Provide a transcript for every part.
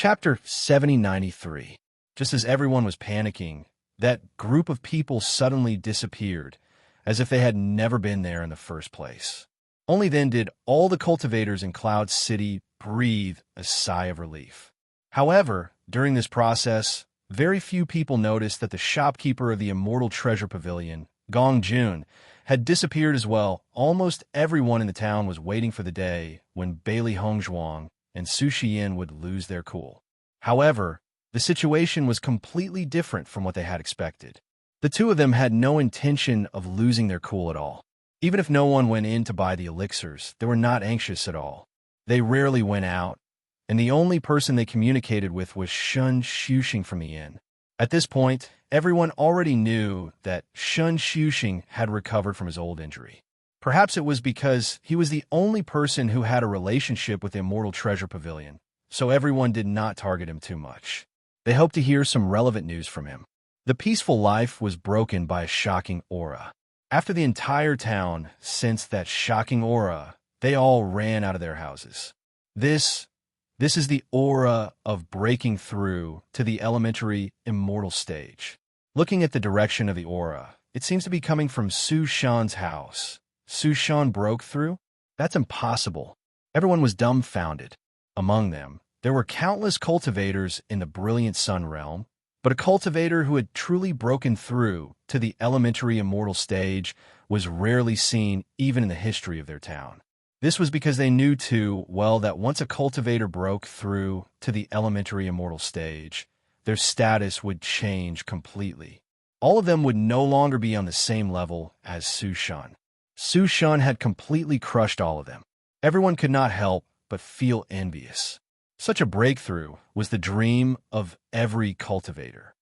Chapter 7093. Just as everyone was panicking, that group of people suddenly disappeared, as if they had never been there in the first place. Only then did all the cultivators in Cloud City breathe a sigh of relief. However, during this process, very few people noticed that the shopkeeper of the Immortal Treasure Pavilion, Gong Jun, had disappeared as well. Almost everyone in the town was waiting for the day when Bailey Hongzhuang and Su Xian would lose their cool. However, the situation was completely different from what they had expected. The two of them had no intention of losing their cool at all. Even if no one went in to buy the elixirs, they were not anxious at all. They rarely went out, and the only person they communicated with was Shun Xuxing from the inn. At this point, everyone already knew that Shun Xuxing had recovered from his old injury. Perhaps it was because he was the only person who had a relationship with the Immortal Treasure Pavilion, so everyone did not target him too much. They hoped to hear some relevant news from him. The peaceful life was broken by a shocking aura. After the entire town sensed that shocking aura, they all ran out of their houses. This is the aura of breaking through to the elementary immortal stage. Looking at the direction of the aura, it seems to be coming from Su Shan's house. Su Shan broke through? That's impossible. Everyone was dumbfounded. Among them, there were countless cultivators in the Brilliant Sun realm, but a cultivator who had truly broken through to the elementary immortal stage was rarely seen even in the history of their town. This was because they knew too well that once a cultivator broke through to the elementary immortal stage, their status would change completely. All of them would no longer be on the same level as Su Shan. Su Shan had completely crushed all of them. Everyone could not help but feel envious. Such a breakthrough was the dream of every cultivator.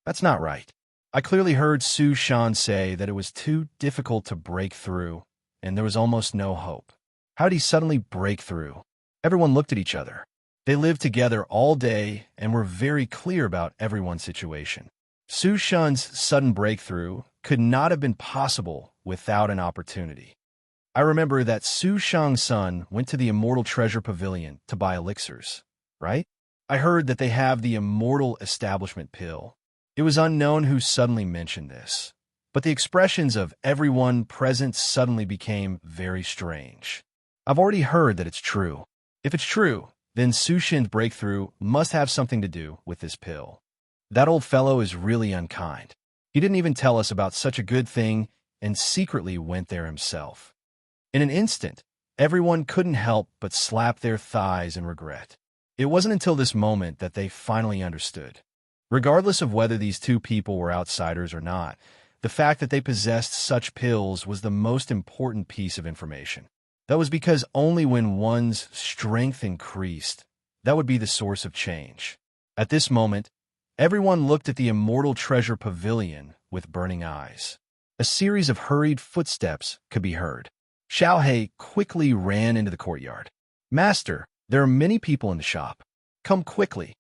That's not right. I clearly heard Su Shan say that it was too difficult to break through, and there was almost no hope. How did he suddenly break through? Everyone looked at each other. They lived together all day and were very clear about everyone's situation. Su Shan's sudden breakthrough could not have been possible without an opportunity. I remember that Su Shang's son went to the Immortal Treasure Pavilion to buy elixirs, right? I heard that they have the Immortal Establishment Pill. It was unknown who suddenly mentioned this, but the expressions of everyone present suddenly became very strange. I've already heard that it's true. If it's true, then Su Shan's breakthrough must have something to do with this pill. That old fellow is really unkind. He didn't even tell us about such a good thing and secretly went there himself. In an instant, everyone couldn't help but slap their thighs in regret. It wasn't until this moment that they finally understood. Regardless of whether these two people were outsiders or not, the fact that they possessed such pills was the most important piece of information. That was because only when one's strength increased, that would be the source of change. At this moment, everyone looked at the Immortal Treasure Pavilion with burning eyes. A series of hurried footsteps could be heard. Xiaohei quickly ran into the courtyard. "Master, there are many people in the shop. Come quickly."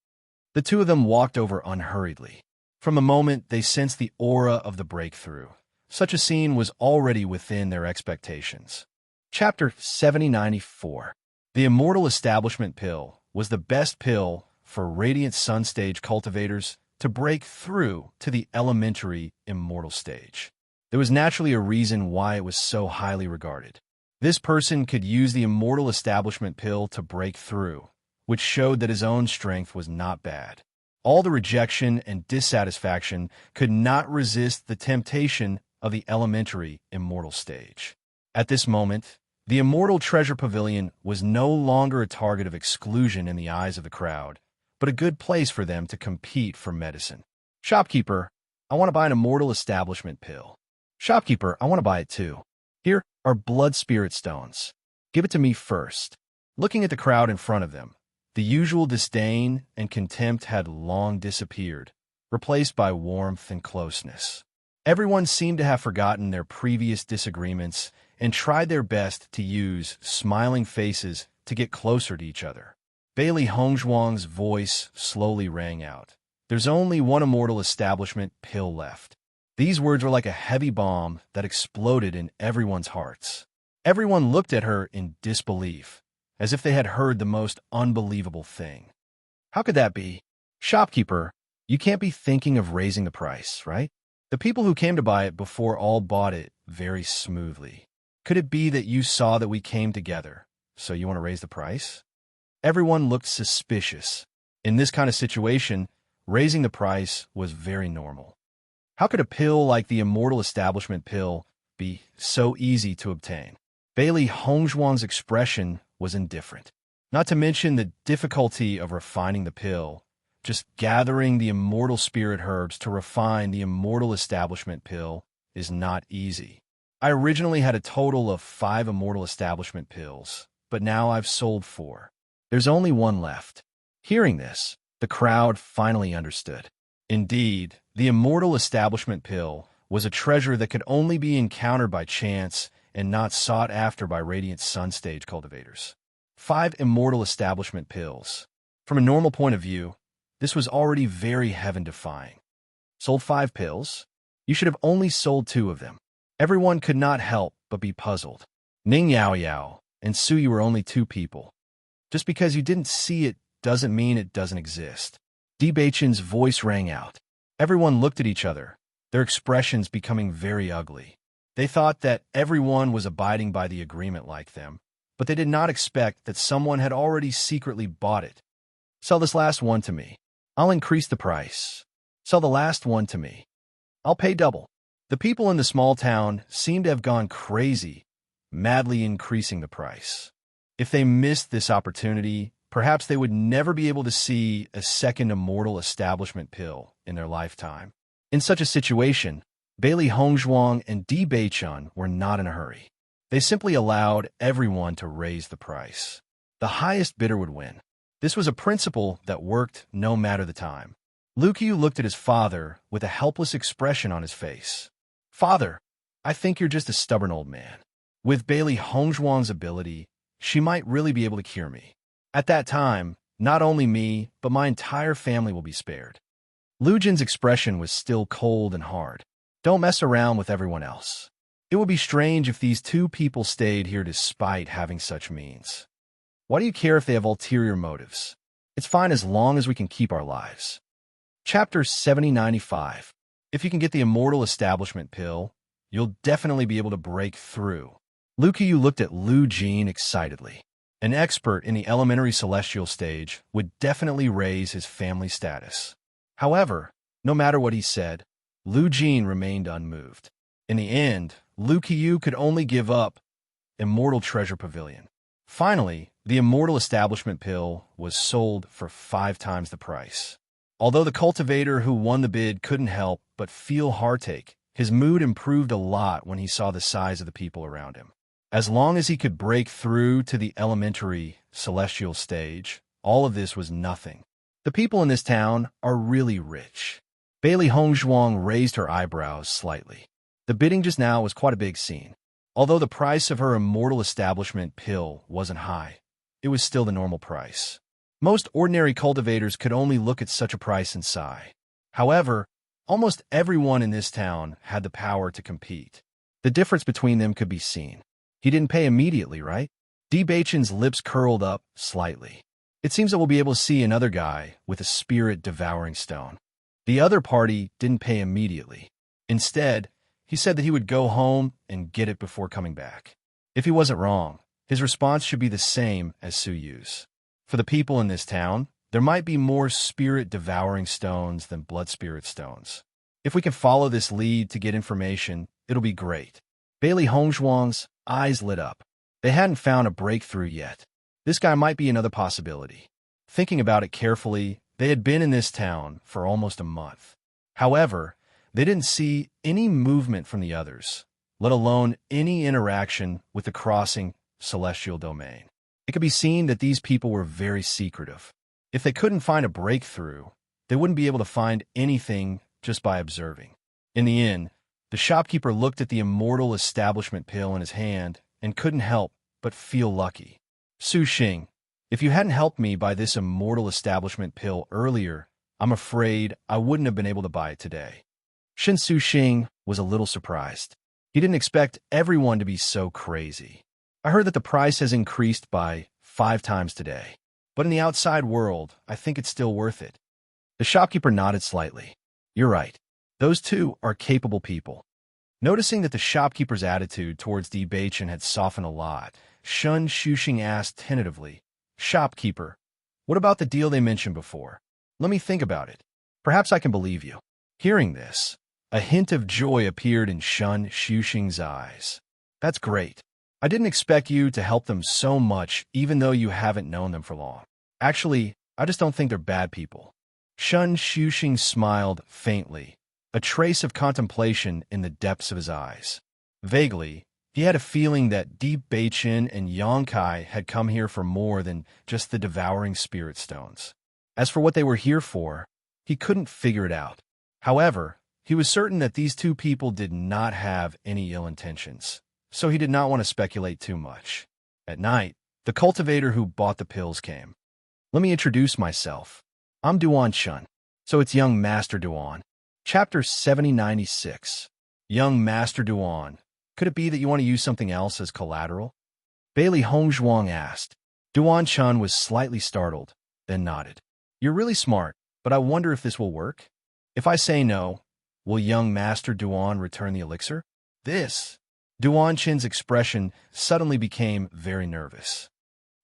The two of them walked over unhurriedly. From the moment they sensed the aura of the breakthrough, such a scene was already within their expectations. Chapter 7094. The Immortal Establishment Pill was the best pill for Radiant Sun Stage cultivators to break through to the elementary immortal stage. There was naturally a reason why it was so highly regarded. This person could use the Immortal Establishment Pill to break through, which showed that his own strength was not bad. All the rejection and dissatisfaction could not resist the temptation of the elementary immortal stage. At this moment, the Immortal Treasure Pavilion was no longer a target of exclusion in the eyes of the crowd, but a good place for them to compete for medicine. "Shopkeeper, I want to buy an Immortal Establishment Pill." "Shopkeeper, I want to buy it too." "Here are blood spirit stones. Give it to me first." Looking at the crowd in front of them, the usual disdain and contempt had long disappeared, replaced by warmth and closeness. Everyone seemed to have forgotten their previous disagreements and tried their best to use smiling faces to get closer to each other. Bailey Hongzhuang's voice slowly rang out. "There's only one Immortal Establishment Pill left." These words were like a heavy bomb that exploded in everyone's hearts. Everyone looked at her in disbelief, as if they had heard the most unbelievable thing. How could that be? Shopkeeper, you can't be thinking of raising the price, right? The people who came to buy it before all bought it very smoothly. Could it be that you saw that we came together, so you want to raise the price? Everyone looked suspicious. In this kind of situation, raising the price was very normal. How could a pill like the Immortal Establishment pill be so easy to obtain? Bailey Hongzhuang's expression was indifferent. Not to mention the difficulty of refining the pill. Just gathering the immortal spirit herbs to refine the Immortal Establishment pill is not easy. I originally had a total of 5 Immortal Establishment pills, but now I've sold 4. There's only 1 left. Hearing this, the crowd finally understood. Indeed, the Immortal Establishment pill was a treasure that could only be encountered by chance and not sought after by Radiant Sun stage cultivators. 5 Immortal Establishment pills. From a normal point of view, this was already very heaven-defying. Sold 5 pills? You should have only sold 2 of them. Everyone could not help but be puzzled. Ning Yao Yao and Su Yu were only 2 people. Just because you didn't see it doesn't mean it doesn't exist. Di Beichen's voice rang out. Everyone looked at each other, their expressions becoming very ugly. They thought that everyone was abiding by the agreement like them, but they did not expect that someone had already secretly bought it. Sell this last one to me. I'll increase the price. Sell the last one to me. I'll pay double. The people in the small town seemed to have gone crazy, madly increasing the price. If they missed this opportunity, perhaps they would never be able to see a second Immortal Establishment pill in their lifetime. In such a situation, Bailey Hongzhuang and Di Beichun were not in a hurry. They simply allowed everyone to raise the price. The highest bidder would win. This was a principle that worked no matter the time. Lu Qiu looked at his father with a helpless expression on his face. Father, I think you're just a stubborn old man. With Bailey Hongzhuang's ability, she might really be able to cure me. At that time, not only me, but my entire family will be spared. Lu Jin's expression was still cold and hard. Don't mess around with everyone else. It would be strange if these 2 people stayed here despite having such means. Why do you care if they have ulterior motives? It's fine as long as we can keep our lives. Chapter 7095. If you can get the Immortal Establishment pill, you'll definitely be able to break through. Lu Qiu looked at Lu Jin excitedly. An expert in the elementary celestial stage would definitely raise his family status. However, no matter what he said, Lu Jin remained unmoved. In the end, Lu Qiu could only give up Immortal Treasure Pavilion. Finally, the Immortal Establishment pill was sold for 5 times the price. Although the cultivator who won the bid couldn't help but feel heartache, his mood improved a lot when he saw the size of the people around him. As long as he could break through to the elementary celestial stage, all of this was nothing. The people in this town are really rich. Bailey Hongzhuang raised her eyebrows slightly. The bidding just now was quite a big scene. Although the price of her Immortal Establishment pill wasn't high, it was still the normal price. Most ordinary cultivators could only look at such a price and sigh. However, almost everyone in this town had the power to compete. The difference between them could be seen. He didn't pay immediately, right? Di Beichen's lips curled up slightly. It seems that we'll be able to see another guy with a spirit-devouring stone. The other party didn't pay immediately. Instead, he said that he would go home and get it before coming back. If he wasn't wrong, his response should be the same as Su Yu's. For the people in this town, there might be more spirit-devouring stones than blood spirit stones. If we can follow this lead to get information, it'll be great. Bailey Hongzhuang's eyes lit up. They hadn't found a breakthrough yet. This guy might be another possibility. Thinking about it carefully, they had been in this town for almost a month. However, they didn't see any movement from the others, let alone any interaction with the crossing celestial domain. It could be seen that these people were very secretive. If they couldn't find a breakthrough, they wouldn't be able to find anything just by observing. In the end, the shopkeeper looked at the Immortal Establishment pill in his hand and couldn't help but feel lucky. Su Xing, if you hadn't helped me buy this Immortal Establishment pill earlier, I'm afraid I wouldn't have been able to buy it today. Su Xing was a little surprised. He didn't expect everyone to be so crazy. I heard that the price has increased by 5 times today. but in the outside world, I think it's still worth it. The shopkeeper nodded slightly. You're right. Those two are capable people. Noticing that the shopkeeper's attitude towards Di Baichen had softened a lot, Shun Shuxing asked tentatively, Shopkeeper, what about the deal they mentioned before? Let me think about it. Perhaps I can believe you. Hearing this, a hint of joy appeared in Shun Shuxing's eyes. That's great. I didn't expect you to help them so much, even though you haven't known them for long. Actually, I just don't think they're bad people. Shun Shuxing smiled faintly, a trace of contemplation in the depths of his eyes. Vaguely, he had a feeling that Di Baichen and Yang Kai had come here for more than just the devouring spirit stones. As for what they were here for, he couldn't figure it out. However, he was certain that these two people did not have any ill intentions, so he did not want to speculate too much. At night, the cultivator who bought the pills came. Let me introduce myself. I'm Duan Shun, so it's young Master Duan. Chapter 7096. Young Master Duan. Could it be that you want to use something else as collateral? Bailey Hongzhuang asked. Duan Shun was slightly startled, then nodded. You're really smart, but I wonder if this will work? If I say no, will young Master Duan return the elixir? Duan Chin's expression suddenly became very nervous.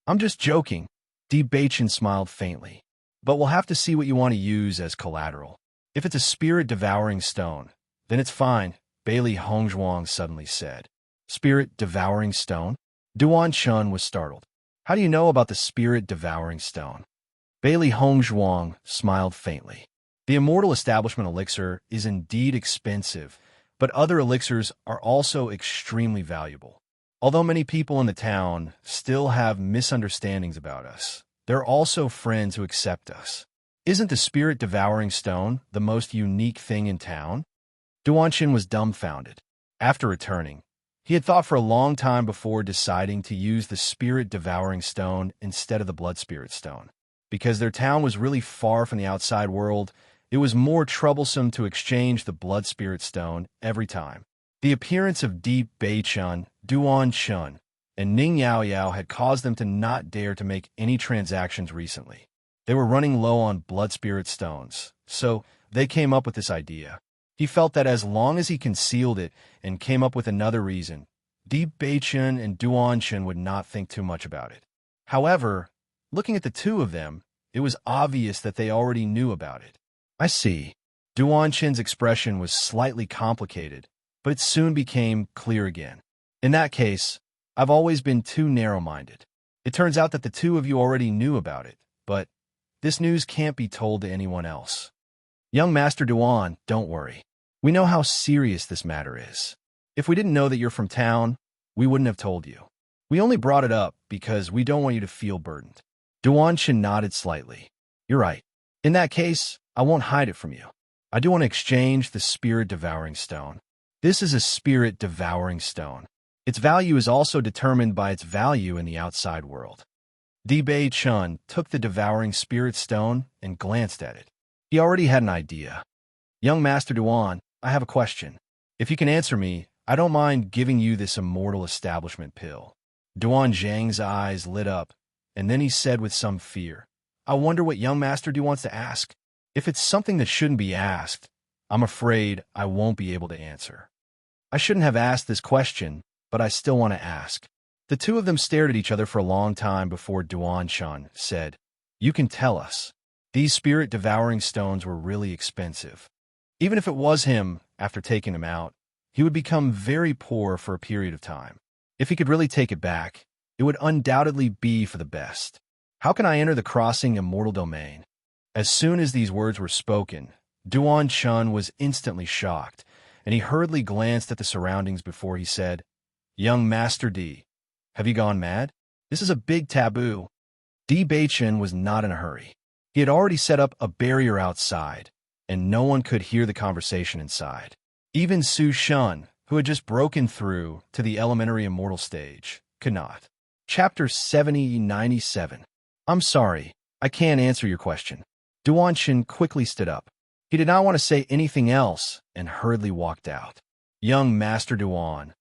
I'm just joking. Di Baichen smiled faintly. But we'll have to see what you want to use as collateral. If it's a spirit-devouring stone, then it's fine, Bailey Hongzhuang suddenly said. Spirit-devouring stone? Duan Shun was startled. How do you know about the spirit-devouring stone? Bailey Hongzhuang smiled faintly. The Immortal Establishment elixir is indeed expensive, but other elixirs are also extremely valuable. Although many people in the town still have misunderstandings about us, there are also friends who accept us. Isn't the spirit-devouring stone the most unique thing in town? Duan Chin was dumbfounded. After returning, he had thought for a long time before deciding to use the spirit-devouring stone instead of the blood spirit stone. Because their town was really far from the outside world, it was more troublesome to exchange the blood spirit stone every time. The appearance of Di Baichen, Duan Shun, and Ning Yao Yao had caused them to not dare to make any transactions recently. They were running low on blood spirit stones, so they came up with this idea. He felt that as long as he concealed it and came up with another reason, Di Baichen and Duan Shun would not think too much about it. However, looking at the two of them, it was obvious that they already knew about it. I see. Duan Chin's expression was slightly complicated, but it soon became clear again. In that case, I've always been too narrow-minded. It turns out that the two of you already knew about it, but this news can't be told to anyone else. Young Master Duan, don't worry. We know how serious this matter is. If we didn't know that you're from town, we wouldn't have told you. We only brought it up because we don't want you to feel burdened. Duan Chin nodded slightly. You're right. In that case, I won't hide it from you. I do want to exchange the spirit-devouring stone. This is a spirit-devouring stone. Its value is also determined by its value in the outside world. Di Baichen took the devouring spirit stone and glanced at it. He already had an idea. Young Master Duan, I have a question. If you can answer me, I don't mind giving you this Immortal Establishment pill. Duan Zhang's eyes lit up, and then he said with some fear, I wonder what young Master Du wants to ask. If it's something that shouldn't be asked, I'm afraid I won't be able to answer. I shouldn't have asked this question, but I still want to ask. The two of them stared at each other for a long time before Duan Shun said, You can tell us. These spirit-devouring stones were really expensive. Even if it was him, after taking them out, he would become very poor for a period of time. If he could really take it back, it would undoubtedly be for the best. How can I enter the crossing immortal domain? As soon as these words were spoken, Duan Shun was instantly shocked, and he hurriedly glanced at the surroundings before he said, Young Master D, have you gone mad? This is a big taboo. Di Baichen was not in a hurry. He had already set up a barrier outside, and no one could hear the conversation inside. Even Su Shun, who had just broken through to the elementary immortal stage, could not. Chapter 7097. I'm sorry, I can't answer your question. Duan Shin quickly stood up. He did not want to say anything else and hurriedly walked out. Young Master Duan,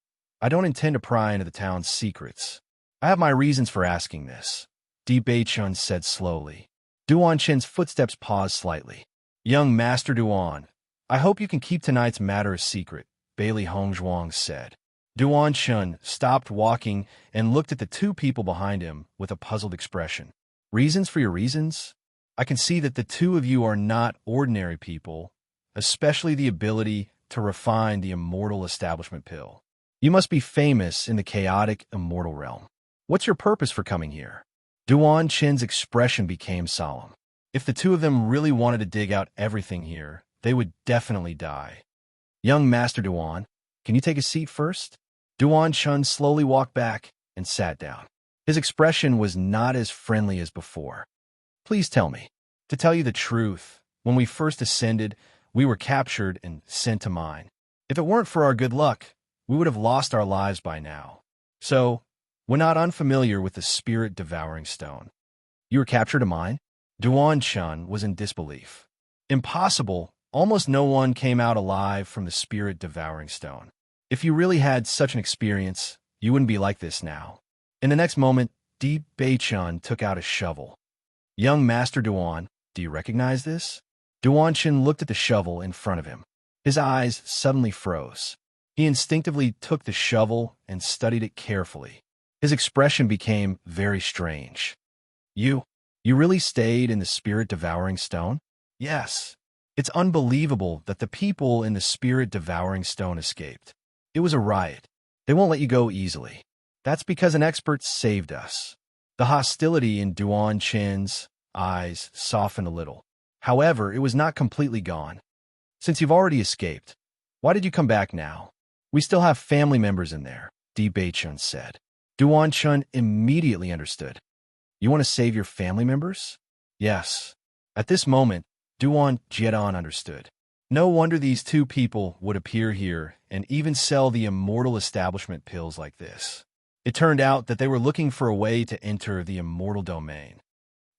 I don't intend to pry into the town's secrets. I have my reasons for asking this. Di Beichun said slowly. Duan Chen's footsteps paused slightly. Young Master Duan, I hope you can keep tonight's matter a secret, Bailey Hongzhuang said. Duan Chen stopped walking and looked at the two people behind him with a puzzled expression. Reasons for your reasons? I can see that the two of you are not ordinary people, especially the ability to refine the immortal establishment pill. You must be famous in the chaotic immortal realm. What's your purpose for coming here? Duan Chen's expression became solemn. If the two of them really wanted to dig out everything here, they would definitely die. Young Master Duan, can you take a seat first? Duan Chen slowly walked back and sat down. His expression was not as friendly as before. Please tell me. To tell you the truth, when we first ascended, we were captured and sent to mine. If it weren't for our good luck, we would have lost our lives by now. So, we're not unfamiliar with the spirit-devouring stone. You were captured to mine? Duan Chen was in disbelief. Impossible. Almost no one came out alive from the spirit-devouring stone. If you really had such an experience, you wouldn't be like this now. In the next moment, Di Beichun took out a shovel. Young Master Duan, do you recognize this? Duan Chen looked at the shovel in front of him. His eyes suddenly froze. He instinctively took the shovel and studied it carefully. His expression became very strange. You really stayed in the spirit-devouring stone? Yes. It's unbelievable that the people in the spirit-devouring stone escaped. It was a riot. They won't let you go easily. That's because an expert saved us. The hostility in Duan Chen's eyes softened a little. However, it was not completely gone. Since you've already escaped, why did you come back now? We still have family members in there, Di Beichun said. Duan Chen immediately understood. You want to save your family members? Yes. At this moment, Duan Jiedan understood. No wonder these two people would appear here and even sell the immortal establishment pills like this. It turned out that they were looking for a way to enter the immortal domain.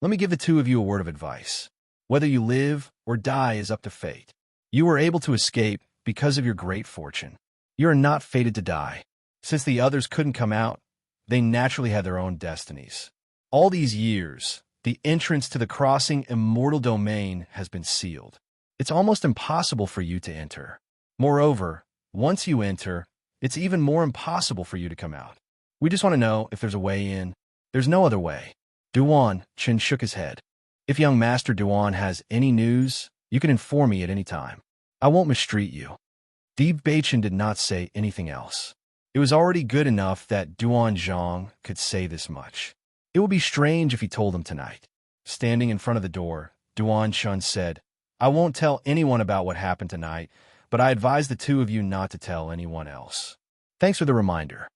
Let me give the two of you a word of advice. Whether you live or die is up to fate. You were able to escape because of your great fortune. You are not fated to die. Since the others couldn't come out, they naturally had their own destinies. All these years, the entrance to the crossing immortal domain has been sealed. It's almost impossible for you to enter. Moreover, once you enter, it's even more impossible for you to come out. We just want to know if there's a way in. There's no other way. Duan Chen shook his head. If young Master Duan has any news, you can inform me at any time. I won't mistreat you. Di Beichun did not say anything else. It was already good enough that Duan Zhang could say this much. It would be strange if he told them tonight. Standing in front of the door, Duan Chen said, I won't tell anyone about what happened tonight, but I advise the two of you not to tell anyone else. Thanks for the reminder.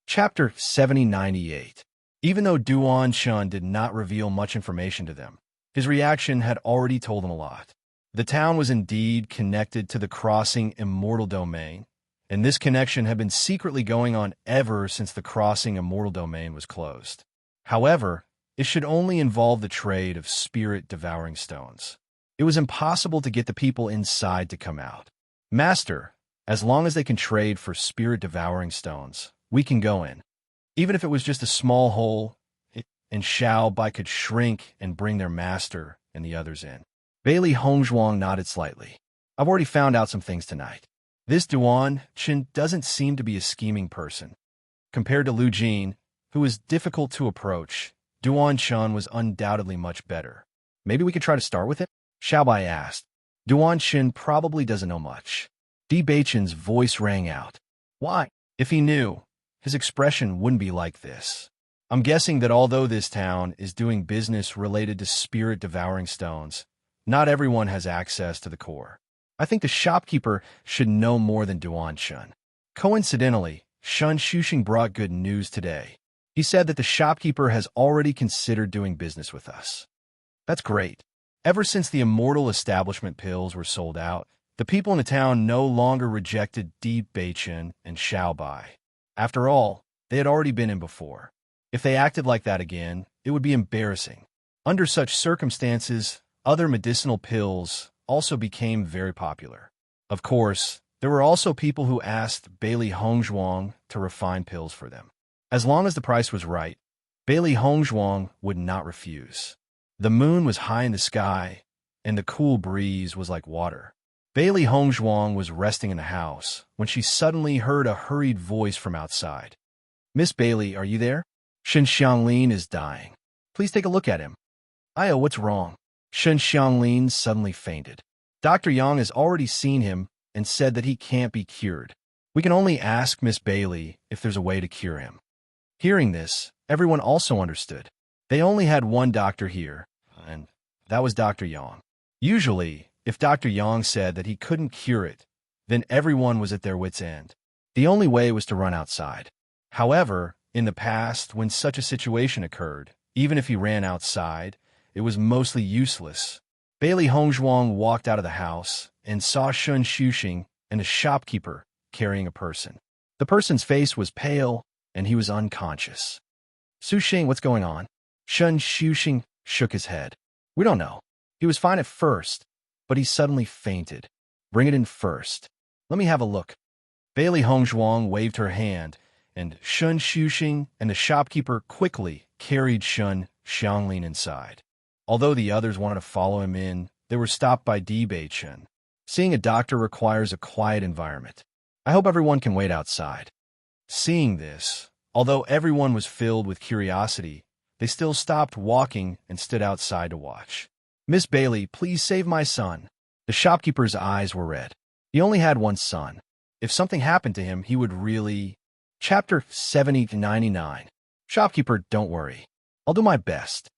Chapter 7098. Even though Duan Chen did not reveal much information to them, his reaction had already told them a lot. The town was indeed connected to the crossing immortal domain, and this connection had been secretly going on ever since the crossing immortal domain was closed. However, it should only involve the trade of spirit-devouring stones. It was impossible to get the people inside to come out. Master, as long as they can trade for spirit-devouring stones, we can go in. Even if it was just a small hole, and Xiao Bai could shrink and bring their master and the others in. Bailey Hongzhuang nodded slightly. I've already found out some things tonight. This Duan Chen doesn't seem to be a scheming person. Compared to Lu Jin, who was difficult to approach, Duan Chen was undoubtedly much better. Maybe we could try to start with him? Xiao Bai asked. Duan Chen probably doesn't know much. Di Beichun's voice rang out. Why? If he knew, his expression wouldn't be like this. I'm guessing that although this town is doing business related to spirit-devouring stones, not everyone has access to the core. I think the shopkeeper should know more than Duan Chen. Coincidentally, Shun Shuxing brought good news today. He said that the shopkeeper has already considered doing business with us. That's great. Ever since the immortal establishment pills were sold out, the people in the town no longer rejected Di Beichun and Xiao Bai. After all, they had already been in before. If they acted like that again, it would be embarrassing. Under such circumstances, other medicinal pills also became very popular. Of course, there were also people who asked Bailey Hongzhuang to refine pills for them. As long as the price was right, Bailey Hongzhuang would not refuse. The moon was high in the sky, and the cool breeze was like water. Bailey Hongzhuang was resting in the house when she suddenly heard a hurried voice from outside. "Miss Bailey, are you there? Shen Xianglin is dying. Please take a look at him." "Io, what's wrong?" Shen Xianglin suddenly fainted. Dr. Yang has already seen him and said that he can't be cured. "We can only ask Miss Bailey if there's a way to cure him." Hearing this, everyone also understood. They only had one doctor here, and that was Dr. Yang. Usually, if Dr. Yang said that he couldn't cure it, then everyone was at their wits' end. The only way was to run outside. However, in the past, when such a situation occurred, even if he ran outside, it was mostly useless. Bailey Hongzhuang walked out of the house and saw Shun Xuxing and a shopkeeper carrying a person. The person's face was pale, and he was unconscious. "Xuxing, what's going on?" Shun Xuxing shook his head. "We don't know. He was fine at first, but he suddenly fainted. Bring it in first. Let me have a look." Bailey Hongzhuang waved her hand, and Shun Xuxing and the shopkeeper quickly carried Shun Xianglin inside. Although the others wanted to follow him in, they were stopped by Di Beichen. Seeing a doctor requires a quiet environment. I hope everyone can wait outside. Seeing this, although everyone was filled with curiosity, they still stopped walking and stood outside to watch. "Miss Bailey, please save my son." The shopkeeper's eyes were red. He only had one son. If something happened to him, he would really... Chapter 70-99. "Shopkeeper, don't worry. I'll do my best."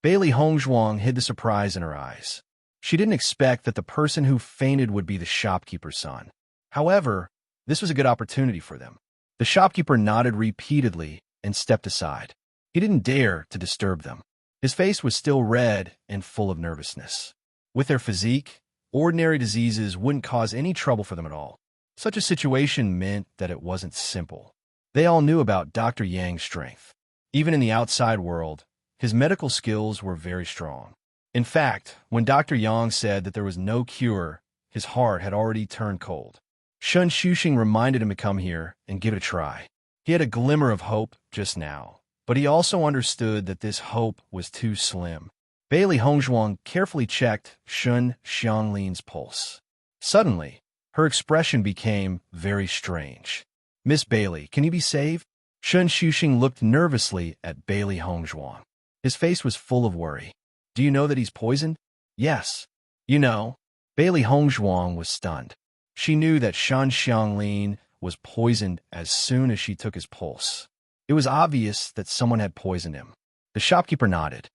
Bailey Hongzhuang hid the surprise in her eyes. She didn't expect that the person who fainted would be the shopkeeper's son. However, this was a good opportunity for them. The shopkeeper nodded repeatedly and stepped aside. He didn't dare to disturb them. His face was still red and full of nervousness. With their physique, ordinary diseases wouldn't cause any trouble for them at all. Such a situation meant that it wasn't simple. They all knew about Dr. Yang's strength. Even in the outside world, his medical skills were very strong. In fact, when Dr. Yang said that there was no cure, his heart had already turned cold. Shun Xuxing reminded him to come here and give it a try. He had a glimmer of hope just now, but he also understood that this hope was too slim. Bailey Hongzhuang carefully checked Shun Xianglin's pulse. Suddenly, her expression became very strange. "Miss Bailey, can you be saved?" Shun Xuxing looked nervously at Bailey Hongzhuang. His face was full of worry. "Do you know that he's poisoned?" "Yes." "You know?" Bailey Hongzhuang was stunned. She knew that Shan Xianglin was poisoned as soon as she took his pulse. It was obvious that someone had poisoned him. The shopkeeper nodded.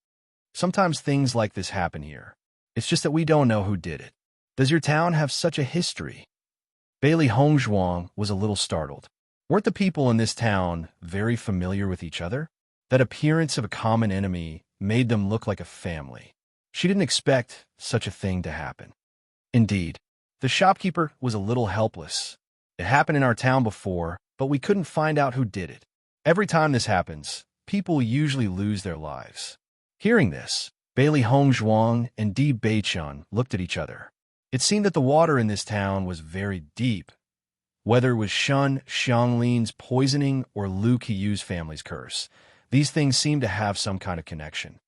"Sometimes things like this happen here. It's just that we don't know who did it." "Does your town have such a history?" Bailey Hongzhuang was a little startled. Weren't the people in this town very familiar with each other? That appearance of a common enemy made them look like a family. She didn't expect such a thing to happen. Indeed, the shopkeeper was a little helpless. "It happened in our town before, but we couldn't find out who did it. Every time this happens, people usually lose their lives." Hearing this, Bailey Hongzhuang and Di Beichen looked at each other. It seemed that the water in this town was very deep. Whether it was Shun Xianglin's poisoning or Lu Qiyu's family's curse, these things seemed to have some kind of connection.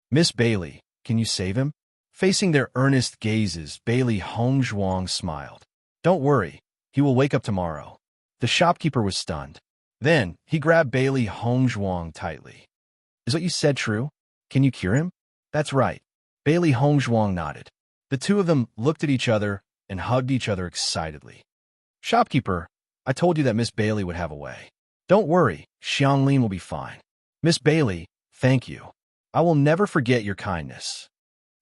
"Miss Bailey, can you save him?" Facing their earnest gazes, Bailey Hongzhuang smiled. "Don't worry, he will wake up tomorrow." The shopkeeper was stunned. Then he grabbed Bailey Hongzhuang tightly. "Is what you said true? Can you cure him?" "That's right." Bailey Hongzhuang nodded. The two of them looked at each other and hugged each other excitedly. "Shopkeeper, I told you that Miss Bailey would have a way. Don't worry, Xianglin will be fine." "Miss Bailey, thank you. I will never forget your kindness."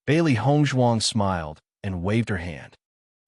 Bailey Hongzhuang smiled and waved her hand.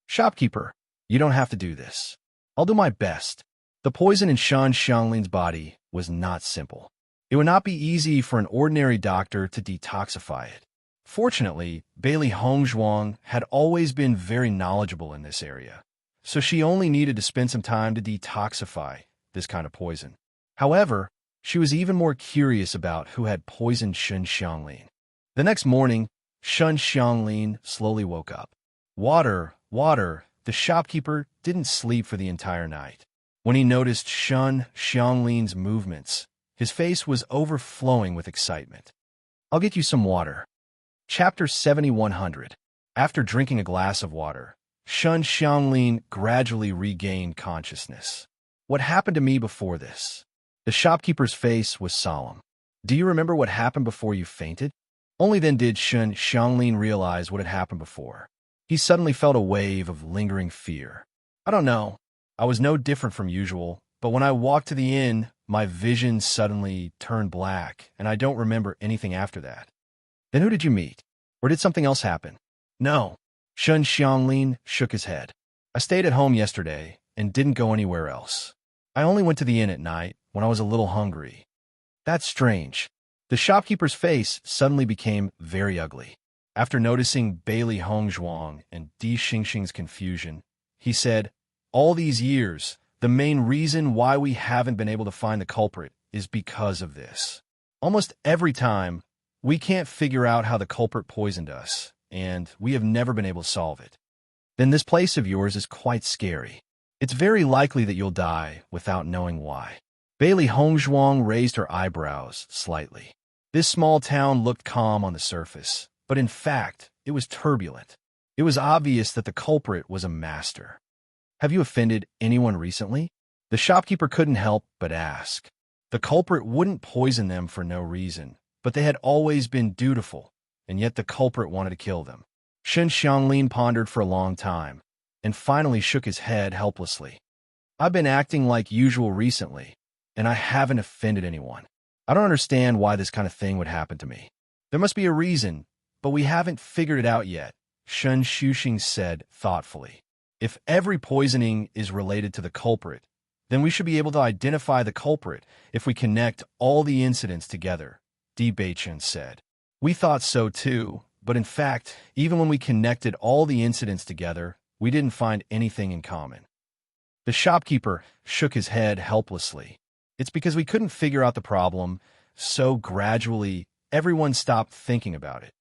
"Shopkeeper, you don't have to do this. I'll do my best." The poison in Shan Xianglin's body was not simple. It would not be easy for an ordinary doctor to detoxify it. Fortunately, Bailey Hongzhuang had always been very knowledgeable in this area, so she only needed to spend some time to detoxify this kind of poison. However, she was even more curious about who had poisoned Shun Xianglin. The next morning, Shun Xianglin slowly woke up. "Water, water." The shopkeeper didn't sleep for the entire night. When he noticed Shun Xianglin's movements, His face was overflowing with excitement. I'll get you some water. Chapter 7100. After drinking a glass of water, Shun Xianglin gradually regained consciousness. What happened to me before this? The shopkeeper's face was solemn. Do you remember what happened before you fainted? Only then did Shun Xianglin realize what had happened before. He suddenly felt a wave of lingering fear. I don't know. I was no different from usual, but when I walked to the inn, my vision suddenly turned black, and I don't remember anything after that. Then who did you meet? Or did something else happen? No. Shun Xianglin shook his head. I stayed at home yesterday and didn't go anywhere else. I only went to the inn at night when I was a little hungry. That's strange. The shopkeeper's face suddenly became very ugly. After noticing Bailey Hongzhuang and Di Xingxing's confusion, he said, all these years, the main reason why we haven't been able to find the culprit is because of this. Almost every time, we can't figure out how the culprit poisoned us, and we have never been able to solve it. Then this place of yours is quite scary. It's very likely that you'll die without knowing why. Bailey Hongzhuang raised her eyebrows slightly. This small town looked calm on the surface, but in fact, it was turbulent. It was obvious that the culprit was a master. Have you offended anyone recently? The shopkeeper couldn't help but ask. The culprit wouldn't poison them for no reason, but they had always been dutiful, and yet the culprit wanted to kill them. Shun Xianglin pondered for a long time, and finally shook his head helplessly. I've been acting like usual recently, and I haven't offended anyone. I don't understand why this kind of thing would happen to me. There must be a reason, but we haven't figured it out yet, Shun Xuxing said thoughtfully. If every poisoning is related to the culprit, then we should be able to identify the culprit if we connect all the incidents together, Di Beichen said. We thought so too, but in fact, even when we connected all the incidents together, we didn't find anything in common. The shopkeeper shook his head helplessly. It's because we couldn't figure out the problem, so gradually everyone stopped thinking about it.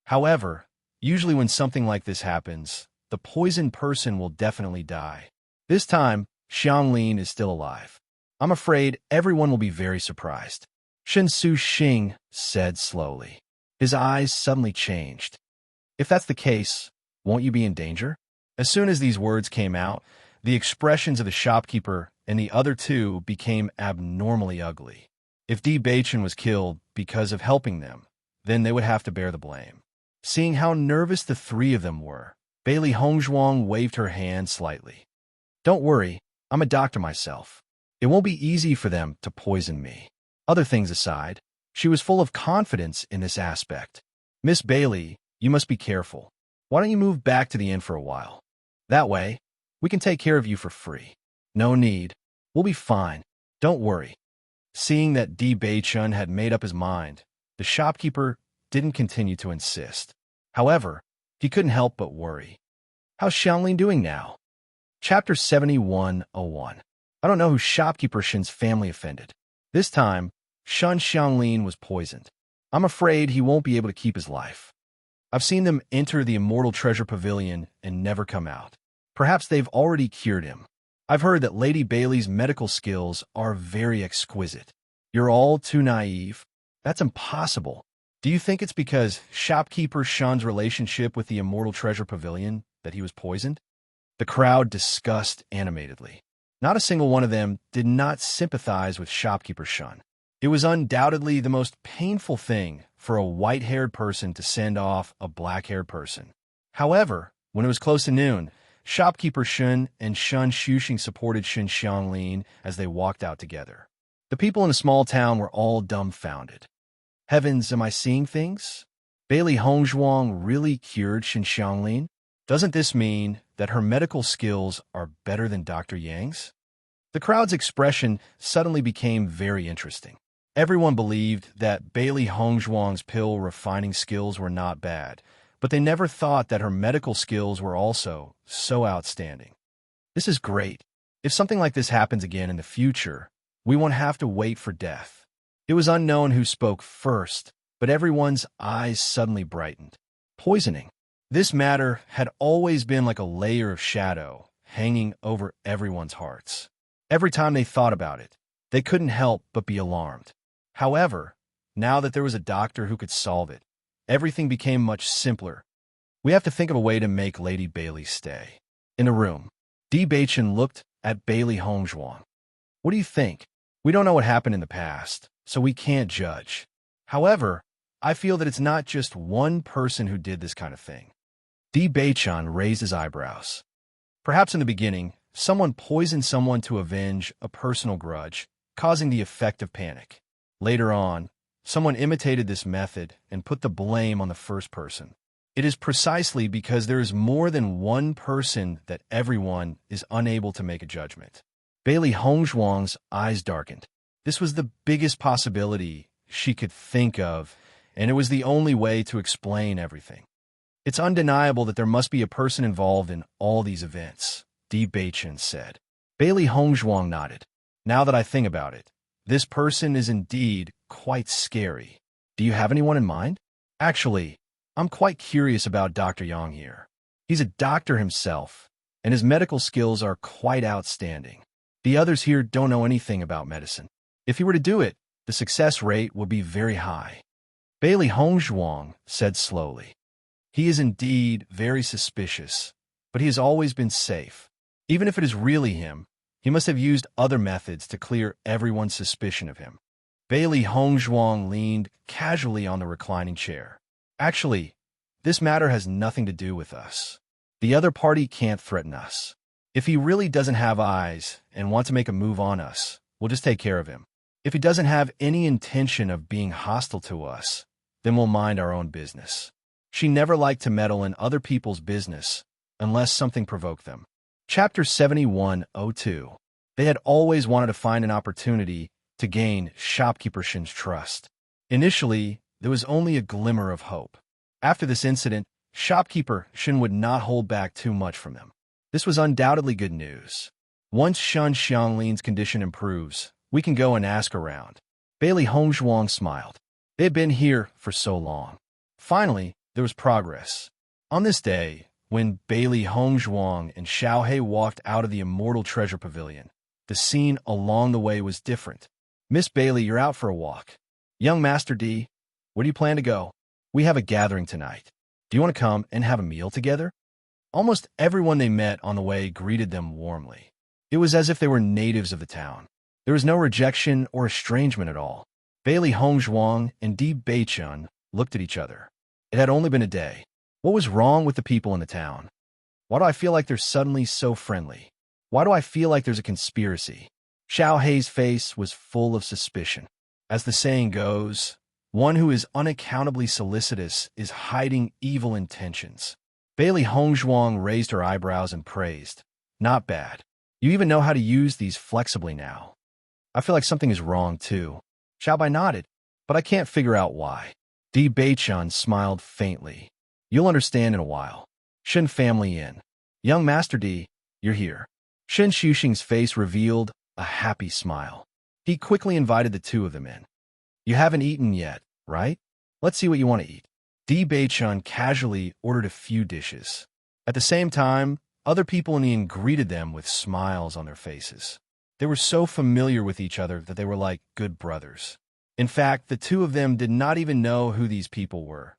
However, usually when something like this happens, the poisoned person will definitely die. This time, Xianglin is still alive. I'm afraid everyone will be very surprised. Shun Xuxing said slowly. His eyes suddenly changed. If that's the case, won't you be in danger? As soon as these words came out, the expressions of the shopkeeper and the other two became abnormally ugly. If Di Beichen was killed because of helping them, then they would have to bear the blame. Seeing how nervous the three of them were, Bailey Hongzhuang waved her hand slightly. Don't worry, I'm a doctor myself. It won't be easy for them to poison me. Other things aside, she was full of confidence in this aspect. Miss Bailey, you must be careful. Why don't you move back to the inn for a while? That way, we can take care of you for free. No need. We'll be fine. Don't worry. Seeing that Di Beichun had made up his mind, the shopkeeper didn't continue to insist. However, he couldn't help but worry. How's Xianglin doing now? Chapter 7101. I don't know who shopkeeper Shin's family offended. This time, Shun Xianglin was poisoned. I'm afraid he won't be able to keep his life. I've seen them enter the Immortal Treasure Pavilion and never come out. Perhaps they've already cured him. I've heard that Lady Bailey's medical skills are very exquisite. You're all too naive. That's impossible. Do you think it's because shopkeeper Shun's relationship with the Immortal Treasure Pavilion that he was poisoned? The crowd discussed animatedly. Not a single one of them did not sympathize with shopkeeper Shun. It was undoubtedly the most painful thing for a white-haired person to send off a black-haired person. However, when it was close to noon, shopkeeper Shun and Shun Xuxing supported Shun Xianglin as they walked out together. The people in the small town were all dumbfounded. Heavens, am I seeing things? Bailey Hongzhuang really cured Shun Xianglin? Doesn't this mean that her medical skills are better than Dr. Yang's? The crowd's expression suddenly became very interesting. Everyone believed that Bailey Hongzhuang's pill refining skills were not bad, but they never thought that her medical skills were also so outstanding. This is great. If something like this happens again in the future, we won't have to wait for death. It was unknown who spoke first, but everyone's eyes suddenly brightened. Poisoning. This matter had always been like a layer of shadow hanging over everyone's hearts. Every time they thought about it, they couldn't help but be alarmed. However, now that there was a doctor who could solve it, everything became much simpler. We have to think of a way to make Lady Bailey stay. In a room, Di Baichen looked at Bailey Hongzhuang. What do you think? We don't know what happened in the past, so we can't judge. However, I feel that it's not just one person who did this kind of thing. Di Baichen raised his eyebrows. Perhaps in the beginning, someone poisoned someone to avenge a personal grudge, causing the effect of panic. Later on, someone imitated this method and put the blame on the first person. It is precisely because there is more than one person that everyone is unable to make a judgment. Bailey Hongzhuang's eyes darkened. This was the biggest possibility she could think of, and it was the only way to explain everything. It's undeniable that there must be a person involved in all these events, Di Baichen said. Bailey Hongzhuang nodded. Now that I think about it, this person is indeed quite scary. Do you have anyone in mind? Actually, I'm quite curious about Dr. Yang here. He's a doctor himself, and his medical skills are quite outstanding. The others here don't know anything about medicine. If he were to do it, the success rate would be very high. Bailey Hongzhuang said slowly. He is indeed very suspicious, but he has always been safe. Even if it is really him, he must have used other methods to clear everyone's suspicion of him. Bailey Hongzhuang leaned casually on the reclining chair. Actually, this matter has nothing to do with us. The other party can't threaten us. If he really doesn't have eyes and wants to make a move on us, we'll just take care of him. If he doesn't have any intention of being hostile to us, then we'll mind our own business. She never liked to meddle in other people's business unless something provoked them. Chapter 7102. They had always wanted to find an opportunity to gain shopkeeper Shin's trust. Initially, there was only a glimmer of hope. After this incident, shopkeeper Shin would not hold back too much from them. This was undoubtedly good news. Once Shun Xianglin's condition improves, we can go and ask around. Bailey Hongzhuang smiled. They had been here for so long. Finally, there was progress. On this day, when Bailey Hongzhuang and Xiaohei walked out of the Immortal Treasure Pavilion, the scene along the way was different. Miss Bailey, you're out for a walk. Young Master D, where do you plan to go? We have a gathering tonight. Do you want to come and have a meal together? Almost everyone they met on the way greeted them warmly. It was as if they were natives of the town. There was no rejection or estrangement at all. Bailey Hongzhuang and Di Baichen looked at each other. It had only been a day. What was wrong with the people in the town? Why do I feel like they're suddenly so friendly? Why do I feel like there's a conspiracy? Xiaohei's face was full of suspicion. As the saying goes, one who is unaccountably solicitous is hiding evil intentions. Bailey Hongzhuang raised her eyebrows and praised. Not bad. You even know how to use these flexibly now. I feel like something is wrong, too. Xiaobai nodded, but I can't figure out why. Di Baichen smiled faintly. You'll understand in a while. Shin family in. Young Master D, you're here. Shin Xuxing's face revealed a happy smile. He quickly invited the two of them in. You haven't eaten yet, right? Let's see what you want to eat. Di Baichen casually ordered a few dishes. At the same time, other people in the inn greeted them with smiles on their faces. They were so familiar with each other that they were like good brothers. In fact, the two of them did not even know who these people were.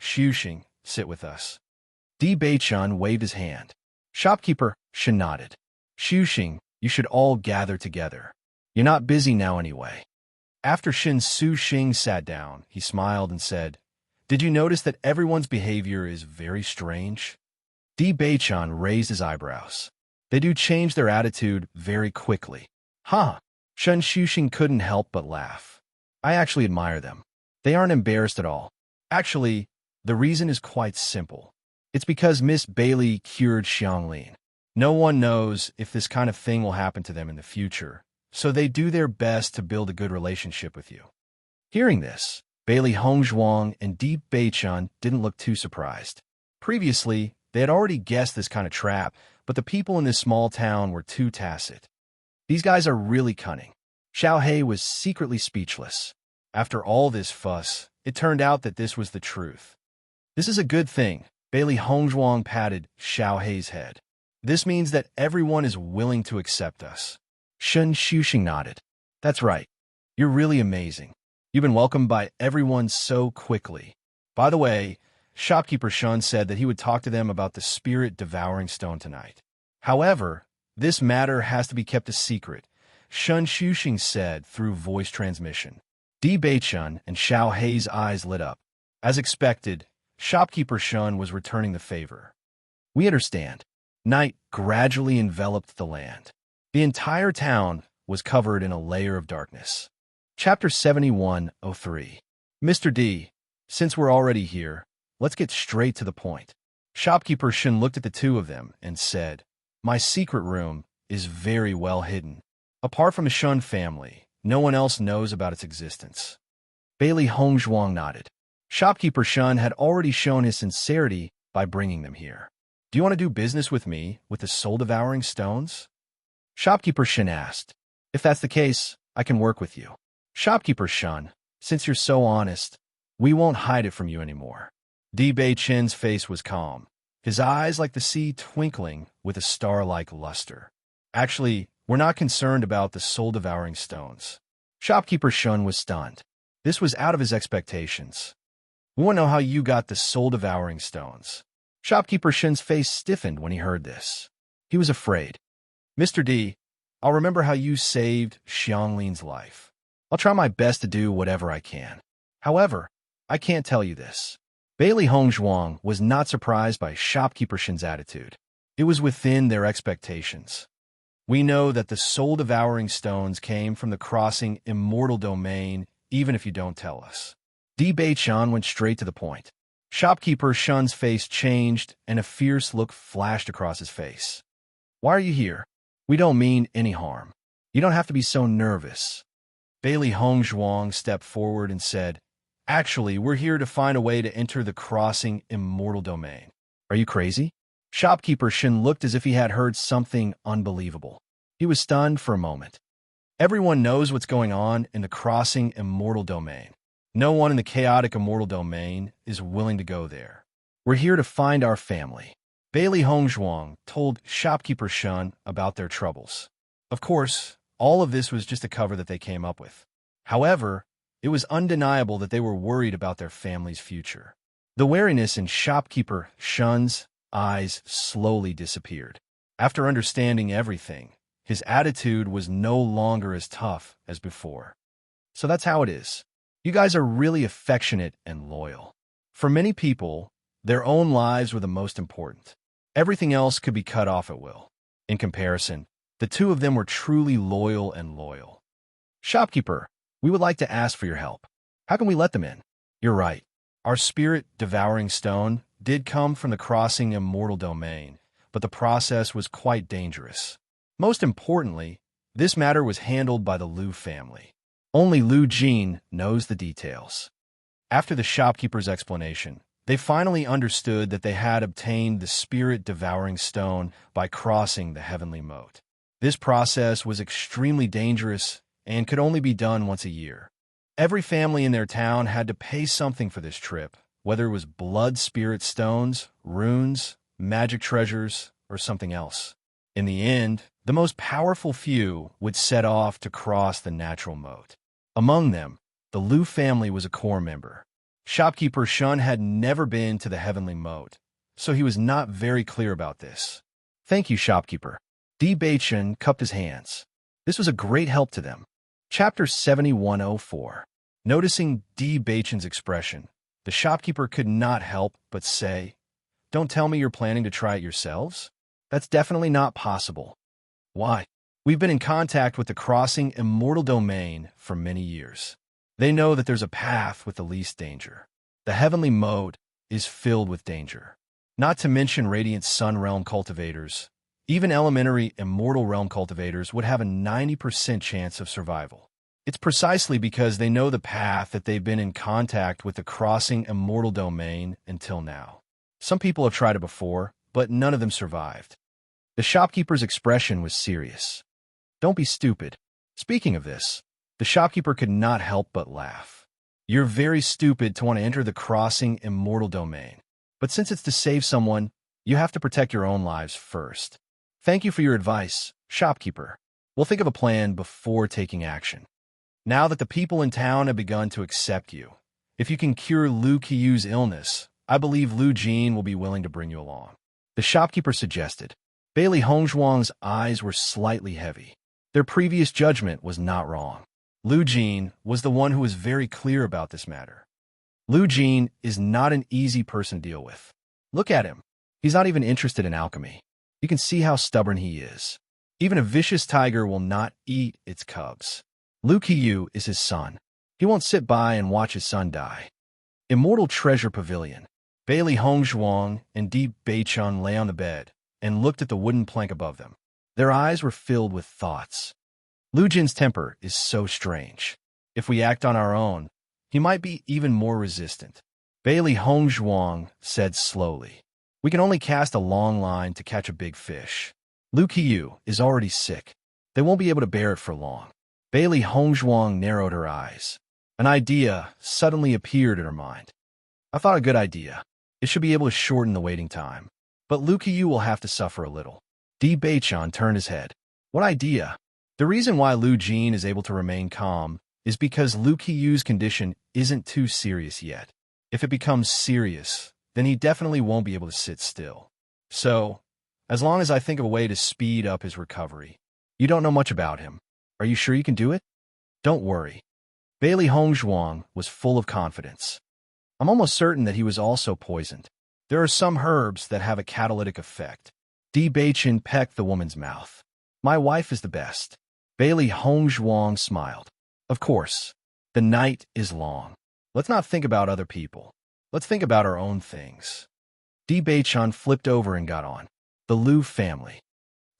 Xuxing, sit with us. Di Baichen waved his hand. Shopkeeper Shin nodded. Xuxing, you should all gather together. You're not busy now anyway. After Shin Xuxing sat down, he smiled and said, Did you notice that everyone's behavior is very strange? Di Baichen raised his eyebrows. They do change their attitude very quickly. Huh. Shin Xuxing couldn't help but laugh. I actually admire them. They aren't embarrassed at all. Actually, the reason is quite simple. It's because Miss Bailey cured Xianglin. No one knows if this kind of thing will happen to them in the future, so they do their best to build a good relationship with you. Hearing this, Bailey Hongzhuang and Di Baichen didn't look too surprised. Previously, they had already guessed this kind of trap, but the people in this small town were too tacit. These guys are really cunning. Xiaohei was secretly speechless. After all this fuss, it turned out that this was the truth. This is a good thing. Bailey Hongzhuang patted Xiaohei's head. This means that everyone is willing to accept us. Shin Xuxing nodded. That's right. You're really amazing. You've been welcomed by everyone so quickly. By the way, shopkeeper Shun said that he would talk to them about the spirit-devouring stone tonight. However, this matter has to be kept a secret, Shun Shuxing said through voice transmission. Di Beichun and Xiao Hei's eyes lit up. As expected, shopkeeper Shun was returning the favor. We understand. Night gradually enveloped the land. The entire town was covered in a layer of darkness. Chapter 7103. Mr. D, since we're already here, let's get straight to the point. Shopkeeper Shun looked at the two of them and said, My secret room is very well hidden. Apart from the Shun family, no one else knows about its existence. Bailey Hongzhuang nodded. Shopkeeper Shun had already shown his sincerity by bringing them here. Do you want to do business with me with the soul-devouring stones? Shopkeeper Shun asked. If that's the case, I can work with you. Shopkeeper Shun, since you're so honest, we won't hide it from you anymore. Di Beichen's face was calm, his eyes like the sea twinkling with a star-like luster. Actually, we're not concerned about the soul-devouring stones. Shopkeeper Shun was stunned. This was out of his expectations. We want to know how you got the soul-devouring stones. Shopkeeper Shun's face stiffened when he heard this. He was afraid. Mr. D, I'll remember how you saved Xianglin's life. I'll try my best to do whatever I can. However, I can't tell you this. Bailey Hongzhuang was not surprised by Shopkeeper Shun's attitude. It was within their expectations. We know that the soul-devouring stones came from the crossing immortal domain, even if you don't tell us. Di Beichun went straight to the point. Shopkeeper Shun's face changed, and a fierce look flashed across his face. Why are you here? We don't mean any harm. You don't have to be so nervous. Bailey Hongzhuang stepped forward and said, Actually, we're here to find a way to enter the crossing immortal domain. Are you crazy? Shopkeeper Shun looked as if he had heard something unbelievable. He was stunned for a moment. Everyone knows what's going on in the crossing immortal domain. No one in the chaotic immortal domain is willing to go there. We're here to find our family. Bailey Hongzhuang told Shopkeeper Shun about their troubles. Of course, all of this was just a cover that they came up with. However, it was undeniable that they were worried about their family's future. The wariness in Shopkeeper Shun's eyes slowly disappeared. After understanding everything, his attitude was no longer as tough as before. So that's how it is. You guys are really affectionate and loyal. For many people, their own lives were the most important. Everything else could be cut off at will. In comparison, the two of them were truly loyal and loyal. Shopkeeper, we would like to ask for your help. How can we let them in? You're right. Our spirit-devouring stone did come from the crossing immortal domain, but the process was quite dangerous. Most importantly, this matter was handled by the Liu family. Only Liu Jin knows the details. After the shopkeeper's explanation, they finally understood that they had obtained the spirit-devouring stone by crossing the heavenly moat. This process was extremely dangerous and could only be done once a year. Every family in their town had to pay something for this trip, whether it was blood spirit stones, runes, magic treasures, or something else. In the end, the most powerful few would set off to cross the natural moat. Among them, the Liu family was a core member. Shopkeeper Shun had never been to the heavenly moat, so he was not very clear about this. Thank you, shopkeeper. Di Beichun cupped his hands. This was a great help to them. Chapter 7104. Noticing Di Beichun's expression, the shopkeeper could not help but say, Don't tell me you're planning to try it yourselves? That's definitely not possible. Why? We've been in contact with the crossing immortal domain for many years. They know that there's a path with the least danger. The heavenly moat is filled with danger. Not to mention radiant sun realm cultivators. Even elementary immortal realm cultivators would have a 90% chance of survival. It's precisely because they know the path that they've been in contact with the crossing immortal domain until now. Some people have tried it before, but none of them survived. The shopkeeper's expression was serious. Don't be stupid. Speaking of this, the shopkeeper could not help but laugh. You're very stupid to want to enter the crossing immortal domain. But since it's to save someone, you have to protect your own lives first. Thank you for your advice, shopkeeper. We'll think of a plan before taking action. Now that the people in town have begun to accept you, if you can cure Lu Qiyu's illness, I believe Lu Jin will be willing to bring you along. The shopkeeper suggested. Bailey Hongzhuang's eyes were slightly heavy. Their previous judgment was not wrong. Lu Jin was the one who was very clear about this matter. Lu Jin is not an easy person to deal with. Look at him. He's not even interested in alchemy. You can see how stubborn he is. Even a vicious tiger will not eat its cubs. Lu Qiyu is his son. He won't sit by and watch his son die. Immortal Treasure Pavilion. Bailey Hongzhuang and Deep Beichun lay on the bed and looked at the wooden plank above them. Their eyes were filled with thoughts. Lu Jin's temper is so strange. If we act on our own, he might be even more resistant. Bailey Hongzhuang said slowly, "We can only cast a long line to catch a big fish. Lu Qiyu is already sick. They won't be able to bear it for long." Bailey Hongzhuang narrowed her eyes. An idea suddenly appeared in her mind. "I thought a good idea. It should be able to shorten the waiting time. But Lu Qiyu will have to suffer a little." Di Beichun turned his head. "What idea?" The reason why Lu Jin is able to remain calm is because Lu Qiyu's condition isn't too serious yet. If it becomes serious, then he definitely won't be able to sit still. So, as long as I think of a way to speed up his recovery. You don't know much about him. Are you sure you can do it? Don't worry. Bailey Hongzhuang was full of confidence. I'm almost certain that he was also poisoned. There are some herbs that have a catalytic effect. Di Beichun pecked the woman's mouth. My wife is the best. Bailey Hongzhuang smiled. Of course. The night is long. Let's not think about other people. Let's think about our own things. Di Beichun flipped over and got on. The Lu family.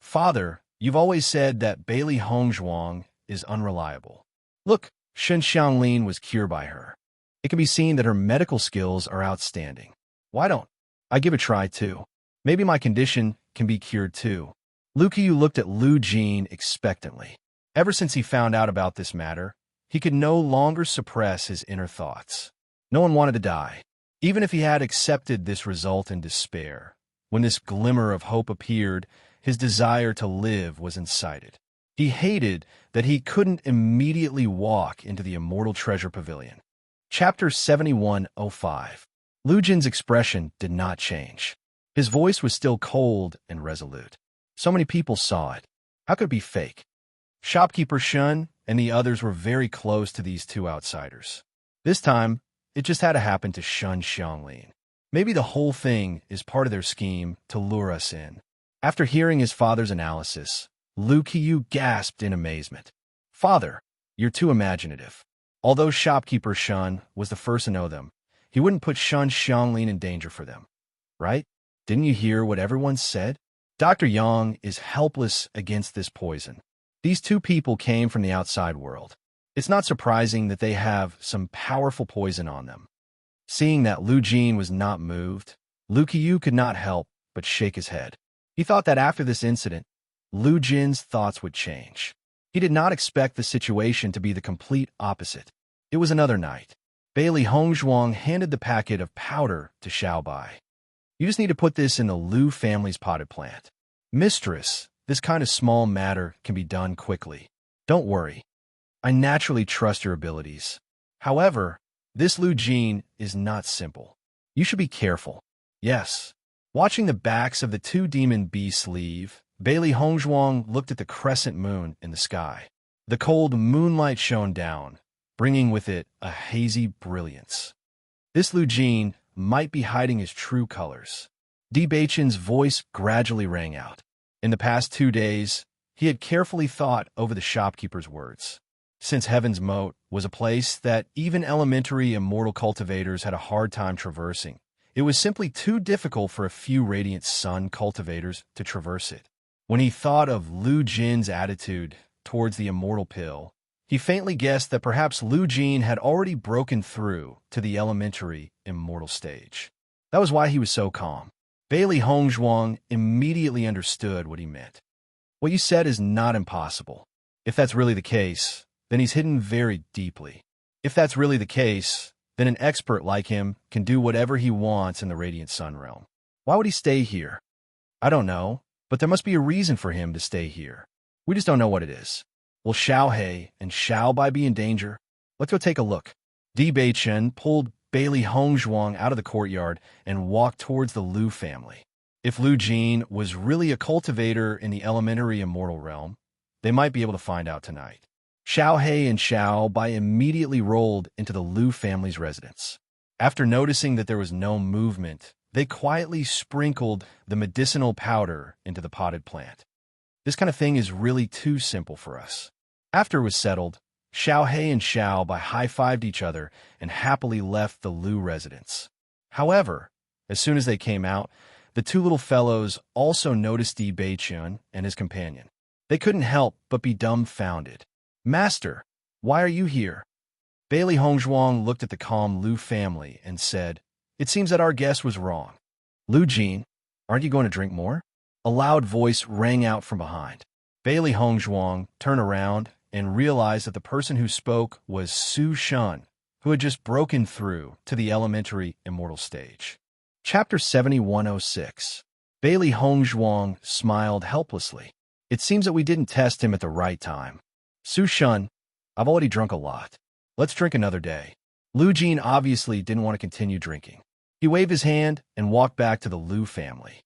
Father, you've always said that Bailey Hongzhuang is unreliable. Look, Shen Xianglin was cured by her. It can be seen that her medical skills are outstanding. Why don't I give a try too? Maybe my condition can be cured too. Lu Qiyu looked at Lu Jin expectantly. Ever since he found out about this matter, he could no longer suppress his inner thoughts. No one wanted to die. Even if he had accepted this result in despair, when this glimmer of hope appeared, his desire to live was incited. He hated that he couldn't immediately walk into the Immortal Treasure Pavilion. Chapter 7105. Lu Jin's expression did not change. His voice was still cold and resolute. So many people saw it. How could it be fake? Shopkeeper Shun and the others were very close to these two outsiders. This time, it just had to happen to Shun Xianglin. Maybe the whole thing is part of their scheme to lure us in. After hearing his father's analysis, Lu Qiyu gasped in amazement. Father, you're too imaginative. Although Shopkeeper Shun was the first to know them, he wouldn't put Shun Xianglin in danger for them. Right? Didn't you hear what everyone said? Dr. Yang is helpless against this poison. These two people came from the outside world. It's not surprising that they have some powerful poison on them. Seeing that Lu Jin was not moved, Lu Qiyu could not help but shake his head. He thought that after this incident, Lu Jin's thoughts would change. He did not expect the situation to be the complete opposite. It was another night. Bailey Hongzhuang handed the packet of powder to Xiaobai. You just need to put this in the Lu family's potted plant. Mistress, this kind of small matter can be done quickly. Don't worry. I naturally trust your abilities. However, this Lu Jin is not simple. You should be careful. Yes. Watching the backs of the two demon beasts leave, Bailey Hongzhuang looked at the crescent moon in the sky. The cold moonlight shone down, bringing with it a hazy brilliance. This Lu Jin might be hiding his true colors. Di Beichun's voice gradually rang out. In the past 2 days, he had carefully thought over the shopkeeper's words. Since Heaven's Moat was a place that even elementary immortal cultivators had a hard time traversing, it was simply too difficult for a few Radiant Sun cultivators to traverse it. When he thought of Lu Jin's attitude towards the immortal pill, he faintly guessed that perhaps Lu Jin had already broken through to the elementary immortal stage. That was why he was so calm. Bailey Hongzhuang immediately understood what he meant. What you said is not impossible. If that's really the case, then he's hidden very deeply. If that's really the case, then an expert like him can do whatever he wants in the Radiant Sun realm. Why would he stay here? I don't know, but there must be a reason for him to stay here. We just don't know what it is. Will Xiao He and Xiao Bai be in danger? Let's go take a look. Di Beichen pulled Bailey Hongzhuang out of the courtyard and walked towards the Lu family. If Lu Jin was really a cultivator in the elementary immortal realm, they might be able to find out tonight. Xiao He and Xiao Bai immediately rolled into the Lu family's residence. After noticing that there was no movement, they quietly sprinkled the medicinal powder into the potted plant. This kind of thing is really too simple for us. After it was settled, Xiao He and Xiao Bai high-fived each other and happily left the Lu residence. However, as soon as they came out, the two little fellows also noticed Di Beichun and his companion. They couldn't help but be dumbfounded. "Master, why are you here?" Bailey Hongzhuang looked at the calm Lu family and said, "It seems that our guess was wrong. Lu Jin, aren't you going to drink more?" A loud voice rang out from behind. Bailey Hongzhuang turned around and realized that the person who spoke was Su Shun, who had just broken through to the elementary immortal stage. Chapter 7106. Bailey Hongzhuang smiled helplessly. "It seems that we didn't test him at the right time. Su Shun, I've already drunk a lot. Let's drink another day." Lu Jin obviously didn't want to continue drinking. He waved his hand and walked back to the Lu family.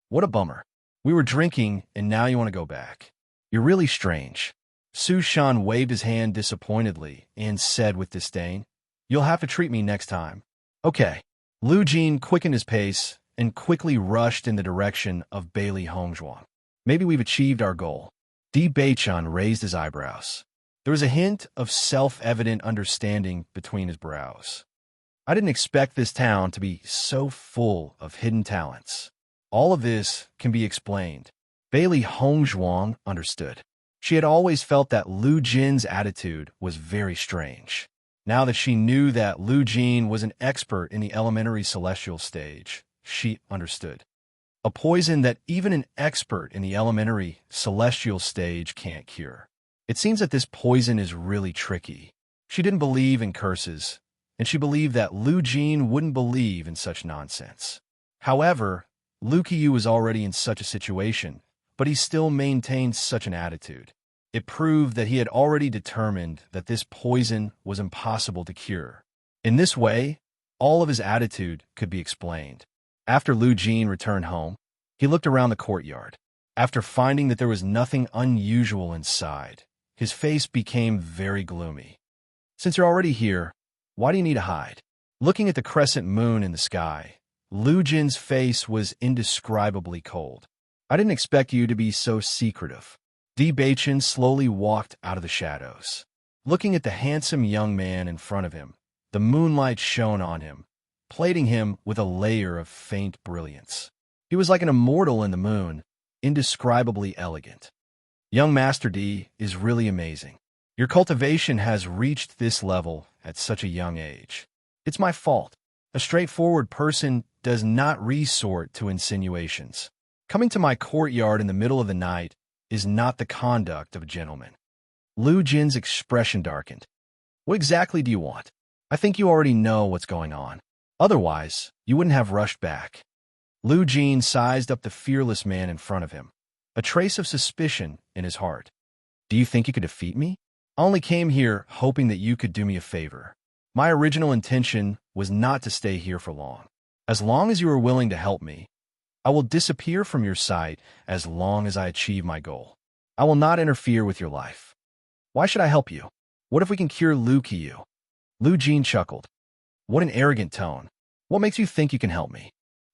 "What a bummer. We were drinking, and now you want to go back. You're really strange." Su Shan waved his hand disappointedly and said with disdain, "You'll have to treat me next time." "Okay." Lu Jin quickened his pace and quickly rushed in the direction of Bailey Hongzhuang. "Maybe we've achieved our goal." Di Beichun raised his eyebrows. There was a hint of self-evident understanding between his brows. "I didn't expect this town to be so full of hidden talents. All of this can be explained." Bailey Hongzhuang understood. She had always felt that Lu Jin's attitude was very strange. Now that she knew that Lu Jin was an expert in the elementary celestial stage, she understood. A poison that even an expert in the elementary celestial stage can't cure. It seems that this poison is really tricky. She didn't believe in curses, and she believed that Lu Jin wouldn't believe in such nonsense. However, Lu Qiyu was already in such a situation, but he still maintained such an attitude. It proved that he had already determined that this poison was impossible to cure. In this way, all of his attitude could be explained. After Lu Jin returned home, he looked around the courtyard. After finding that there was nothing unusual inside, his face became very gloomy. "Since you're already here, why do you need to hide?" Looking at the crescent moon in the sky, Lu Jin's face was indescribably cold. "I didn't expect you to be so secretive." Di Beichen slowly walked out of the shadows. Looking at the handsome young man in front of him, the moonlight shone on him, plating him with a layer of faint brilliance. He was like an immortal in the moon, indescribably elegant. "Young Master Di is really amazing. Your cultivation has reached this level at such a young age. It's my fault. A straightforward person does not resort to insinuations. Coming to my courtyard in the middle of the night is not the conduct of a gentleman." Lu Jin's expression darkened. "What exactly do you want? I think you already know what's going on. Otherwise, you wouldn't have rushed back." Lu Jin sized up the fearless man in front of him, a trace of suspicion in his heart. "Do you think you could defeat me? I only came here hoping that you could do me a favor. My original intention was not to stay here for long. As long as you are willing to help me, I will disappear from your sight as long as I achieve my goal. I will not interfere with your life. Why should I help you? What if we can cure Lu Qiyu?" Lu Jin chuckled. "What an arrogant tone. What makes you think you can help me?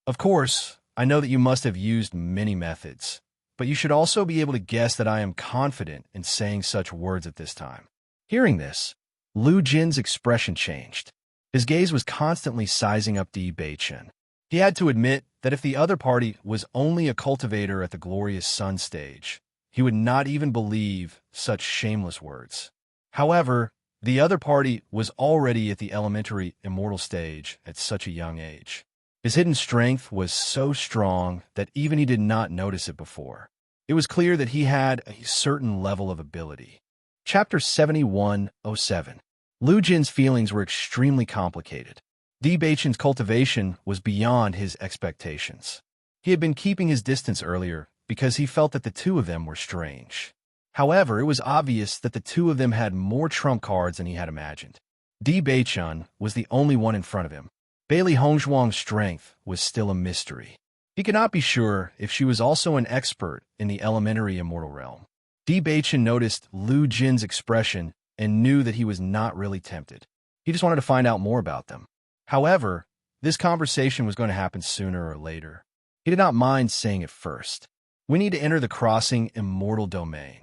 Of course, I know that you must have used many methods, but you should also be able to guess that I am confident in saying such words at this time." Hearing this, Lu Jin's expression changed. His gaze was constantly sizing up Di Beichen. He had to admit that if the other party was only a cultivator at the glorious sun stage, he would not even believe such shameless words. However, the other party was already at the elementary immortal stage at such a young age. His hidden strength was so strong that even he did not notice it before. It was clear that he had a certain level of ability. Chapter 7107. Lu Jin's feelings were extremely complicated. Di Beichen's cultivation was beyond his expectations. He had been keeping his distance earlier because he felt that the two of them were strange. However, it was obvious that the two of them had more trump cards than he had imagined. Di Beichun was the only one in front of him. Bailey Hongzhuang's strength was still a mystery. He could not be sure if she was also an expert in the elementary immortal realm. Di Beichun noticed Lu Jin's expression and knew that he was not really tempted. He just wanted to find out more about them. However, this conversation was going to happen sooner or later. He did not mind saying it first. We need to enter the crossing immortal domain.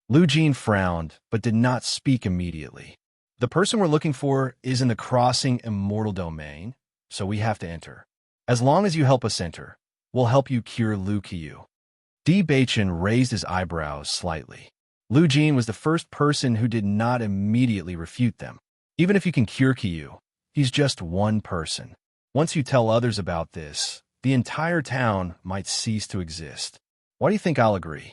Lu Jin frowned, but did not speak immediately. The person we're looking for is in the crossing immortal domain, so we have to enter. As long as you help us enter, we'll help you cure Lu Qiyu. Di Beichun raised his eyebrows slightly. Lu Jin was the first person who did not immediately refute them. Even if you can cure Qiyu, he's just one person. Once you tell others about this, the entire town might cease to exist. Why do you think I'll agree?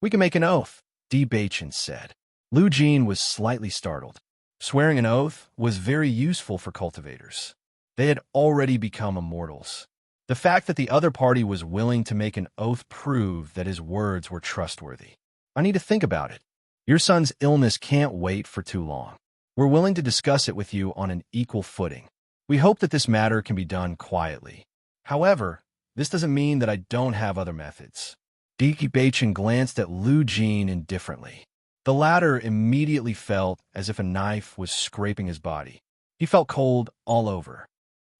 We can make an oath, Di Beichun said. Lu Jin was slightly startled. Swearing an oath was very useful for cultivators. They had already become immortals. The fact that the other party was willing to make an oath proved that his words were trustworthy. I need to think about it. Your son's illness can't wait for too long. We're willing to discuss it with you on an equal footing. We hope that this matter can be done quietly. However, this doesn't mean that I don't have other methods. Di Beichun glanced at Lu Jin indifferently. The latter immediately felt as if a knife was scraping his body. He felt cold all over.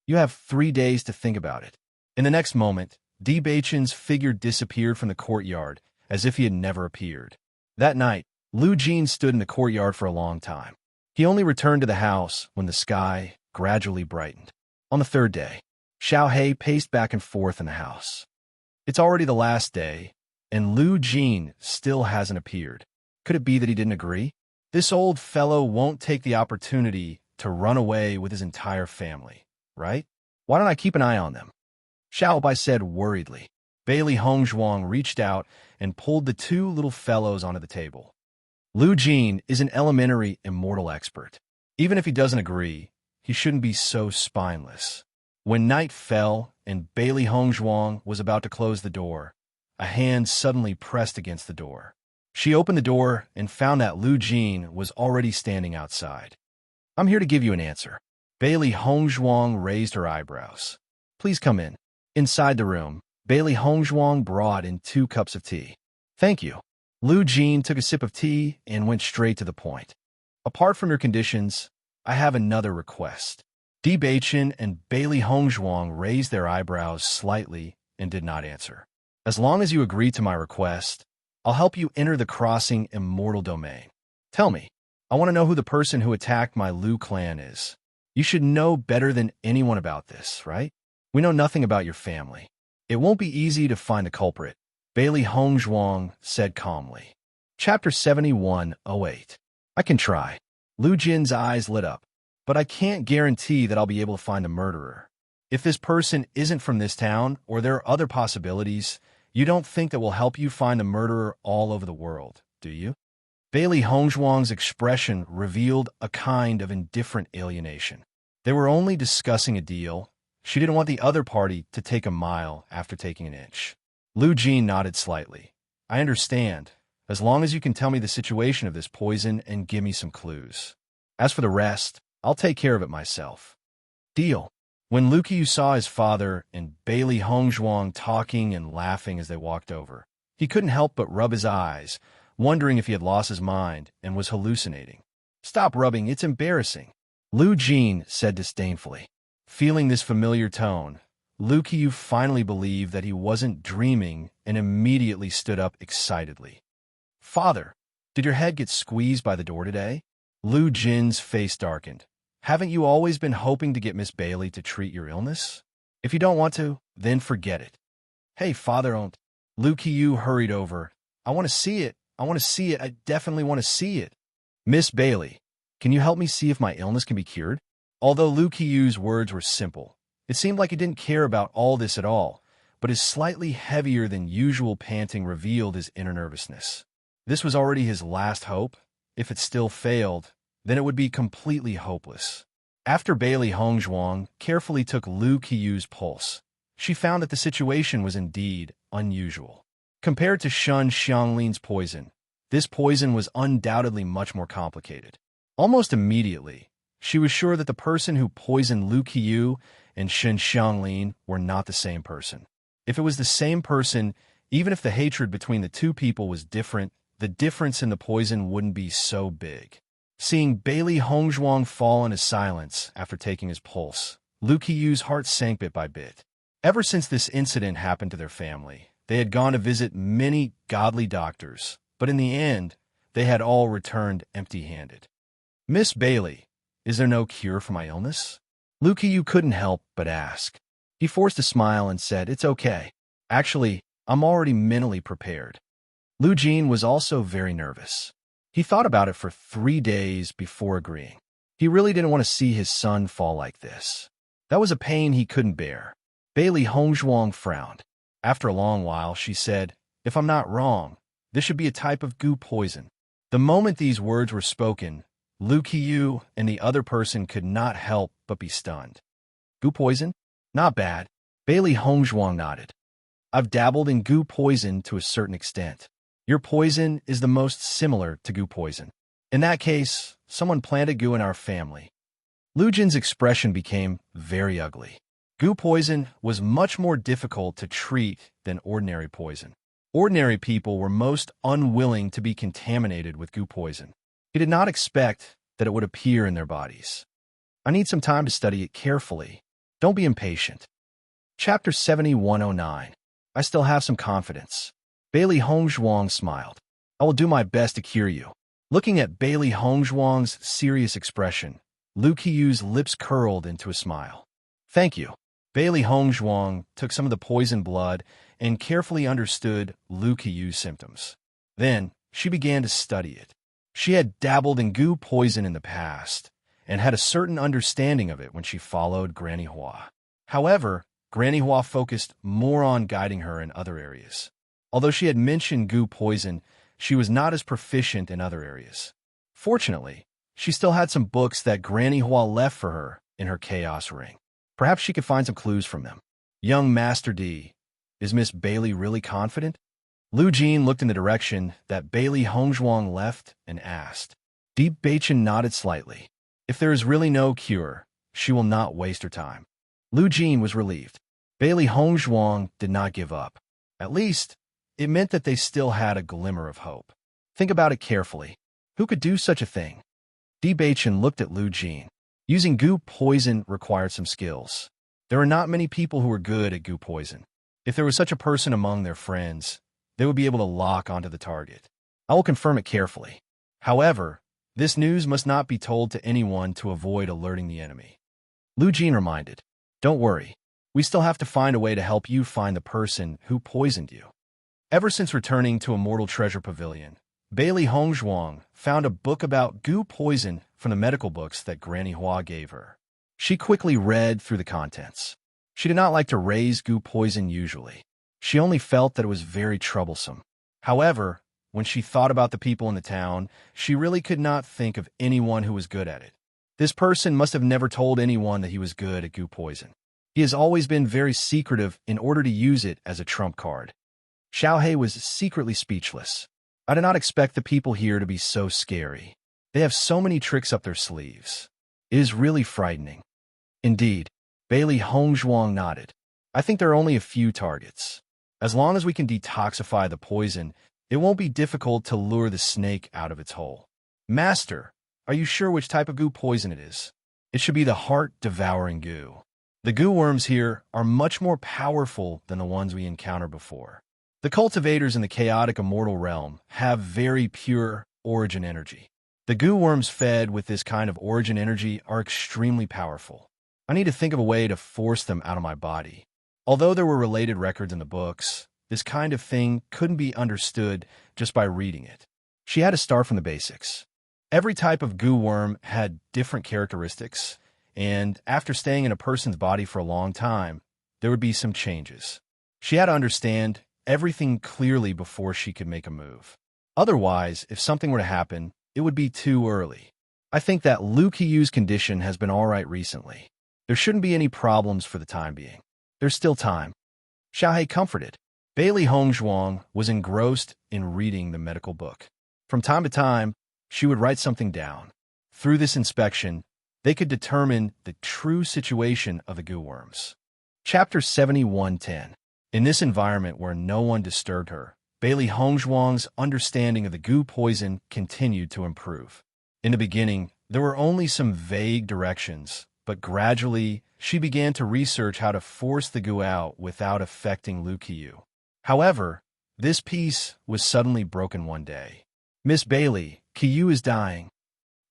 You have 3 days to think about it. In the next moment, Di Beichun's figure disappeared from the courtyard as if he had never appeared. That night, Lu Jin stood in the courtyard for a long time. He only returned to the house when the sky gradually brightened. On the third day, Xiao He paced back and forth in the house. It's already the last day, and Lu Jin still hasn't appeared. Could it be that he didn't agree? This old fellow won't take the opportunity to run away with his entire family, right? Why don't I keep an eye on them? Xiao Bai said worriedly. Bailey Hongzhuang reached out and pulled the two little fellows onto the table. Lu Jin is an elementary immortal expert. Even if he doesn't agree, he shouldn't be so spineless. When night fell and Bailey Hongzhuang was about to close the door, a hand suddenly pressed against the door. She opened the door and found that Lu Jin was already standing outside. I'm here to give you an answer. Bailey Hongzhuang raised her eyebrows. Please come in. Inside the room, Bailey Hongzhuang brought in 2 cups of tea. Thank you. Lu Jin took a sip of tea and went straight to the point. Apart from your conditions, I have another request. Di Beichun and Bailey Hongzhuang raised their eyebrows slightly and did not answer. As long as you agree to my request, I'll help you enter the crossing immortal domain. Tell me, I want to know who the person who attacked my Lu clan is. You should know better than anyone about this, right? We know nothing about your family. It won't be easy to find the culprit, Bailey Hongzhuang said calmly. Chapter 7108. I can try. Lu Jin's eyes lit up, but I can't guarantee that I'll be able to find the murderer. If this person isn't from this town, or there are other possibilities, you don't think that will help you find the murderer all over the world, do you? Bailey Hongzhuang's expression revealed a kind of indifferent alienation. They were only discussing a deal. She didn't want the other party to take a mile after taking an inch. Lu Jin nodded slightly. I understand, as long as you can tell me the situation of this poison and give me some clues. As for the rest, I'll take care of it myself. Deal. When Lu Qiyu saw his father and Bailey Hongzhuang talking and laughing as they walked over, he couldn't help but rub his eyes, wondering if he had lost his mind and was hallucinating. Stop rubbing, it's embarrassing, Lu Jin said disdainfully. Feeling this familiar tone, Lu Qiyu finally believed that he wasn't dreaming and immediately stood up excitedly. Father, did your head get squeezed by the door today? Lu Jin's face darkened. Haven't you always been hoping to get Miss Bailey to treat your illness? If you don't want to, then forget it. Hey, Father, don't. Lu Qiyu hurried over. I want to see it. I want to see it. I definitely want to see it. Miss Bailey, can you help me see if my illness can be cured? Although Lu Qiyu's words were simple, it seemed like he didn't care about all this at all, but his slightly heavier than usual panting revealed his inner nervousness. This was already his last hope. If it still failed, then it would be completely hopeless. After Bailey Hongzhuang carefully took Lu Qiyu's pulse, she found that the situation was indeed unusual. Compared to Shun Xianglin's poison, This poison was undoubtedly much more complicated. Almost immediately, she was sure that the person who poisoned Lu Qiyu and Shen Xianglin were not the same person. If it was the same person, even if the hatred between the two people was different, the difference in the poison wouldn't be so big. Seeing Bailey Hongzhuang fall into silence after taking his pulse, Lu Qiyu's heart sank bit by bit. Ever since this incident happened to their family, they had gone to visit many godly doctors, but in the end, they had all returned empty-handed. "Miss Bailey, is there no cure for my illness?" Lu Qiyu couldn't help but ask. He forced a smile and said, "It's okay. Actually, I'm already mentally prepared." Lu Jin was also very nervous. He thought about it for 3 days before agreeing. He really didn't want to see his son fall like this. That was a pain he couldn't bear. Bailey Hongzhuang frowned. After a long while, she said, "If I'm not wrong, this should be a type of goo poison." The moment these words were spoken, Lu Qiyu and the other person could not help but be stunned. "Goo poison? Not bad." Bailey Hongzhuang nodded. "I've dabbled in goo poison to a certain extent. Your poison is the most similar to goo poison. In that case, someone planted goo in our family." Lu Jin's expression became very ugly. Goo poison was much more difficult to treat than ordinary poison. Ordinary people were most unwilling to be contaminated with goo poison. He did not expect that it would appear in their bodies. "I need some time to study it carefully. Don't be impatient." Chapter 7109. I still have some confidence. Bailey Hongzhuang smiled. "I will do my best to cure you." Looking at Bailey Hongzhuang's serious expression, Lu Qiyu's lips curled into a smile. "Thank you." Bailey Hongzhuang took some of the poison blood and carefully understood Lu Qiyu's symptoms. Then, she began to study it. She had dabbled in goo poison in the past, and had a certain understanding of it when she followed Granny Hua. However, Granny Hua focused more on guiding her in other areas. Although she had mentioned goo poison, she was not as proficient in other areas. Fortunately, she still had some books that Granny Hua left for her in her chaos ring. Perhaps she could find some clues from them. "Young Master D, is Miss Bailey really confident?" Lu Jin looked in the direction that Bailey Hongzhuang left and asked. Deep Bachin nodded slightly. If there is really no cure, she will not waste her time. Lu Jin was relieved. Bailey Hongzhuang did not give up. At least, it meant that they still had a glimmer of hope. Think about it carefully. Who could do such a thing? Deep Bachin looked at Lu Jin. Using goo poison required some skills. There are not many people who are good at goo poison. If there was such a person among their friends, they would be able to lock onto the target. I will confirm it carefully. However, this news must not be told to anyone to avoid alerting the enemy. Lu Jin reminded, "Don't worry. We still have to find a way to help you find the person who poisoned you." Ever since returning to Immortal Treasure Pavilion, Bailey Hongzhuang found a book about goo poison from the medical books that Granny Hua gave her. She quickly read through the contents. She did not like to raise goo poison usually. She only felt that it was very troublesome. However, when she thought about the people in the town, she really could not think of anyone who was good at it. This person must have never told anyone that he was good at goo poison. He has always been very secretive in order to use it as a trump card. Xiaohei was secretly speechless. I did not expect the people here to be so scary. They have so many tricks up their sleeves. It is really frightening. Indeed, Bailey Hongzhuang nodded. I think there are only a few targets. As long as we can detoxify the poison, it won't be difficult to lure the snake out of its hole. Master, are you sure which type of goo poison it is? It should be the heart-devouring goo. The goo worms here are much more powerful than the ones we encountered before. The cultivators in the chaotic immortal realm have very pure origin energy. The goo worms fed with this kind of origin energy are extremely powerful. I need to think of a way to force them out of my body. Although there were related records in the books, this kind of thing couldn't be understood just by reading it. She had to start from the basics. Every type of goo worm had different characteristics, and after staying in a person's body for a long time, there would be some changes. She had to understand everything clearly before she could make a move. Otherwise, if something were to happen, it would be too early. I think that Lu Qiyu's condition has been all right recently. There shouldn't be any problems for the time being. There's still time. Xiaohei comforted. Bailey Hongzhuang was engrossed in reading the medical book. From time to time, she would write something down. Through this inspection, they could determine the true situation of the goo worms. Chapter 71:10. In this environment where no one disturbed her, Bailey Hongzhuang's understanding of the goo poison continued to improve. In the beginning, there were only some vague directions, but gradually, she began to research how to force the goo out without affecting Lu Qiyu. However, this piece was suddenly broken one day. "Miss Bailey, Qiyu is dying."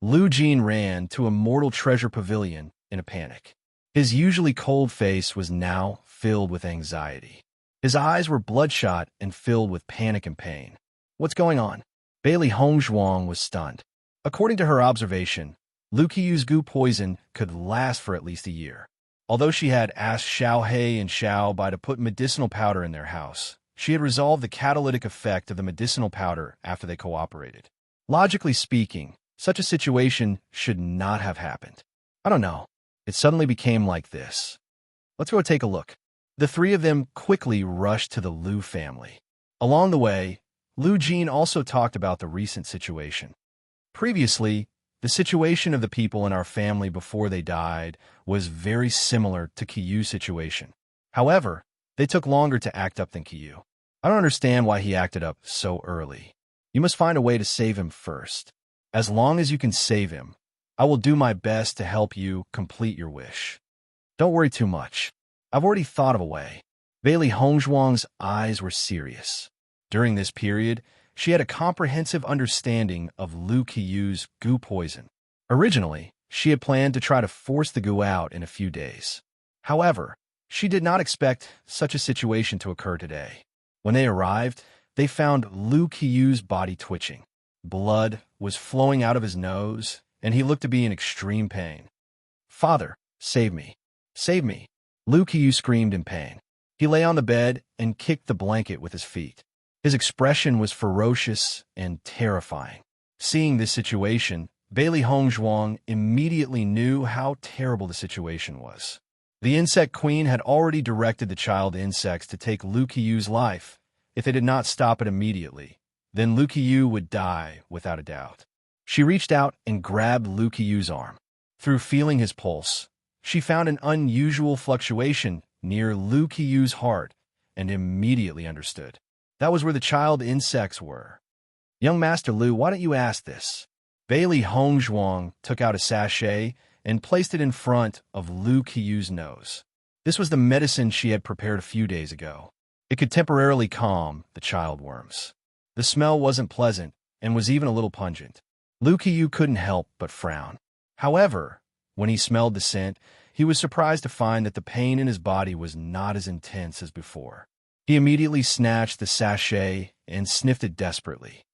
Lu Jin ran to a Mortal Treasure Pavilion in a panic. His usually cold face was now filled with anxiety. His eyes were bloodshot and filled with panic and pain. "What's going on?" Bailey Hongzhuang was stunned. According to her observation, Lu Qiyu's goo poison could last for at least a year. Although she had asked Xiao He and Xiao Bai to put medicinal powder in their house, she had resolved the catalytic effect of the medicinal powder after they cooperated. Logically speaking, such a situation should not have happened. I don't know. It suddenly became like this. Let's go take a look. The three of them quickly rushed to the Lu family. Along the way, Lu Jin also talked about the recent situation. Previously, the situation of the people in our family before they died was very similar to Qiyu's situation. However, they took longer to act up than Qiyu. I don't understand why he acted up so early. You must find a way to save him first. As long as you can save him, I will do my best to help you complete your wish. Don't worry too much. I've already thought of a way. Bailey Hongzhuang's eyes were serious. During this period, she had a comprehensive understanding of Lu Qiyu's goo poison. Originally, she had planned to try to force the goo out in a few days. However, she did not expect such a situation to occur today. When they arrived, they found Lu Qiyu's body twitching. Blood was flowing out of his nose, and he looked to be in extreme pain. "Father, save me. Save me." Lu Qiyu screamed in pain. He lay on the bed and kicked the blanket with his feet. His expression was ferocious and terrifying. Seeing this situation, Bailey Hongzhuang immediately knew how terrible the situation was. The insect queen had already directed the child insects to take Lu Qiyu's life. If they did not stop it immediately, then Lu Qiyu would die without a doubt. She reached out and grabbed Lu Qiyu's arm. Through feeling his pulse, she found an unusual fluctuation near Lu Qiyu's heart and immediately understood. That was where the child insects were. "Young Master Lu, why don't you ask this?" Bailey Hongzhuang took out a sachet and placed it in front of Lu Qiyu's nose. This was the medicine she had prepared a few days ago. It could temporarily calm the child worms. The smell wasn't pleasant and was even a little pungent. Lu Qiyu couldn't help but frown. However, when he smelled the scent, he was surprised to find that the pain in his body was not as intense as before. He immediately snatched the sachet and sniffed it desperately.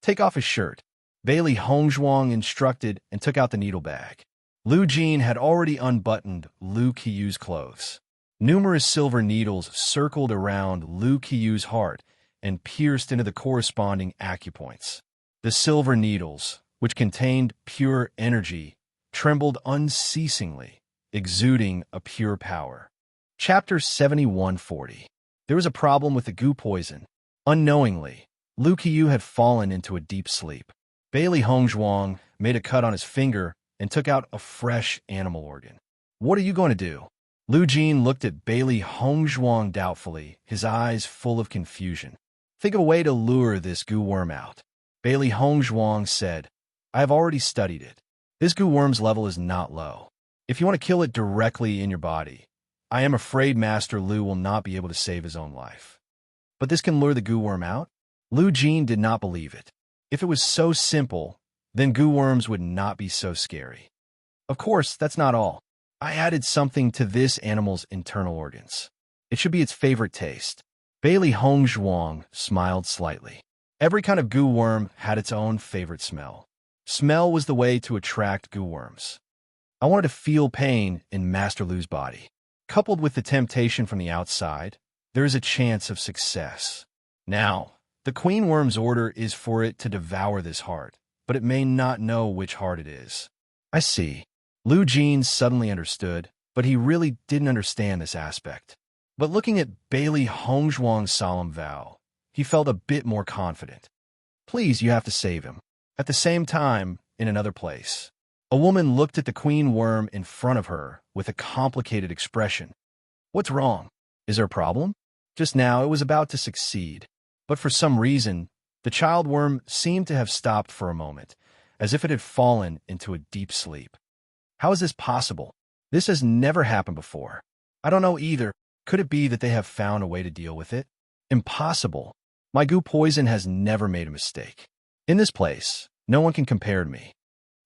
"Take off his shirt," Bailey Hongzhuang instructed and took out the needle bag. Lu Jin had already unbuttoned Lu Qiyu's clothes. Numerous silver needles circled around Lu Qiyu's heart and pierced into the corresponding acupoints. The silver needles, which contained pure energy, trembled unceasingly, exuding a pure power. Chapter 71:40. There was a problem with the goo poison. Unknowingly, Lu Qiyu had fallen into a deep sleep. Bailey Hongzhuang made a cut on his finger and took out a fresh animal organ. "What are you going to do?" Lu Jin looked at Bailey Hongzhuang doubtfully, his eyes full of confusion. "Think of a way to lure this goo worm out." Bailey Hongzhuang said, "I have already studied it. This goo worm's level is not low. If you want to kill it directly in your body, I am afraid Master Lu will not be able to save his own life. But this can lure the goo worm out?" Lu Jin did not believe it. If it was so simple, then goo worms would not be so scary. "Of course, that's not all. I added something to this animal's internal organs. It should be its favorite taste." Bailey Hongzhuang smiled slightly. Every kind of goo worm had its own favorite smell. Smell was the way to attract goo worms. I wanted to feel pain in Master Lu's body. Coupled with the temptation from the outside, there is a chance of success. Now, the queen worm's order is for it to devour this heart, but it may not know which heart it is. I see. Lu Jin suddenly understood, but he really didn't understand this aspect. But looking at Bailey Hongzhuang's solemn vow, he felt a bit more confident. Please, you have to save him. At the same time, in another place, a woman looked at the queen worm in front of her with a complicated expression. What's wrong? Is there a problem? Just now, it was about to succeed. But for some reason, the child worm seemed to have stopped for a moment, as if it had fallen into a deep sleep. How is this possible? This has never happened before. I don't know either. Could it be that they have found a way to deal with it? Impossible. My goo poison has never made a mistake. In this place, no one can compare to me.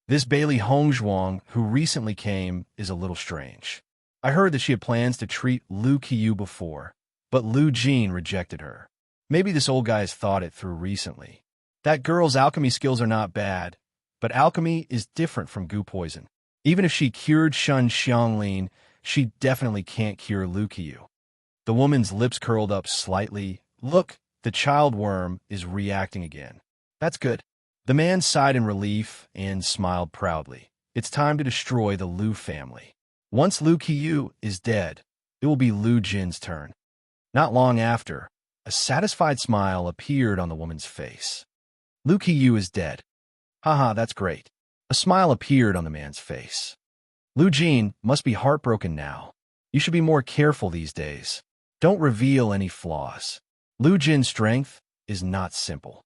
This Bailey Hongzhuang, who recently came, is a little strange. I heard that she had plans to treat Lu Qiyu before, but Lu Jin rejected her. Maybe this old guy has thought it through recently. That girl's alchemy skills are not bad, but alchemy is different from goo poison. Even if she cured Shun Xianglin, she definitely can't cure Lu Qiyu. The woman's lips curled up slightly. Look, the child worm is reacting again. That's good. The man sighed in relief and smiled proudly. It's time to destroy the Lu family. Once Lu Qiyu is dead, it will be Lu Jin's turn. Not long after, a satisfied smile appeared on the woman's face. Lu Qiyu is dead. Haha, that's great. A smile appeared on the man's face. Lu Jin must be heartbroken now. You should be more careful these days. Don't reveal any flaws. Lu Jin's strength is not simple.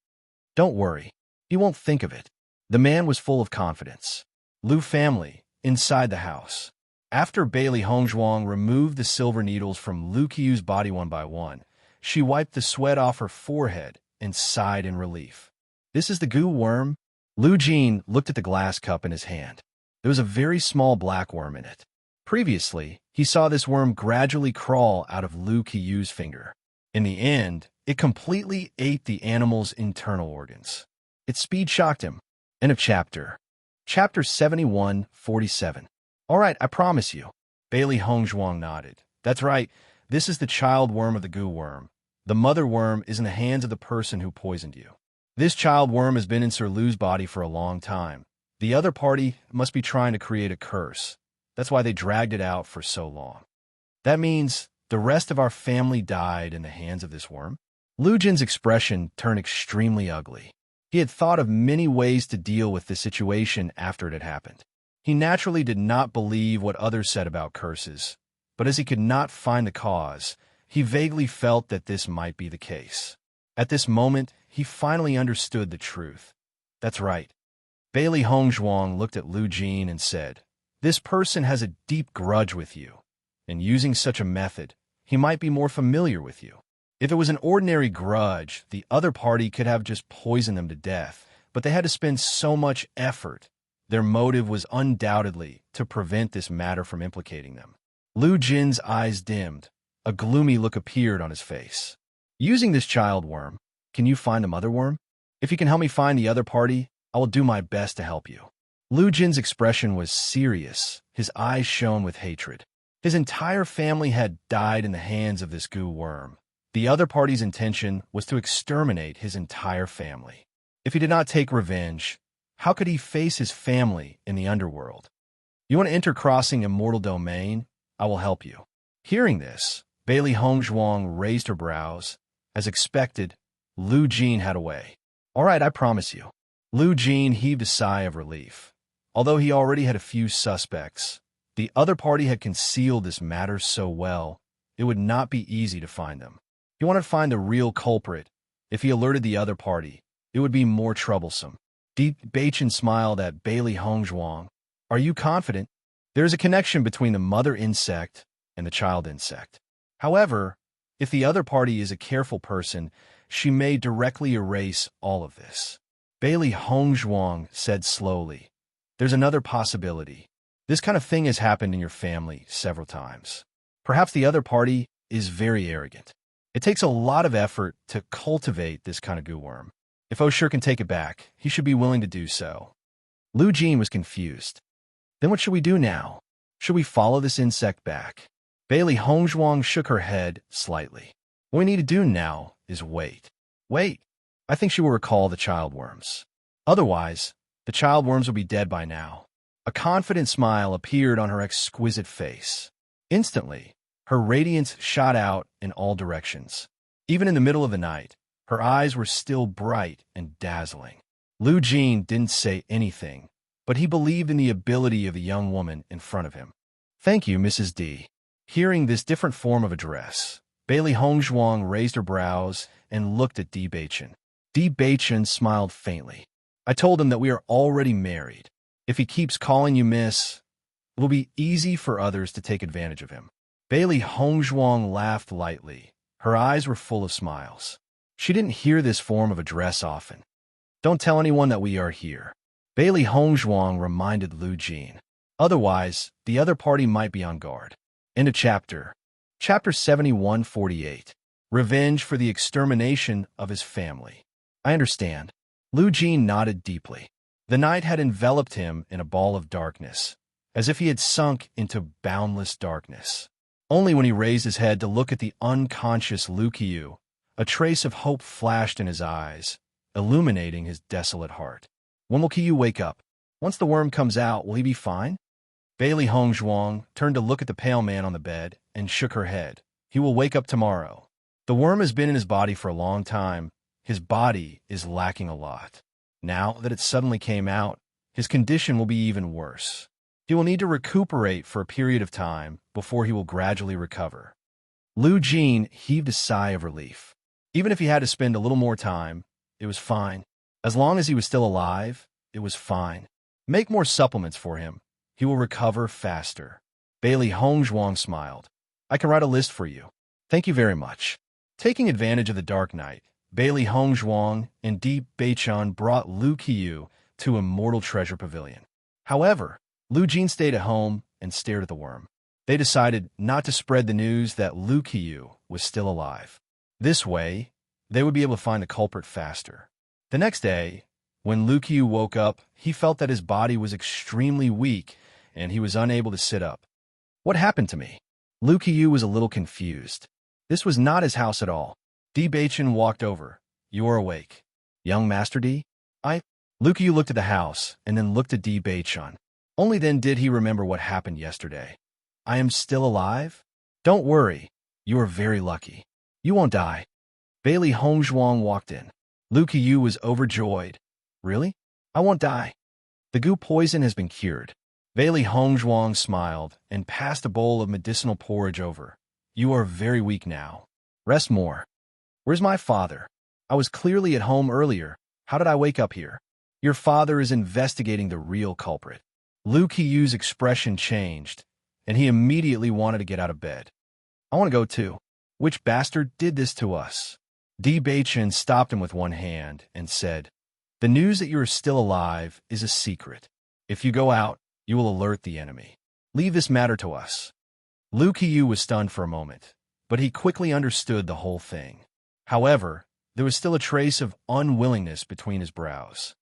Don't worry. He won't think of it. The man was full of confidence. Lu family, inside the house. After Bailey Hongzhuang removed the silver needles from Lu Qiyu's body one by one, she wiped the sweat off her forehead and sighed in relief. This is the goo worm? Lu Jin looked at the glass cup in his hand. There was a very small black worm in it. Previously, he saw this worm gradually crawl out of Lu Qiyu's finger. In the end, it completely ate the animal's internal organs. Its speed shocked him. End of chapter. Chapter 71:47. All right, I promise you. Bailey Hongzhuang nodded. That's right. This is the child worm of the goo worm. The mother worm is in the hands of the person who poisoned you. This child worm has been in Sir Lu's body for a long time. The other party must be trying to create a curse. That's why they dragged it out for so long. That means the rest of our family died in the hands of this worm. Lu Jin's expression turned extremely ugly. He had thought of many ways to deal with this situation after it had happened. He naturally did not believe what others said about curses, but as he could not find the cause, he vaguely felt that this might be the case. At this moment, he finally understood the truth. That's right. Bailey Hongzhuang looked at Lu Jin and said, "This person has a deep grudge with you, and using such a method, he might be more familiar with you. If it was an ordinary grudge, the other party could have just poisoned them to death, but they had to spend so much effort. Their motive was undoubtedly to prevent this matter from implicating them." Lu Jin's eyes dimmed. A gloomy look appeared on his face. "Using this child worm, can you find the mother worm? If you can help me find the other party, I will do my best to help you." Lu Jin's expression was serious. His eyes shone with hatred. His entire family had died in the hands of this goo worm. The other party's intention was to exterminate his entire family. If he did not take revenge, how could he face his family in the underworld? "You want to enter crossing immortal domain? I will help you." Hearing this, Bailey Hongzhuang raised her brows. As expected, Lu Jin had a way. "All right, I promise you." Lu Jin heaved a sigh of relief. Although he already had a few suspects, the other party had concealed this matter so well, it would not be easy to find them. He wanted to find the real culprit. If he alerted the other party, it would be more troublesome. Deep Bachin smiled at Bailey Hongzhuang. "Are you confident? There is a connection between the mother insect and the child insect. However, if the other party is a careful person, she may directly erase all of this." Bailey Hongzhuang said slowly, "There's another possibility. This kind of thing has happened in your family several times. Perhaps the other party is very arrogant. It takes a lot of effort to cultivate this kind of goo worm. If Oshir can take it back, he should be willing to do so." Lu Jin was confused. "Then what should we do now? Should we follow this insect back?" Bailey Hongzhuang shook her head slightly. "What we need to do now is wait. Wait. I think she will recall the child worms. Otherwise, the child worms will be dead by now." A confident smile appeared on her exquisite face. Instantly, her radiance shot out in all directions. Even in the middle of the night, Her eyes were still bright and dazzling. Lu Jin didn't say anything, but he believed in the ability of the young woman in front of him. "Thank you, Mrs. D." Hearing this different form of address, Bailey Hongzhuang raised her brows and looked at Di Beichen. Di Beichen smiled faintly. "I told him that we are already married. If he keeps calling you miss, it will be easy for others to take advantage of him." Bailey Hongzhuang laughed lightly. Her eyes were full of smiles. She didn't hear this form of address often. "Don't tell anyone that we are here," Bailey Hongzhuang reminded Lu Jin. "Otherwise, the other party might be on guard." End of chapter. Chapter 7148. Revenge for the extermination of his family. "I understand." Lu Jin nodded deeply. The night had enveloped him in a ball of darkness, as if he had sunk into boundless darkness. Only when he raised his head to look at the unconscious Lu Qiu, a trace of hope flashed in his eyes, illuminating his desolate heart. "When will Qiu wake up? Once the worm comes out, will he be fine?" Bailey Hongzhuang turned to look at the pale man on the bed and shook her head. "He will wake up tomorrow. The worm has been in his body for a long time. His body is lacking a lot. Now that it suddenly came out, his condition will be even worse. He will need to recuperate for a period of time before he will gradually recover." Lu Jin heaved a sigh of relief. Even if he had to spend a little more time, it was fine. As long as he was still alive, it was fine. Make more supplements for him. He will recover faster. Bailey Hongzhuang smiled. "I can write a list for you. Thank you very much." Taking advantage of the dark night, Bailey Hongzhuang and Di Beichen brought Lu Qiu to Immortal Treasure Pavilion. However, Lu Jin stayed at home and stared at the worm. They decided not to spread the news that Lu Qiu was still alive. This way, they would be able to find the culprit faster. The next day, when Lu Qiu woke up, he felt that his body was extremely weak and he was unable to sit up. "What happened to me?" Lu Qiu was a little confused. This was not his house at all. Di Beichen walked over. "You are awake. Young Master Di?" Lu Qiu looked at the house and then looked at Di Beichen. Only then did he remember what happened yesterday. "I am still alive? Don't worry. You are very lucky. You won't die." Bailey Hongzhuang walked in. Lu Qiu was overjoyed. "Really? I won't die. The goo poison has been cured." Bailey Hongzhuang smiled and passed a bowl of medicinal porridge over. "You are very weak now. Rest more." "Where's my father? I was clearly at home earlier. How did I wake up here?" "Your father is investigating the real culprit." Lu Qiu's expression changed, and he immediately wanted to get out of bed. "I want to go too. Which bastard did this to us?" Di Beichen stopped him with one hand and said, "The news that you are still alive is a secret. If you go out, you will alert the enemy. Leave this matter to us." Lu Qiu was stunned for a moment, but he quickly understood the whole thing. However, there was still a trace of unwillingness between his brows.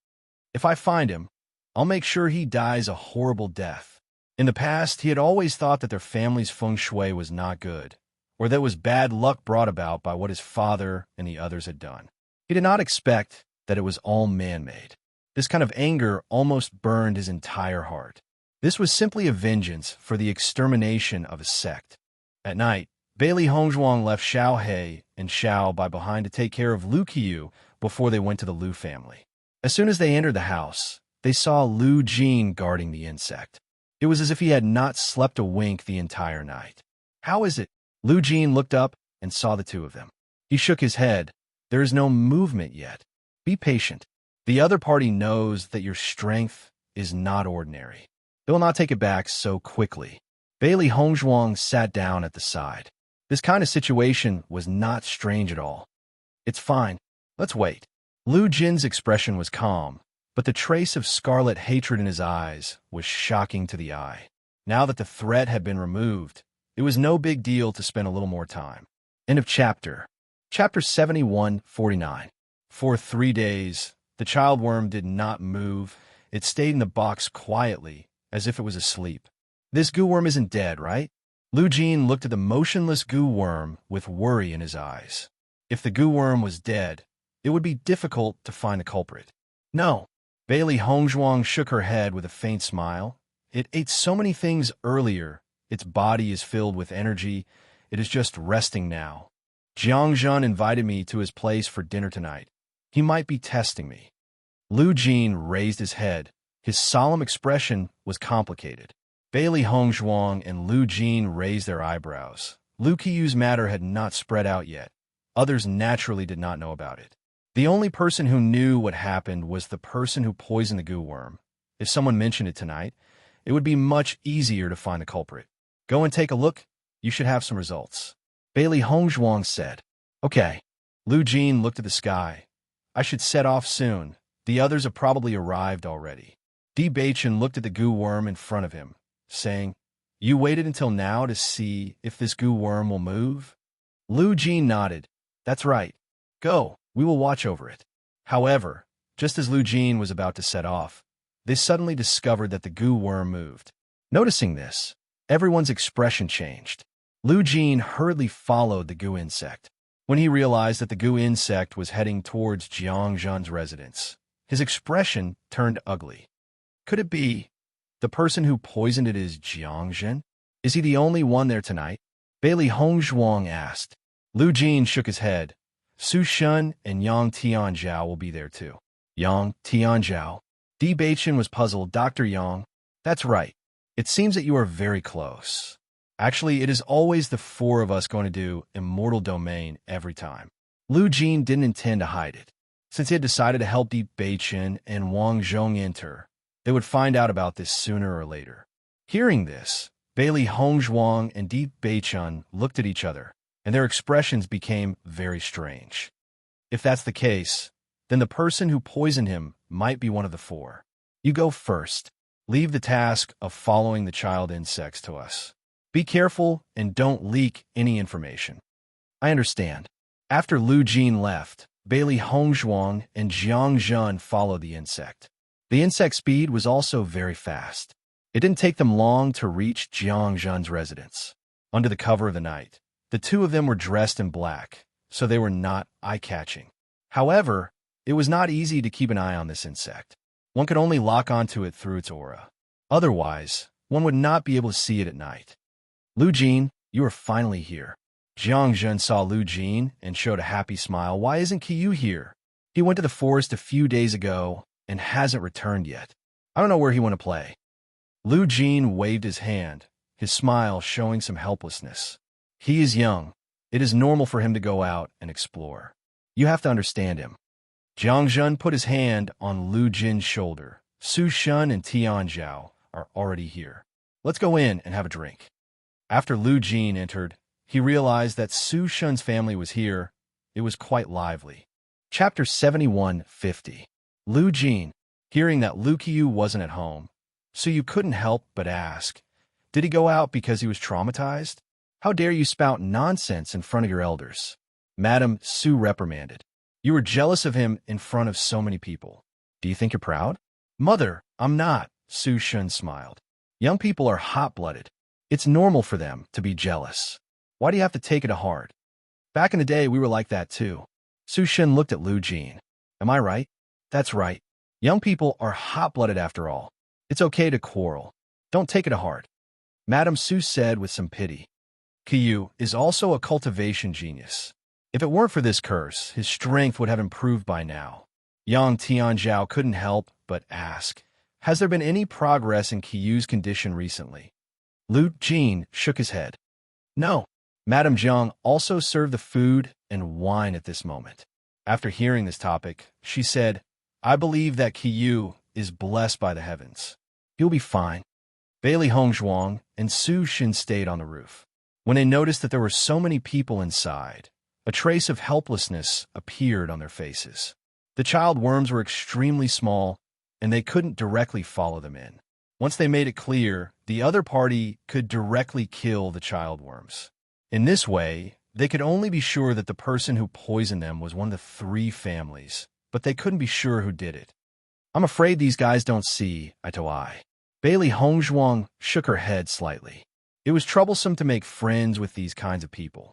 "If I find him, I'll make sure he dies a horrible death." In the past, he had always thought that their family's feng shui was not good, or that it was bad luck brought about by what his father and the others had done. He did not expect that it was all man-made. This kind of anger almost burned his entire heart. This was simply a vengeance for the extermination of a sect. At night, Bailey Hongzhuang left Xiao He and Xiao Bai behind to take care of Lu Qiu before they went to the Lu family. As soon as they entered the house, they saw Lu Jin guarding the insect. It was as if he had not slept a wink the entire night. "How is it?" Lu Jin looked up and saw the two of them. He shook his head. "There is no movement yet. Be patient. The other party knows that your strength is not ordinary. They will not take it back so quickly." Bailey Hongzhuang sat down at the side. This kind of situation was not strange at all. "It's fine. Let's wait." Lu Jin's expression was calm, but the trace of scarlet hatred in his eyes was shocking to the eye. Now that the threat had been removed, it was no big deal to spend a little more time. End of chapter. Chapter 7149. For 3 days, the child worm did not move. It stayed in the box quietly, as if it was asleep. "This goo worm isn't dead, right?" Lu Jin looked at the motionless goo worm with worry in his eyes. If the goo worm was dead, it would be difficult to find the culprit. "No." Bailey Hongzhuang shook her head with a faint smile. "It ate so many things earlier. Its body is filled with energy. It is just resting now." Jiangjun invited me to his place for dinner tonight. He might be testing me. Lu Jin raised his head. His solemn expression was complicated. Bailey Hongzhuang and Lu Jin raised their eyebrows. Lu Qiyu's matter had not spread out yet. Others naturally did not know about it. The only person who knew what happened was the person who poisoned the goo worm. If someone mentioned it tonight, it would be much easier to find the culprit. Go and take a look. You should have some results. Bailey Hongzhuang said. Okay. Lu Jin looked at the sky. I should set off soon. The others have probably arrived already. Di Baichen looked at the goo worm in front of him, saying, You waited until now to see if this goo worm will move? Lu Jin nodded. That's right. Go. We will watch over it. However, just as Lu Jin was about to set off, they suddenly discovered that the goo worm moved. Noticing this, everyone's expression changed. Lu Jin hurriedly followed the goo insect. When he realized that the goo insect was heading towards Jiangjun's residence, his expression turned ugly. Could it be the person who poisoned it is Jiangjun? Is he the only one there tonight? Bailey Hongzhuang asked. Lu Jin shook his head. Su Shun and Yang Tianzhao will be there too. Yang Tianzhao. Di Baichen was puzzled. Dr. Yang. That's right. It seems that you are very close. Actually, it is always the four of us going to do Immortal Domain every time. Lu Jin didn't intend to hide it. Since he had decided to help Di Baichen and Wang Zhong enter, they would find out about this sooner or later. Hearing this, Bailey Hongzhuang and Di Baichen looked at each other, and their expressions became very strange. If that's the case, then the person who poisoned him might be one of the four. You go first. Leave the task of following the child insects to us. Be careful and don't leak any information. I understand. After Lu Jin left, Bailey Hongzhuang and Jiangjun followed the insect. The insect's speed was also very fast. It didn't take them long to reach Jiangjun's residence. Under the cover of the night, the two of them were dressed in black, so they were not eye-catching. However, it was not easy to keep an eye on this insect. One could only lock onto it through its aura. Otherwise, one would not be able to see it at night. Lu Jin, you are finally here. Jiangjun saw Lu Jin and showed a happy smile. Why isn't Qiyu here? He went to the forest a few days ago and hasn't returned yet. I don't know where he went to play. Lu Jin waved his hand, his smile showing some helplessness. He is young. It is normal for him to go out and explore. You have to understand him. Jiangjun put his hand on Lu Jin's shoulder. Su Shun and Tianzhao are already here. Let's go in and have a drink. After Lu Jin entered, he realized that Su Shun's family was here. It was quite lively. Chapter 7150. Lu Jin, hearing that Lu Qiyu wasn't at home, so you couldn't help but ask, did he go out because he was traumatized? How dare you spout nonsense in front of your elders? Madam Su reprimanded. You were jealous of him in front of so many people. Do you think you're proud? Mother, I'm not, Su Shun smiled. Young people are hot-blooded. It's normal for them to be jealous. Why do you have to take it to heart? Back in the day, we were like that too. Su Shun looked at Lu Jin. Am I right? That's right. Young people are hot-blooded after all. It's okay to quarrel. Don't take it to heart. Madam Su said with some pity. Qiyu is also a cultivation genius. If it weren't for this curse, his strength would have improved by now. Yang Tianzhao couldn't help but ask, has there been any progress in Qiyu's condition recently? Lu Jin shook his head. No. Madame Jiang also served the food and wine at this moment. After hearing this topic, she said, I believe that Qiyu is blessed by the heavens. He'll be fine. Bailey Hongzhuang and Su Shin stayed on the roof. When they noticed that there were so many people inside, a trace of helplessness appeared on their faces. The child worms were extremely small, and they couldn't directly follow them in. Once they made it clear, the other party could directly kill the child worms. In this way, they could only be sure that the person who poisoned them was one of the three families, but they couldn't be sure who did it. I'm afraid these guys don't see eye to eye. Bailey Hongzhuang shook her head slightly. It was troublesome to make friends with these kinds of people.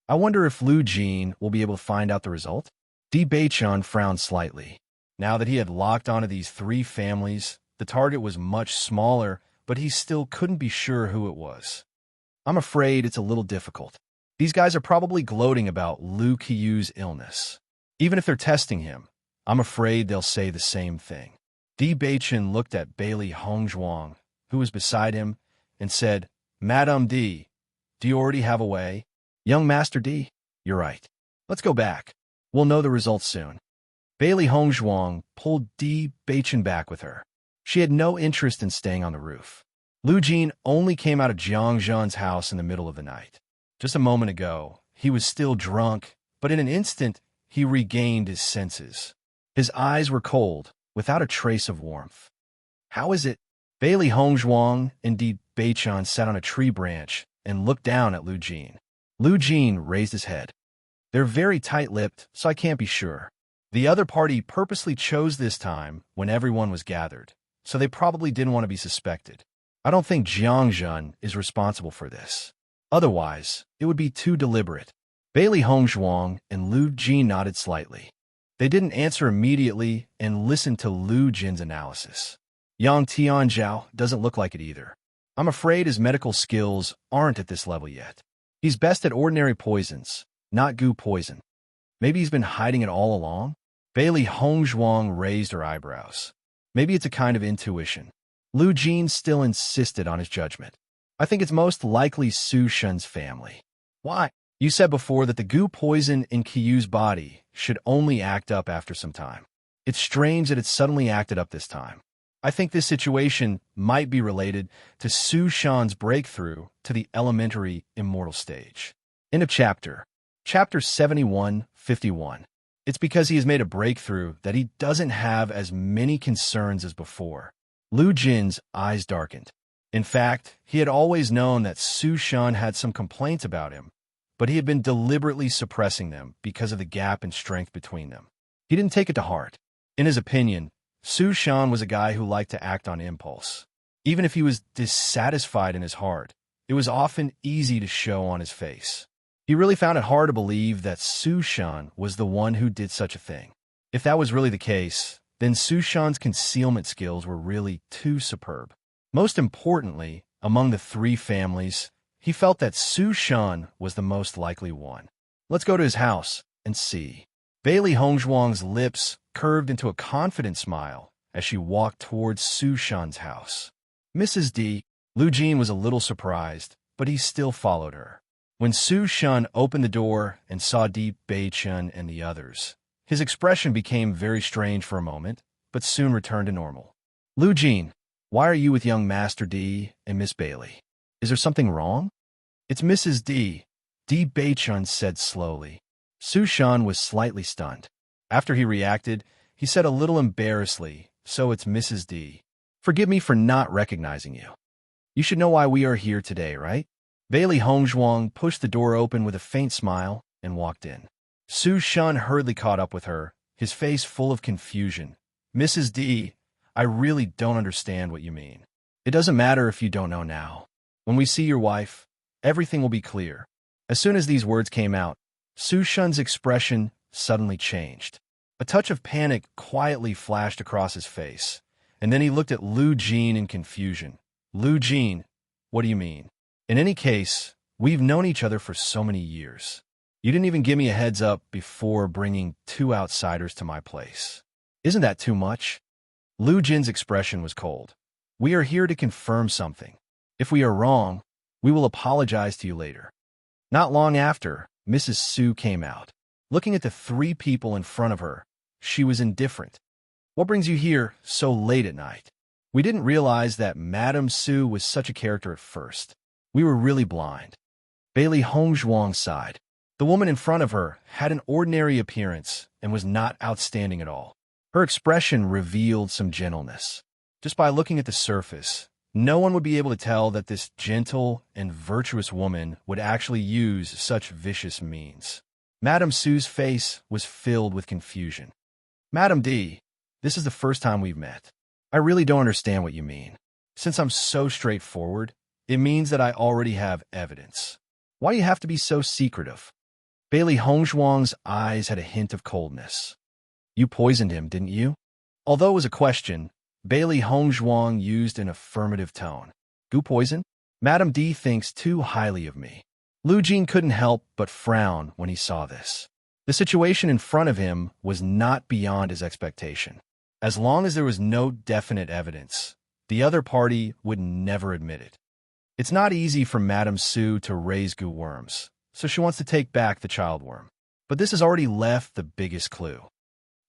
I wonder if Lu Jin will be able to find out the result? Di Baichen frowned slightly. Now that he had locked onto these three families, the target was much smaller, but he still couldn't be sure who it was. I'm afraid it's a little difficult. These guys are probably gloating about Lu Qiyu's illness. Even if they're testing him, I'm afraid they'll say the same thing. Di Beichen looked at Bailey Hongzhuang, who was beside him, and said, Madame Di, do you already have a way? Young Master Di, you're right. Let's go back. We'll know the results soon. Bailey Hongzhuang pulled Di Beichen back with her. She had no interest in staying on the roof. Lu Jin only came out of Jiang Zhan's house in the middle of the night. Just a moment ago, he was still drunk, but in an instant, he regained his senses. His eyes were cold, without a trace of warmth. How is it? Bailey Hongzhuang and Di Beichen sat on a tree branch and looked down at Lu Jin. Lu Jin raised his head. They're very tight-lipped, so I can't be sure. The other party purposely chose this time when everyone was gathered, so they probably didn't want to be suspected. I don't think Jiang Zhan is responsible for this. Otherwise, it would be too deliberate. Bailey Hongzhuang and Lu Jin nodded slightly. They didn't answer immediately and listened to Lu Jin's analysis. Yang Tianzhao doesn't look like it either. I'm afraid his medical skills aren't at this level yet. He's best at ordinary poisons, not goo poison. Maybe he's been hiding it all along? Bailey Hongzhuang raised her eyebrows. Maybe it's a kind of intuition. Lu Jin still insisted on his judgment. I think it's most likely Su Shen's family. Why? You said before that the goo poison in Qiyu's body should only act up after some time. It's strange that it suddenly acted up this time. I think this situation might be related to Su Shen's breakthrough to the elementary immortal stage. End of chapter. Chapter 71-51. It's because he has made a breakthrough that he doesn't have as many concerns as before. Lu Jin's eyes darkened. In fact, he had always known that Su Shen had some complaints about him, but he had been deliberately suppressing them because of the gap in strength between them. He didn't take it to heart. In his opinion, Su Shen was a guy who liked to act on impulse. Even if he was dissatisfied in his heart, it was often easy to show on his face. He really found it hard to believe that Su Shen was the one who did such a thing. If that was really the case, then Su Shen's concealment skills were really too superb. Most importantly, among the three families, he felt that Su Shen was the most likely one. Let's go to his house and see. Bailey Hongzhuang's lips curved into a confident smile as she walked towards Su Shen's house. Mrs. D. Lu Jin was a little surprised, but he still followed her. When Su Shen opened the door and saw Di Beichen and the others, his expression became very strange for a moment, but soon returned to normal. Lu Jin, why are you with young Master D and Miss Bailey? Is there something wrong? It's Mrs. D. Di Beichen said slowly. Su Shen was slightly stunned. After he reacted, he said a little embarrassedly, so it's Mrs. D. Forgive me for not recognizing you. You should know why we are here today, right? Bailey Hongzhuang pushed the door open with a faint smile and walked in. Su Shen hurriedly caught up with her, his face full of confusion. Mrs. D, I really don't understand what you mean. It doesn't matter if you don't know now. When we see your wife, everything will be clear. As soon as these words came out, Su Shen's expression suddenly changed. A touch of panic quietly flashed across his face, and then he looked at Lu Jin in confusion. Lu Jin, what do you mean? In any case, we've known each other for so many years. You didn't even give me a heads up before bringing two outsiders to my place. Isn't that too much? Lu Jin's expression was cold. We are here to confirm something. If we are wrong, we will apologize to you later. Not long after, Mrs. Su came out. Looking at the three people in front of her, she was indifferent. What brings you here so late at night? We didn't realize that Madame Su was such a character at first. We were really blind. Bailey Hongzhuang sighed. The woman in front of her had an ordinary appearance and was not outstanding at all. Her expression revealed some gentleness. Just by looking at the surface, no one would be able to tell that this gentle and virtuous woman would actually use such vicious means. Madame Su's face was filled with confusion. Madame D, this is the first time we've met. I really don't understand what you mean. Since I'm so straightforward, it means that I already have evidence. Why do you have to be so secretive? Bailey Hongzhuang's eyes had a hint of coldness. You poisoned him, didn't you? Although it was a question, Bailey Hongzhuang used an affirmative tone. Goo poison? Madame D thinks too highly of me. Lu Jin couldn't help but frown when he saw this. The situation in front of him was not beyond his expectation. As long as there was no definite evidence, the other party would never admit it. It's not easy for Madame Sue to raise goo worms, so she wants to take back the child worm. But this has already left the biggest clue.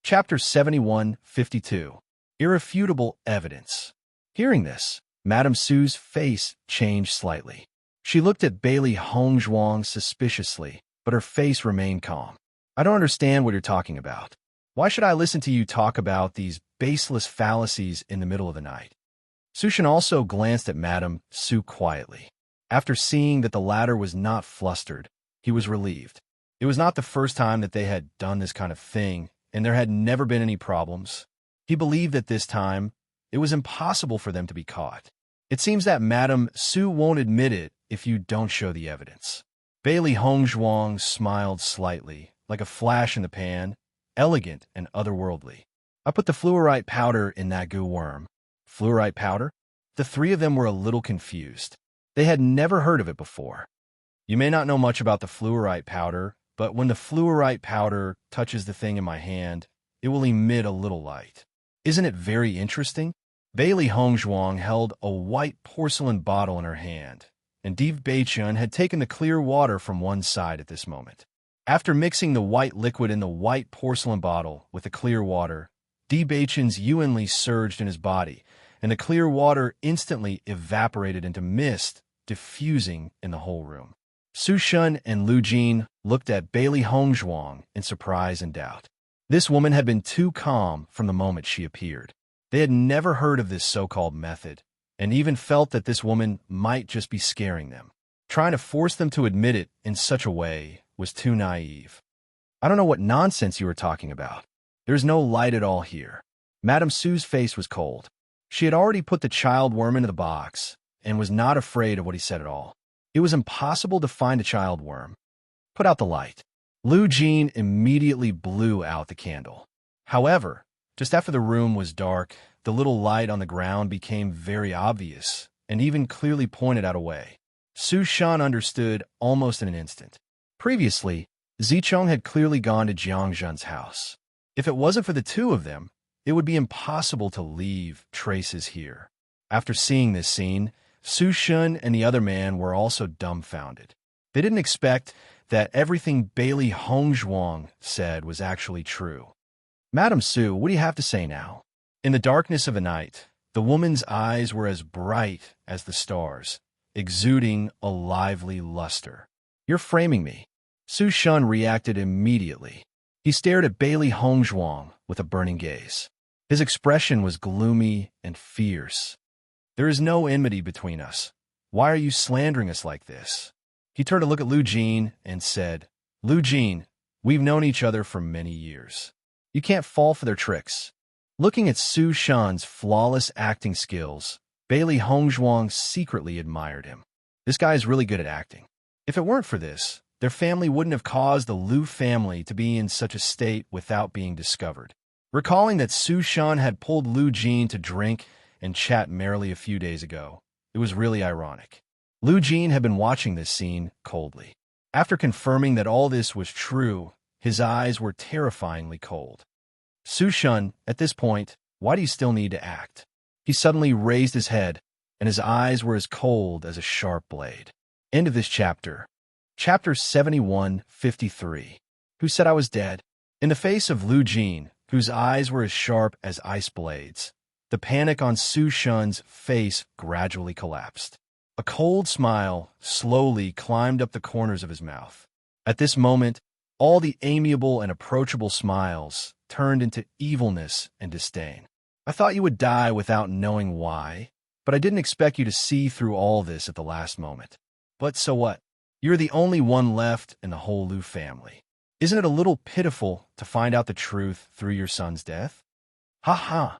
Chapter 71:52. Irrefutable Evidence. Hearing this, Madame Sue's face changed slightly. She looked at Bailey Hongzhuang suspiciously, but her face remained calm. I don't understand what you're talking about. Why should I listen to you talk about these baseless fallacies in the middle of the night? Sushan also glanced at Madame Sue quietly. After seeing that the latter was not flustered, he was relieved. It was not the first time that they had done this kind of thing, and there had never been any problems. He believed that this time, it was impossible for them to be caught. It seems that Madame Sue won't admit it if you don't show the evidence. Bailey Hongzhuang smiled slightly, like a flash in the pan, elegant and otherworldly. I put the fluorite powder in that goo worm. Fluorite powder? The three of them were a little confused. They had never heard of it before. You may not know much about the fluorite powder, but when the fluorite powder touches the thing in my hand, it will emit a little light. Isn't it very interesting? Bailey Hongzhuang held a white porcelain bottle in her hand, and Div Beichun had taken the clear water from one side at this moment. After mixing the white liquid in the white porcelain bottle with the clear water, Div Beichun's yuanli surged in his body, and the clear water instantly evaporated into mist, diffusing in the whole room. Su Shun and Lu Jin looked at Bailey Hongzhuang in surprise and doubt. This woman had been too calm from the moment she appeared. They had never heard of this so-called method, and even felt that this woman might just be scaring them. Trying to force them to admit it in such a way was too naive. I don't know what nonsense you were talking about. There's no light at all here. Madame Sue's face was cold. She had already put the child worm into the box and was not afraid of what he said at all. It was impossible to find a child worm. Put out the light. Lu Jin immediately blew out the candle. However, just after the room was dark, the little light on the ground became very obvious and even clearly pointed out a way. Su Shan understood almost in an instant. Previously, Zichong had clearly gone to Jiang Zhen's house. If it wasn't for the two of them, it would be impossible to leave traces here. After seeing this scene, Su Shun and the other man were also dumbfounded. They didn't expect that everything Bailey Hongzhuang said was actually true. Madame Su, what do you have to say now? In the darkness of the night, the woman's eyes were as bright as the stars, exuding a lively luster. You're framing me. Su Shun reacted immediately. He stared at Bailey Hongzhuang with a burning gaze. His expression was gloomy and fierce. There is no enmity between us. Why are you slandering us like this? He turned to look at Lu Jin and said, Lu Jin, we've known each other for many years. You can't fall for their tricks. Looking at Su Shan's flawless acting skills, Bailey Hongzhuang secretly admired him. This guy is really good at acting. If it weren't for this, their family wouldn't have caused the Lu family to be in such a state without being discovered. Recalling that Su Shan had pulled Lu Jin to drink and chat merrily a few days ago, it was really ironic. Lu Jin had been watching this scene coldly. After confirming that all this was true, his eyes were terrifyingly cold. Su Shun, at this point, why do you still need to act? He suddenly raised his head, and his eyes were as cold as a sharp blade. End of this chapter. Chapter 71:53. Who said I was dead? In the face of Lu Jin, whose eyes were as sharp as ice blades, the panic on Su Shun's face gradually collapsed. A cold smile slowly climbed up the corners of his mouth. At this moment, all the amiable and approachable smiles turned into evilness and disdain. I thought you would die without knowing why, but I didn't expect you to see through all this at the last moment. But so what? You're the only one left in the whole Lu family. Isn't it a little pitiful to find out the truth through your son's death? Ha ha!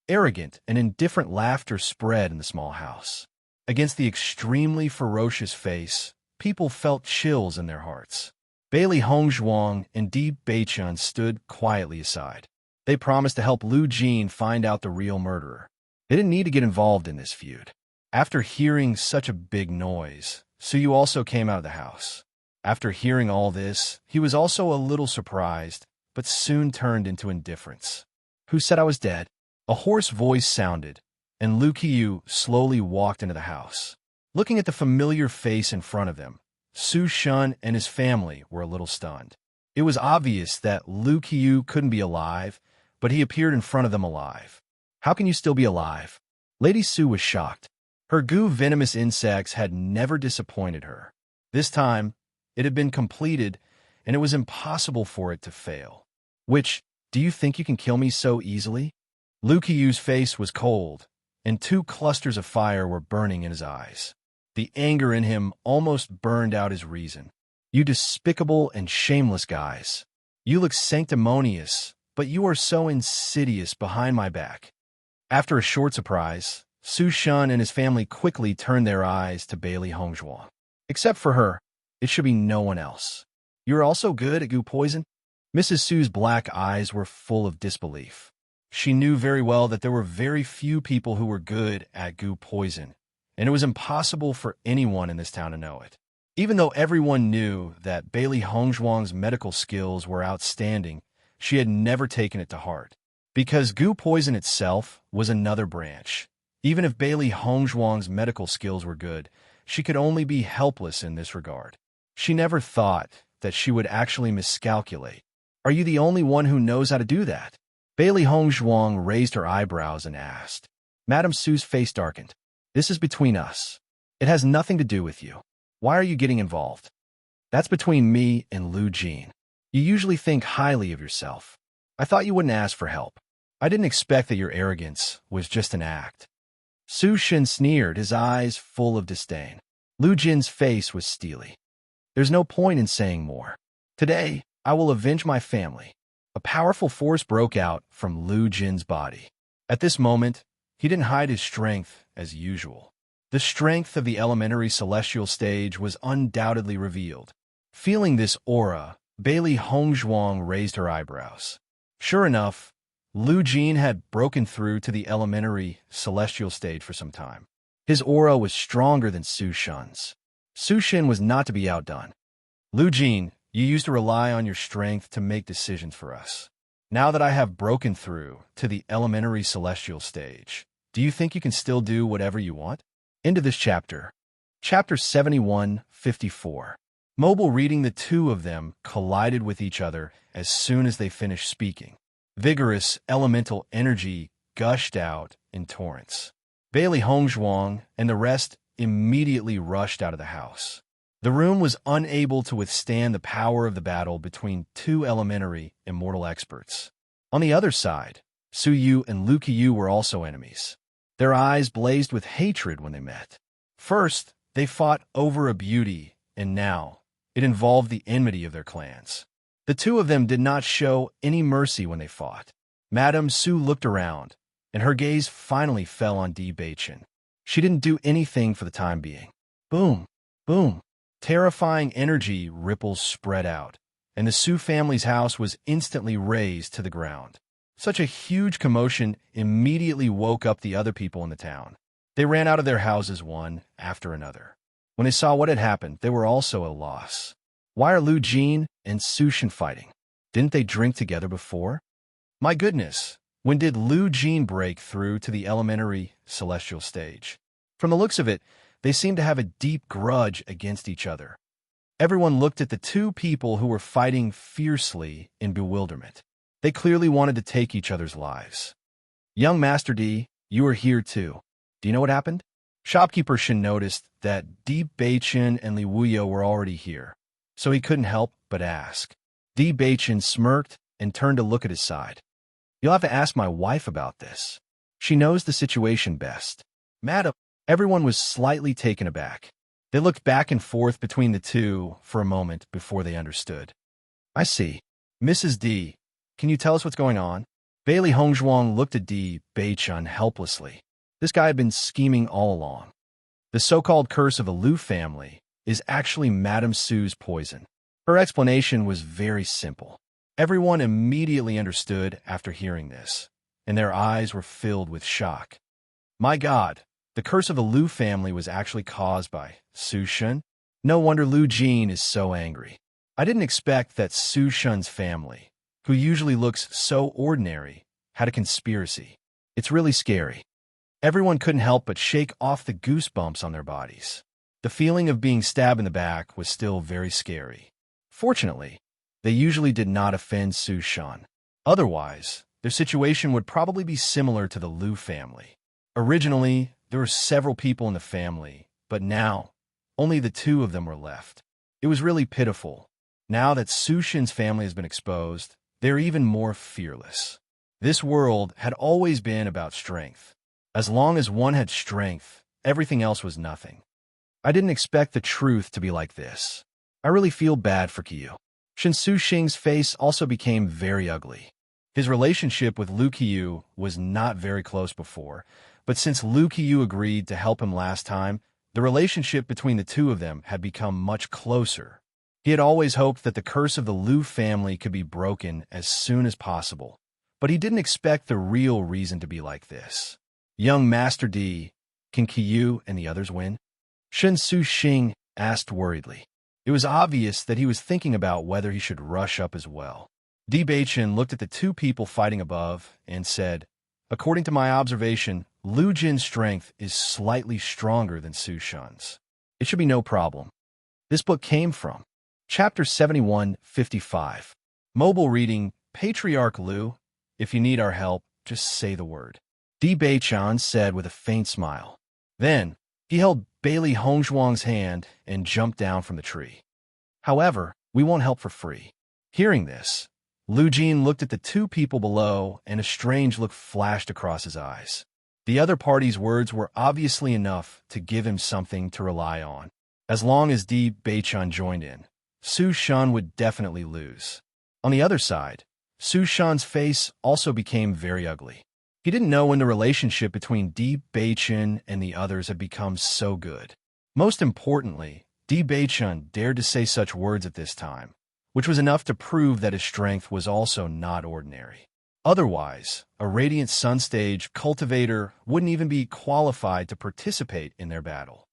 Arrogant and indifferent laughter spread in the small house. Against the extremely ferocious face, people felt chills in their hearts. Bailey Hongzhuang and Div Beichun stood quietly aside. They promised to help Lu Jin find out the real murderer. They didn't need to get involved in this feud. After hearing such a big noise, Su also came out of the house. After hearing all this, he was also a little surprised, but soon turned into indifference. Who said I was dead? A hoarse voice sounded, and Lu slowly walked into the house. Looking at the familiar face in front of them, Su Shun and his family were a little stunned. It was obvious that Lu couldn't be alive, but he appeared in front of them alive. How can you still be alive? Lady Su was shocked. Her goo-venomous insects had never disappointed her. This time, it had been completed, and it was impossible for it to fail. Which, do you think you can kill me so easily? Lu Qiu's face was cold, and 2 clusters of fire were burning in his eyes. The anger in him almost burned out his reason. You despicable and shameless guys. You look sanctimonious, but you are so insidious behind my back. After a short surprise, Su Shun and his family quickly turned their eyes to Bailey Hongzhuang. Except for her, it should be no one else. You're also good at goo poison? Mrs. Su's black eyes were full of disbelief. She knew very well that there were very few people who were good at goo poison, and it was impossible for anyone in this town to know it. Even though everyone knew that Bailey Hongzhuang's medical skills were outstanding, she had never taken it to heart. Because goo poison itself was another branch. Even if Bailey Hongzhuang's medical skills were good, she could only be helpless in this regard. She never thought that she would actually miscalculate. Are you the only one who knows how to do that? Bailey Hongzhuang raised her eyebrows and asked. Madame Su's face darkened. This is between us. It has nothing to do with you. Why are you getting involved? That's between me and Lu Jin. You usually think highly of yourself. I thought you wouldn't ask for help. I didn't expect that your arrogance was just an act. Su Shin sneered, his eyes full of disdain. Lu Jin's face was steely. There's no point in saying more. Today, I will avenge my family. A powerful force broke out from Lu Jin's body. At this moment, he didn't hide his strength as usual. The strength of the elementary celestial stage was undoubtedly revealed. Feeling this aura, Bailey Hongzhuang raised her eyebrows. Sure enough, Lu Jin had broken through to the elementary celestial stage for some time. His aura was stronger than Su Shun's. Su Shin was not to be outdone. Lu Jin, you used to rely on your strength to make decisions for us. Now that I have broken through to the elementary celestial stage, do you think you can still do whatever you want? End of this chapter. Chapter 71:54. Mobile reading. The two of them collided with each other as soon as they finished speaking. Vigorous elemental energy gushed out in torrents. Bailey Hongzhuang and the rest immediately rushed out of the house. The room was unable to withstand the power of the battle between 2 elementary immortal experts. On the other side, Su Yu and Lu Qiu were also enemies. Their eyes blazed with hatred when they met. First, they fought over a beauty, and now it involved the enmity of their clans. The two of them did not show any mercy when they fought. Madame Su looked around, and her gaze finally fell on Di Beichen. She didn't do anything for the time being. Boom, boom. Terrifying energy ripples spread out, and the Su family's house was instantly razed to the ground. Such a huge commotion immediately woke up the other people in the town. They ran out of their houses one after another. When they saw what had happened, they were also at a loss. Why are Lu Jin and Su Shin fighting? Didn't they drink together before? My goodness, when did Lu Jin break through to the elementary celestial stage? From the looks of it, they seemed to have a deep grudge against each other. Everyone looked at the two people who were fighting fiercely in bewilderment. They clearly wanted to take each other's lives. Young Master Di, you are here too. Do you know what happened? Shopkeeper Shin noticed that Di Beichen and Li Wuyo were already here, so he couldn't help but ask. Di Beichen smirked and turned to look at his side. You'll have to ask my wife about this. She knows the situation best. Madam, everyone was slightly taken aback. They looked back and forth between the two for a moment before they understood. I see. Mrs. D, can you tell us what's going on? Bailey Hongzhuang looked at Di Beichen helplessly. This guy had been scheming all along. The so-called curse of the Lu family is actually Madame Su's poison. Her explanation was very simple. Everyone immediately understood after hearing this, and their eyes were filled with shock. My God, the curse of the Lu family was actually caused by Su Shin? No wonder Lu Jin is so angry. I didn't expect that Su Shun's family, who usually looks so ordinary, had a conspiracy. It's really scary. Everyone couldn't help but shake off the goosebumps on their bodies. The feeling of being stabbed in the back was still very scary. Fortunately, they usually did not offend Su Shun. Otherwise, their situation would probably be similar to the Lu family. Originally, there were several people in the family, but now, only the two of them were left. It was really pitiful. Now that Su Shin's family has been exposed, they're even more fearless. This world had always been about strength. As long as one had strength, everything else was nothing. I didn't expect the truth to be like this. I really feel bad for Qiyu. Shin Su Xing's face also became very ugly. His relationship with Lu Qiyu was not very close before, but since Lu Qiyu agreed to help him last time, the relationship between the two of them had become much closer. He had always hoped that the curse of the Lu family could be broken as soon as possible, but he didn't expect the real reason to be like this. Young Master D, can Qiyu and the others win? Shin Su Xing asked worriedly. It was obvious that he was thinking about whether he should rush up as well. Di Beichen looked at the two people fighting above and said, "According to my observation, Lu Jin's strength is slightly stronger than Su Shun's. It should be no problem." This book came from Chapter 7155. Mobile reading, Patriarch Lu. If you need our help, just say the word. Di Beichen said with a faint smile. Then, he held Bailey Hongzhuang's hand and jumped down from the tree. "However, we won't help for free." Hearing this, Lu Jin looked at the two people below, and a strange look flashed across his eyes. The other party's words were obviously enough to give him something to rely on. As long as Di Beichen joined in, Su Shun would definitely lose. On the other side, Su Shun's face also became very ugly. He didn't know when the relationship between Di Beichen and the others had become so good. Most importantly, Di Beichen dared to say such words at this time, which was enough to prove that his strength was also not ordinary. Otherwise, a Radiant Sun Stage cultivator wouldn't even be qualified to participate in their battle.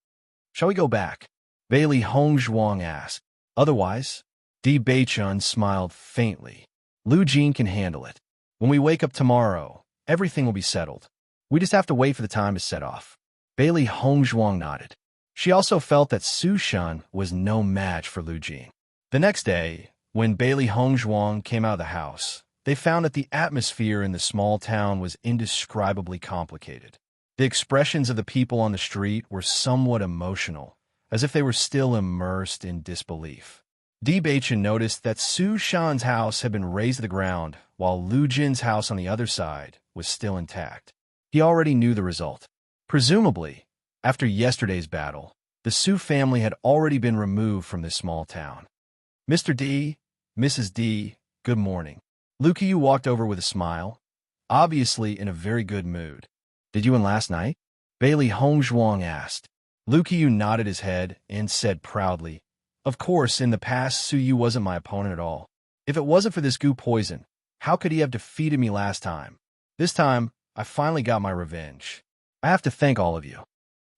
"Shall we go back?" Bailey Hongzhuang asked. "Otherwise?" Di Beichen smiled faintly. "Lu Jin can handle it. When we wake up tomorrow, everything will be settled. We just have to wait for the time to set off." Bailey Hongzhuang nodded. She also felt that Su Shun was no match for Lu Jin. The next day, when Bailey Hongzhuang came out of the house, they found that the atmosphere in the small town was indescribably complicated. The expressions of the people on the street were somewhat emotional, as if they were still immersed in disbelief. Di Beichen noticed that Su Shan's house had been razed to the ground, while Lu Jin's house on the other side was still intact. He already knew the result. Presumably, after yesterday's battle, the Su family had already been removed from this small town. "Mr. D, Mrs. D, good morning." Lu Qiyu walked over with a smile, obviously in a very good mood. "Did you win last night?" Bailey Hongzhuang asked. Lu Qiyu nodded his head and said proudly, "Of course, in the past, Su Yu wasn't my opponent at all. If it wasn't for this goo poison, how could he have defeated me last time? This time, I finally got my revenge. I have to thank all of you."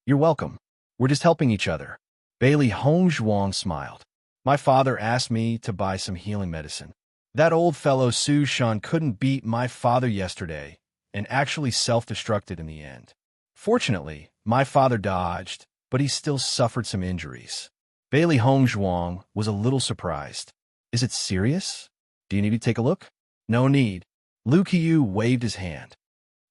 "You're welcome. We're just helping each other." Bailey Hongzhuang smiled. "My father asked me to buy some healing medicine. That old fellow Su Shun couldn't beat my father yesterday and actually self-destructed in the end. Fortunately, my father dodged, but he still suffered some injuries." Bailey Hongzhuang was a little surprised. "Is it serious? Do you need to take a look?" "No need." Lu Qiyu waved his hand.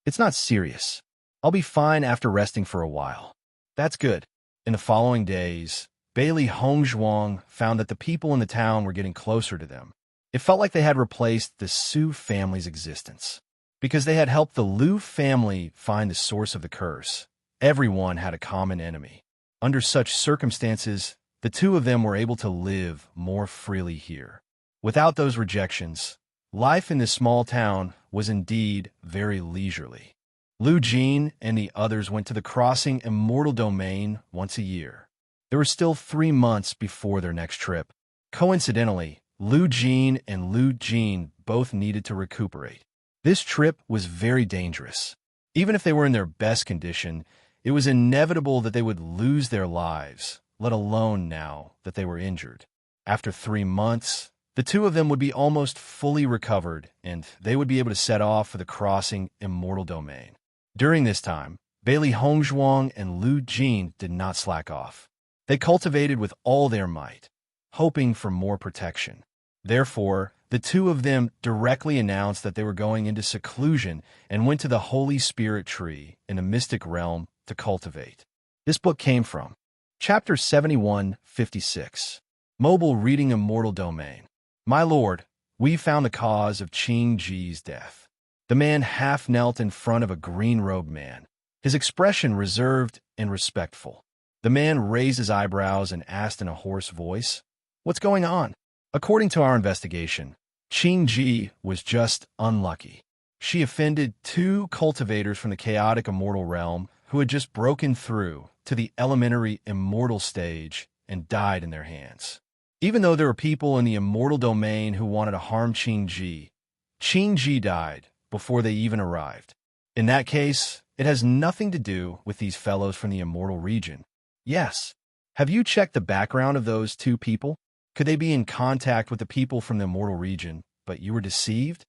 "It's not serious. I'll be fine after resting for a while." "That's good." In the following days, Bailey Hongzhuang found that the people in the town were getting closer to them. It felt like they had replaced the Su family's existence. Because they had helped the Lu family find the source of the curse, everyone had a common enemy. Under such circumstances, the two of them were able to live more freely here. Without those rejections, life in this small town was indeed very leisurely. Lu Jin and the others went to the crossing Immortal Domain once a year. There were still 3 months before their next trip. Coincidentally, Lu Jin and Lu Jin both needed to recuperate. This trip was very dangerous. Even if they were in their best condition, it was inevitable that they would lose their lives, let alone now that they were injured. After 3 months, the two of them would be almost fully recovered, and they would be able to set off for the crossing immortal domain. During this time, Bailey Hongzhuang and Lu Jin did not slack off. They cultivated with all their might, hoping for more protection. Therefore, the two of them directly announced that they were going into seclusion and went to the Holy Spirit tree in the mystic realm to cultivate. This book came from Chapter 7156, Mobile Reading Immortal Domain. My lord, we found the cause of Qing Ji's death. The man half knelt in front of a green-robed man, his expression reserved and respectful. The man raised his eyebrows and asked in a hoarse voice, "What's going on?" According to our investigation, Qing Ji was just unlucky. She offended 2 cultivators from the chaotic immortal realm who had just broken through to the elementary immortal stage and died in their hands. Even though there were people in the immortal domain who wanted to harm Qing Ji died before they even arrived. In that case, it has nothing to do with these fellows from the immortal region. Yes. Have you checked the background of those 2 people? Could they be in contact with the people from the immortal region, but you were deceived?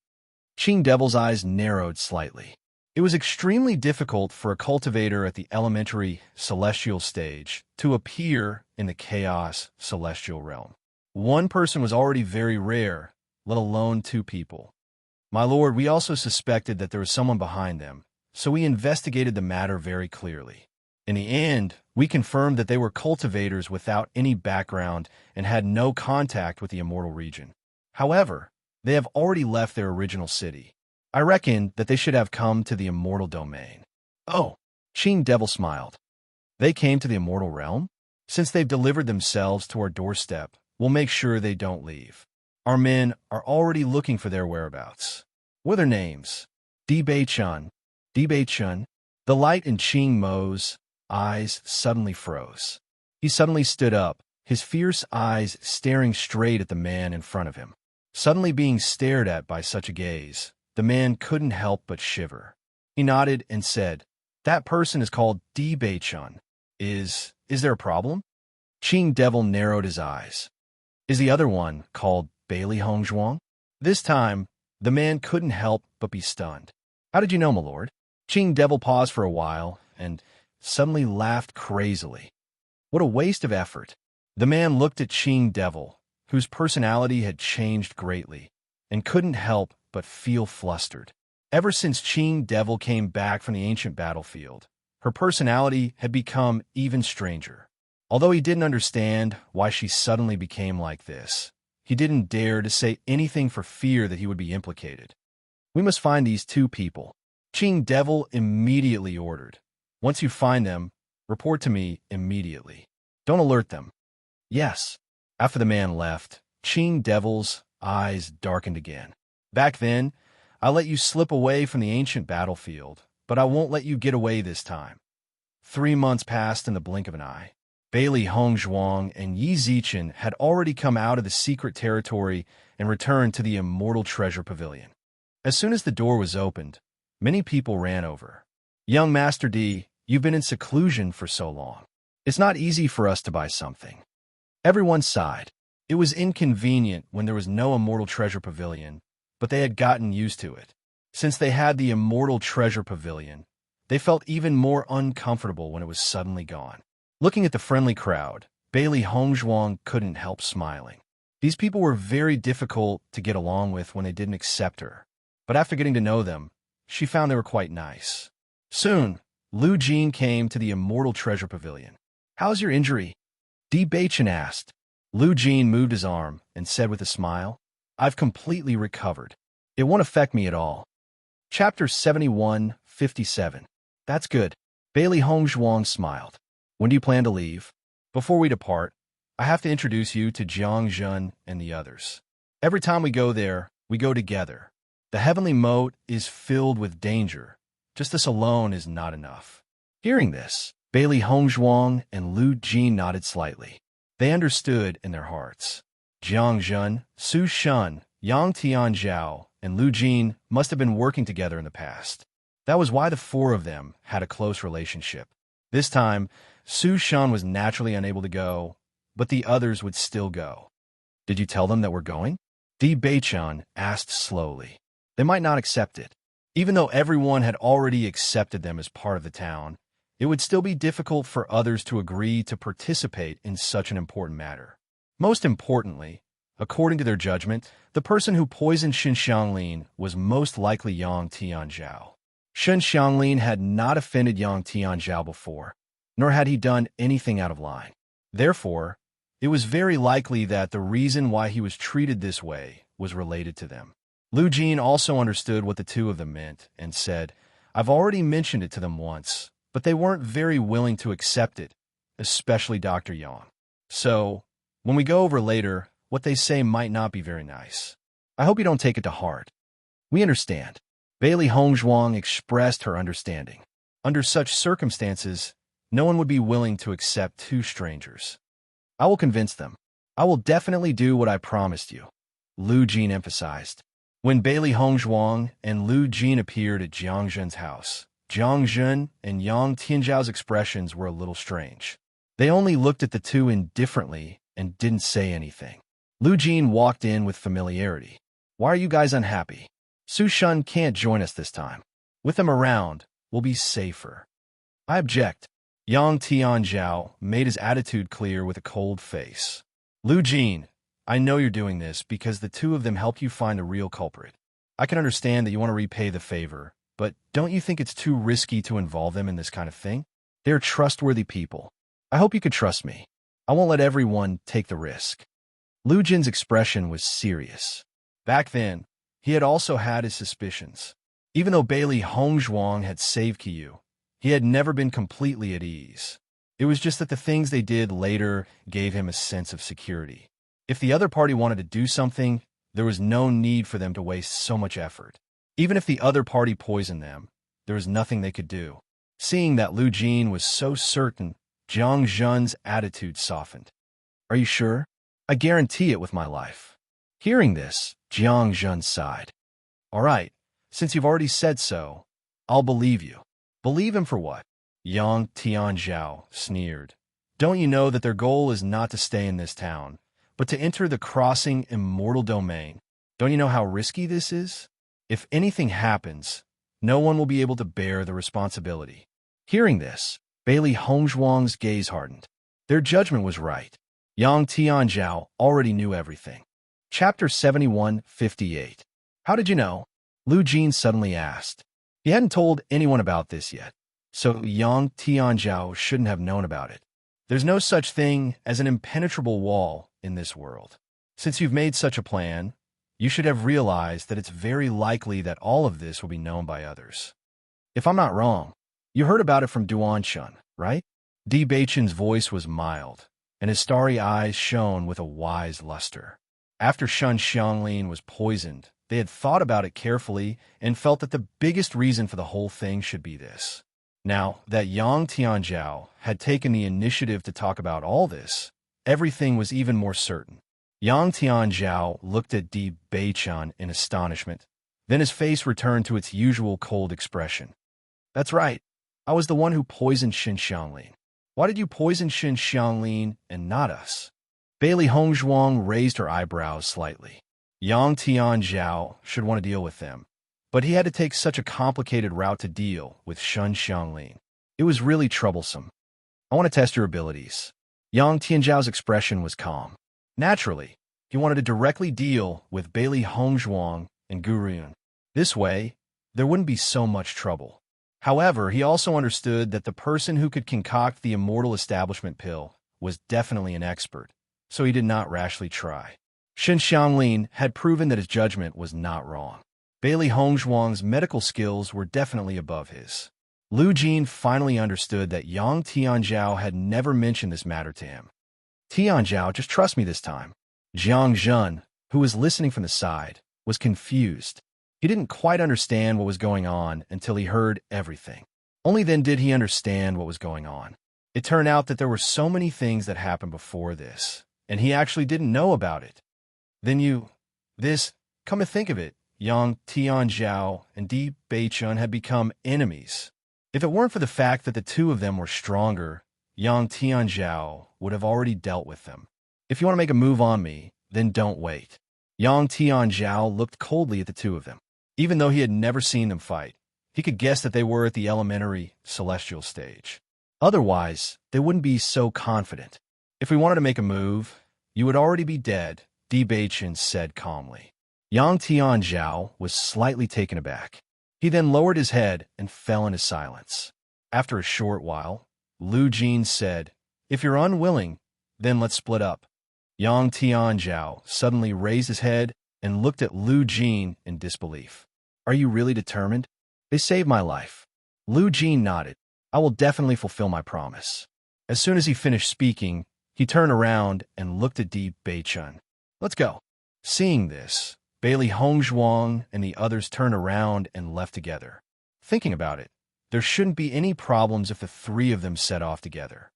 Qing Devil's eyes narrowed slightly. It was extremely difficult for a cultivator at the elementary celestial stage to appear in the chaos celestial realm. 1 person was already very rare, let alone 2 people. My lord, we also suspected that there was someone behind them, so we investigated the matter very clearly. In the end, we confirmed that they were cultivators without any background and had no contact with the immortal region. However, they have already left their original city. I reckon that they should have come to the immortal domain. Oh, Qing Devil smiled. They came to the immortal realm? Since they've delivered themselves to our doorstep, we'll make sure they don't leave. Our men are already looking for their whereabouts. What are their names? Di Bei-chun. The light in Qing Mo's eyes suddenly froze. He suddenly stood up, his fierce eyes staring straight at the man in front of him. Suddenly being stared at by such a gaze, the man couldn't help but shiver. He nodded and said, "That person is called Di Bei-chun. Is there a problem?" Qing Devil narrowed his eyes. "Is the other one called Bailey Hongzhuang?" This time, the man couldn't help but be stunned. "How did you know, my lord?" Qing Devil paused for a while and suddenly laughed crazily. What a waste of effort. The man looked at Qing Devil, whose personality had changed greatly, and couldn't help but feel flustered. Ever since Qing Devil came back from the ancient battlefield, her personality had become even stranger. Although he didn't understand why she suddenly became like this, he didn't dare to say anything for fear that he would be implicated. "We must find these 2 people," Qing Devil immediately ordered. "Once you find them, report to me immediately. Don't alert them." "Yes." After the man left, Qing Devil's eyes darkened again. "Back then, I let you slip away from the ancient battlefield, but I won't let you get away this time." 3 months passed in the blink of an eye. Bailey Hongzhuang and Yi Zichen had already come out of the secret territory and returned to the immortal treasure pavilion. As soon as the door was opened, many people ran over. "Young Master D, you've been in seclusion for so long. It's not easy for us to buy something." Everyone sighed. It was inconvenient when there was no immortal treasure pavilion, but they had gotten used to it. Since they had the immortal treasure pavilion, they felt even more uncomfortable when it was suddenly gone. Looking at the friendly crowd, Bailey Hongzhuang couldn't help smiling. These people were very difficult to get along with when they didn't accept her, but after getting to know them, she found they were quite nice. Soon, Lu Jin came to the immortal treasure pavilion. "How's your injury?" Di Bei-chun asked. Lu Jin moved his arm and said with a smile, "I've completely recovered. It won't affect me at all." Chapter 7157. That's good. Bailey Hongzhuang smiled. "When do you plan to leave?" "Before we depart, I have to introduce you to Jiang Zhen and the others. Every time we go there, we go together. The heavenly moat is filled with danger. Just this alone is not enough." Hearing this, Bailey Hongzhuang and Lu Jin nodded slightly. They understood in their hearts. Jiang Zhen, Su Shun, Yang Tianzhao, and Lu Jin must have been working together in the past. That was why the 4 of them had a close relationship. This time, Su Shan was naturally unable to go, but the others would still go. Did you tell them that we're going? Di Beichun asked slowly. They might not accept it. Even though everyone had already accepted them as part of the town, it would still be difficult for others to agree to participate in such an important matter. Most importantly, according to their judgment, the person who poisoned Shen Xianglin was most likely Yang Tianzhao. Shen Xianglin had not offended Yang Tianzhao before, nor had he done anything out of line. Therefore, it was very likely that the reason why he was treated this way was related to them. Lu Jin also understood what the two of them meant and said, I've already mentioned it to them once, but they weren't very willing to accept it, especially Dr. Yang. So, when we go over later, what they say might not be very nice. I hope you don't take it to heart. We understand. Bailey Hongzhuang expressed her understanding. Under such circumstances, no one would be willing to accept two strangers. I will convince them. I will definitely do what I promised you, Lu Jin emphasized. When Bailey Hongzhuang and Lu Jin appeared at Jiang Zhen's house, Jiang Zhen and Yang Tianzhao's expressions were a little strange. They only looked at the two indifferently and didn't say anything. Lu Jin walked in with familiarity. Why are you guys unhappy? Su Shan can't join us this time. With him around, we'll be safer. I object. Yang Tianzhao made his attitude clear with a cold face. Lu Jin, I know you're doing this because the two of them helped you find the real culprit. I can understand that you want to repay the favor, but don't you think it's too risky to involve them in this kind of thing? They're trustworthy people. I hope you can trust me. I won't let everyone take the risk. Lu Jin's expression was serious. Back then, he had also had his suspicions. Even though Bailey Hongzhuang had saved Qiyu, he had never been completely at ease. It was just that the things they did later gave him a sense of security. If the other party wanted to do something, there was no need for them to waste so much effort. Even if the other party poisoned them, there was nothing they could do. Seeing that Lu Jin was so certain, Jiang Zhen's attitude softened. Are you sure? I guarantee it with my life. Hearing this, Jiang Zhen sighed. All right, since you've already said so, I'll believe you. Believe him for what? Yang Tianzhao sneered. Don't you know that their goal is not to stay in this town, but to enter the crossing immortal domain? Don't you know how risky this is? If anything happens, no one will be able to bear the responsibility. Hearing this, Bailey Hongzhuang's gaze hardened. Their judgment was right. Yang Tianzhao already knew everything. Chapter 71:58. How did you know? Lu Jin suddenly asked. He hadn't told anyone about this yet, so Yang Tianzhao shouldn't have known about it. There's no such thing as an impenetrable wall in this world. Since you've made such a plan, you should have realized that it's very likely that all of this will be known by others. If I'm not wrong, you heard about it from Duanshan, right? Di Beichun's voice was mild, and his starry eyes shone with a wise luster. After Shen Xianglin was poisoned, they had thought about it carefully and felt that the biggest reason for the whole thing should be this. Now that Yang Tianzhao had taken the initiative to talk about all this, everything was even more certain. Yang Tianzhao looked at Di Beichun in astonishment. Then his face returned to its usual cold expression. That's right. I was the one who poisoned Shen Xianglin. Why did you poison Shen Xianglin and not us? Bailey Hongzhuang raised her eyebrows slightly. Yang Tianzhao should want to deal with them, but he had to take such a complicated route to deal with Shen Xianglin. It was really troublesome. I want to test your abilities. Yang Tianzhao's expression was calm. Naturally, he wanted to directly deal with Bailey Hongzhuang and Gurun. This way, there wouldn't be so much trouble. However, he also understood that the person who could concoct the immortal establishment pill was definitely an expert, so he did not rashly try. Shen Xianglin had proven that his judgment was not wrong. Bailey Hongzhuang's medical skills were definitely above his. Lu Jin finally understood that Yang Tianzhao had never mentioned this matter to him. Tianzhao, just trust me this time. Jiang Zhen, who was listening from the side, was confused. He didn't quite understand what was going on until he heard everything. Only then did he understand what was going on. It turned out that there were so many things that happened before this, and he actually didn't know about it. Then come to think of it, Yang Tianzhao and Di Beichun had become enemies. If it weren't for the fact that the two of them were stronger, Yang Tianzhao would have already dealt with them. If you want to make a move on me, then don't wait. Yang Tianzhao looked coldly at the two of them. Even though he had never seen them fight, he could guess that they were at the elementary celestial stage. Otherwise, they wouldn't be so confident. If we wanted to make a move, you would already be dead, Di Beichen said calmly. Yang Tianzhao was slightly taken aback. He then lowered his head and fell into silence. After a short while, Lu Jin said, "If you're unwilling, then let's split up." Yang Tianzhao suddenly raised his head and looked at Lu Jin in disbelief. "Are you really determined? They saved my life." Lu Jin nodded. "I will definitely fulfill my promise." As soon as he finished speaking, he turned around and looked at Di Beichen. "Let's go." Seeing this, Bailey Hongzhuang and the others turned around and left together. Thinking about it, there shouldn't be any problems if the three of them set off together.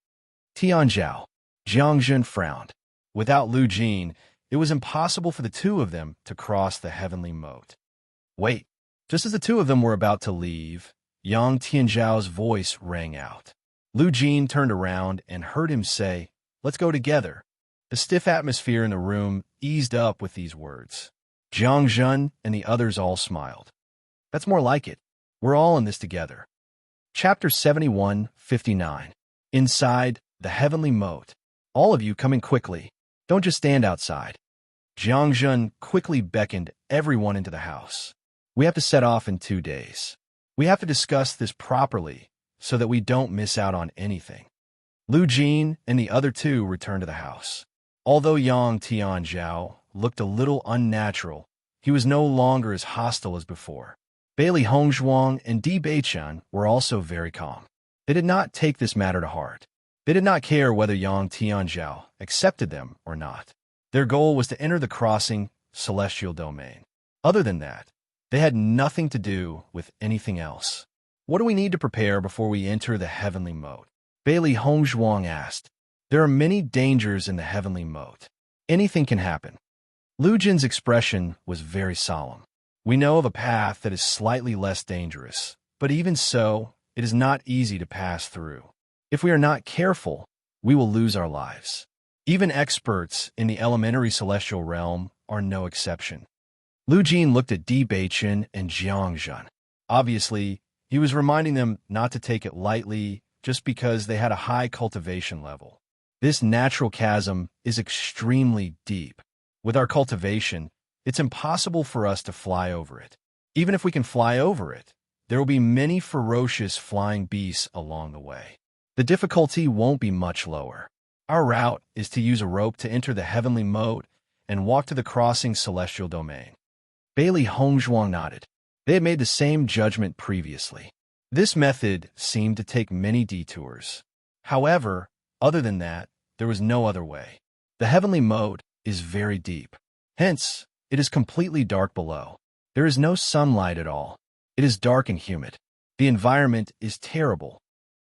Tianzhao. Jiangjun frowned. Without Lu Jin, it was impossible for the two of them to cross the heavenly moat. Wait. Just as the two of them were about to leave, Yang Tianzhao's voice rang out. Lu Jin turned around and heard him say, "Let's go together." The stiff atmosphere in the room eased up with these words. Jiangjun and the others all smiled. "That's more like it. We're all in this together." Chapter 71:59. Inside the heavenly moat. "All of you come in quickly. Don't just stand outside." Jiangjun quickly beckoned everyone into the house. "We have to set off in 2 days. We have to discuss this properly so that we don't miss out on anything." Lu Jin and the other two returned to the house. Although Yang Tianzhao looked a little unnatural, he was no longer as hostile as before. Bailey Hongzhuang and Di Beichen were also very calm. They did not take this matter to heart. They did not care whether Yang Tianzhao accepted them or not. Their goal was to enter the crossing celestial domain. Other than that, they had nothing to do with anything else. "What do we need to prepare before we enter the heavenly moat?" Bailey Hongzhuang asked. "There are many dangers in the heavenly moat. Anything can happen." Lu Jin's expression was very solemn. "We know of a path that is slightly less dangerous, but even so, it is not easy to pass through. If we are not careful, we will lose our lives. Even experts in the elementary celestial realm are no exception." Lu Jin looked at Di Beichen and Jiangjun. Obviously, he was reminding them not to take it lightly just because they had a high cultivation level. This natural chasm is extremely deep. With our cultivation, it's impossible for us to fly over it. Even if we can fly over it, there will be many ferocious flying beasts along the way. The difficulty won't be much lower. Our route is to use a rope to enter the heavenly moat and walk to the crossing celestial domain. Bailey Hongzhuang nodded. They had made the same judgment previously. This method seemed to take many detours. However, other than that, there was no other way. The heavenly moat is very deep. Hence, it is completely dark below. There is no sunlight at all. It is dark and humid. The environment is terrible.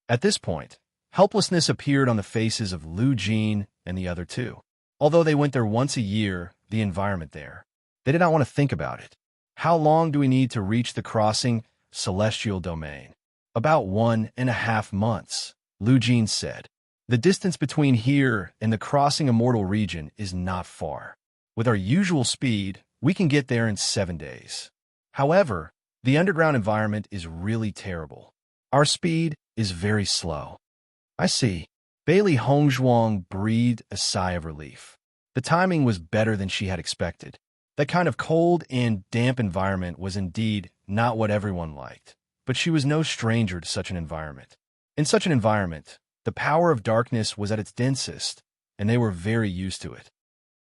At this point, helplessness appeared on the faces of Lu Jin and the other two. Although they went there once a year, the environment there, they did not want to think about it. "How long do we need to reach the crossing celestial domain?" "About 1.5 months, Lu Jin said. "The distance between here and the crossing immortal region is not far. With our usual speed, we can get there in 7 days. However, the underground environment is really terrible. Our speed is very slow." "I see." Bailey Hongzhuang breathed a sigh of relief. The timing was better than she had expected. That kind of cold and damp environment was indeed not what everyone liked, but she was no stranger to such an environment. In such an environment, the power of darkness was at its densest, and they were very used to it.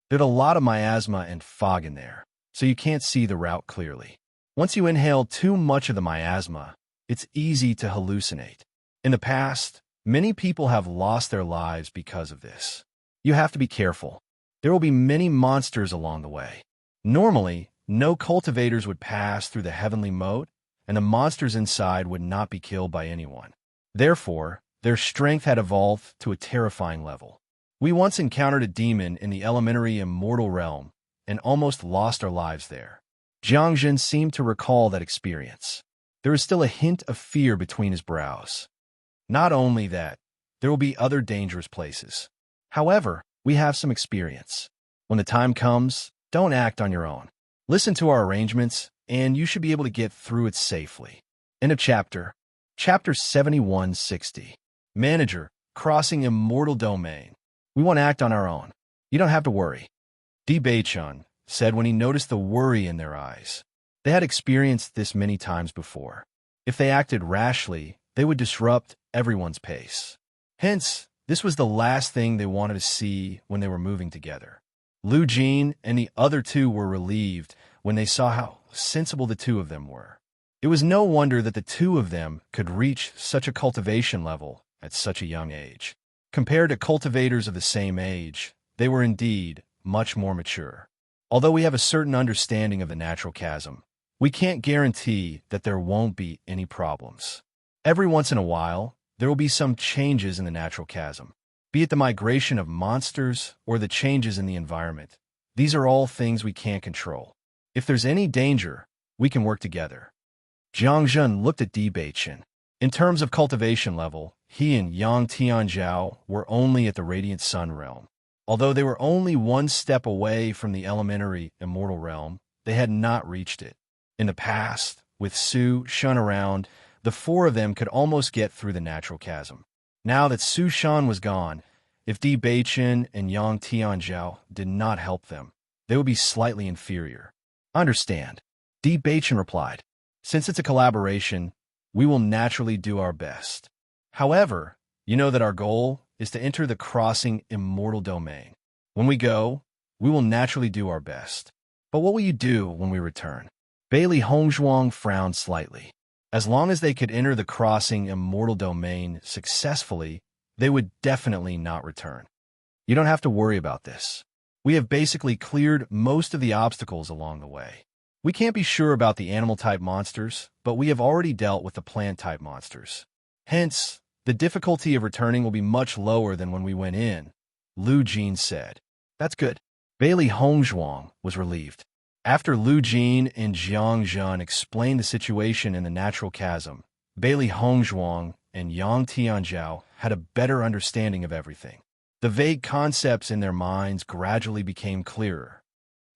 There's a lot of miasma and fog in there, so you can't see the route clearly. Once you inhale too much of the miasma, it's easy to hallucinate. In the past, many people have lost their lives because of this. You have to be careful. There will be many monsters along the way. Normally, no cultivators would pass through the heavenly moat, and the monsters inside would not be killed by anyone. Therefore, their strength had evolved to a terrifying level. We once encountered a demon in the elementary immortal realm and almost lost our lives there. Jiangjun seemed to recall that experience. There was still a hint of fear between his brows. Not only that, there will be other dangerous places. However, we have some experience. When the time comes, don't act on your own. Listen to our arrangements, and you should be able to get through it safely. End of chapter. Chapter 7160. Manager, crossing immortal domain. We won't act on our own. You don't have to worry. Bei-chun said when he noticed the worry in their eyes. They had experienced this many times before. If they acted rashly, they would disrupt everyone's pace. Hence, this was the last thing they wanted to see when they were moving together. Lu Jin and the other two were relieved when they saw how sensible the two of them were. It was no wonder that the two of them could reach such a cultivation level at such a young age. Compared to cultivators of the same age, they were indeed much more mature. Although we have a certain understanding of the natural chasm, we can't guarantee that there won't be any problems. Every once in a while, there will be some changes in the natural chasm, be it the migration of monsters or the changes in the environment. These are all things we can't control. If there's any danger, we can work together. Jiang Zhen looked at Bei-chun. In terms of cultivation level, he and Yang Tianzhao were only at the Radiant Sun realm. Although they were only one step away from the elementary immortal realm, they had not reached it. In the past, with Su Shan around, the four of them could almost get through the natural chasm. Now that Su Shan was gone, if Bei-chun and Yang Tianzhao did not help them, they would be slightly inferior. Understand, Bei-chun replied. Since it's a collaboration, we will naturally do our best. However, you know that our goal is to enter the crossing immortal domain. When we go, we will naturally do our best. But what will you do when we return? Bailey Hongzhuang frowned slightly. As long as they could enter the crossing immortal domain successfully, they would definitely not return. You don't have to worry about this. We have basically cleared most of the obstacles along the way. We can't be sure about the animal-type monsters, but we have already dealt with the plant-type monsters. Hence, the difficulty of returning will be much lower than when we went in, Lu Jin said. That's good. Bailey Hongzhuang was relieved. After Lu Jin and Jiang Zhen explained the situation in the natural chasm, Bailey Hongzhuang and Yang Tianzhao had a better understanding of everything. The vague concepts in their minds gradually became clearer.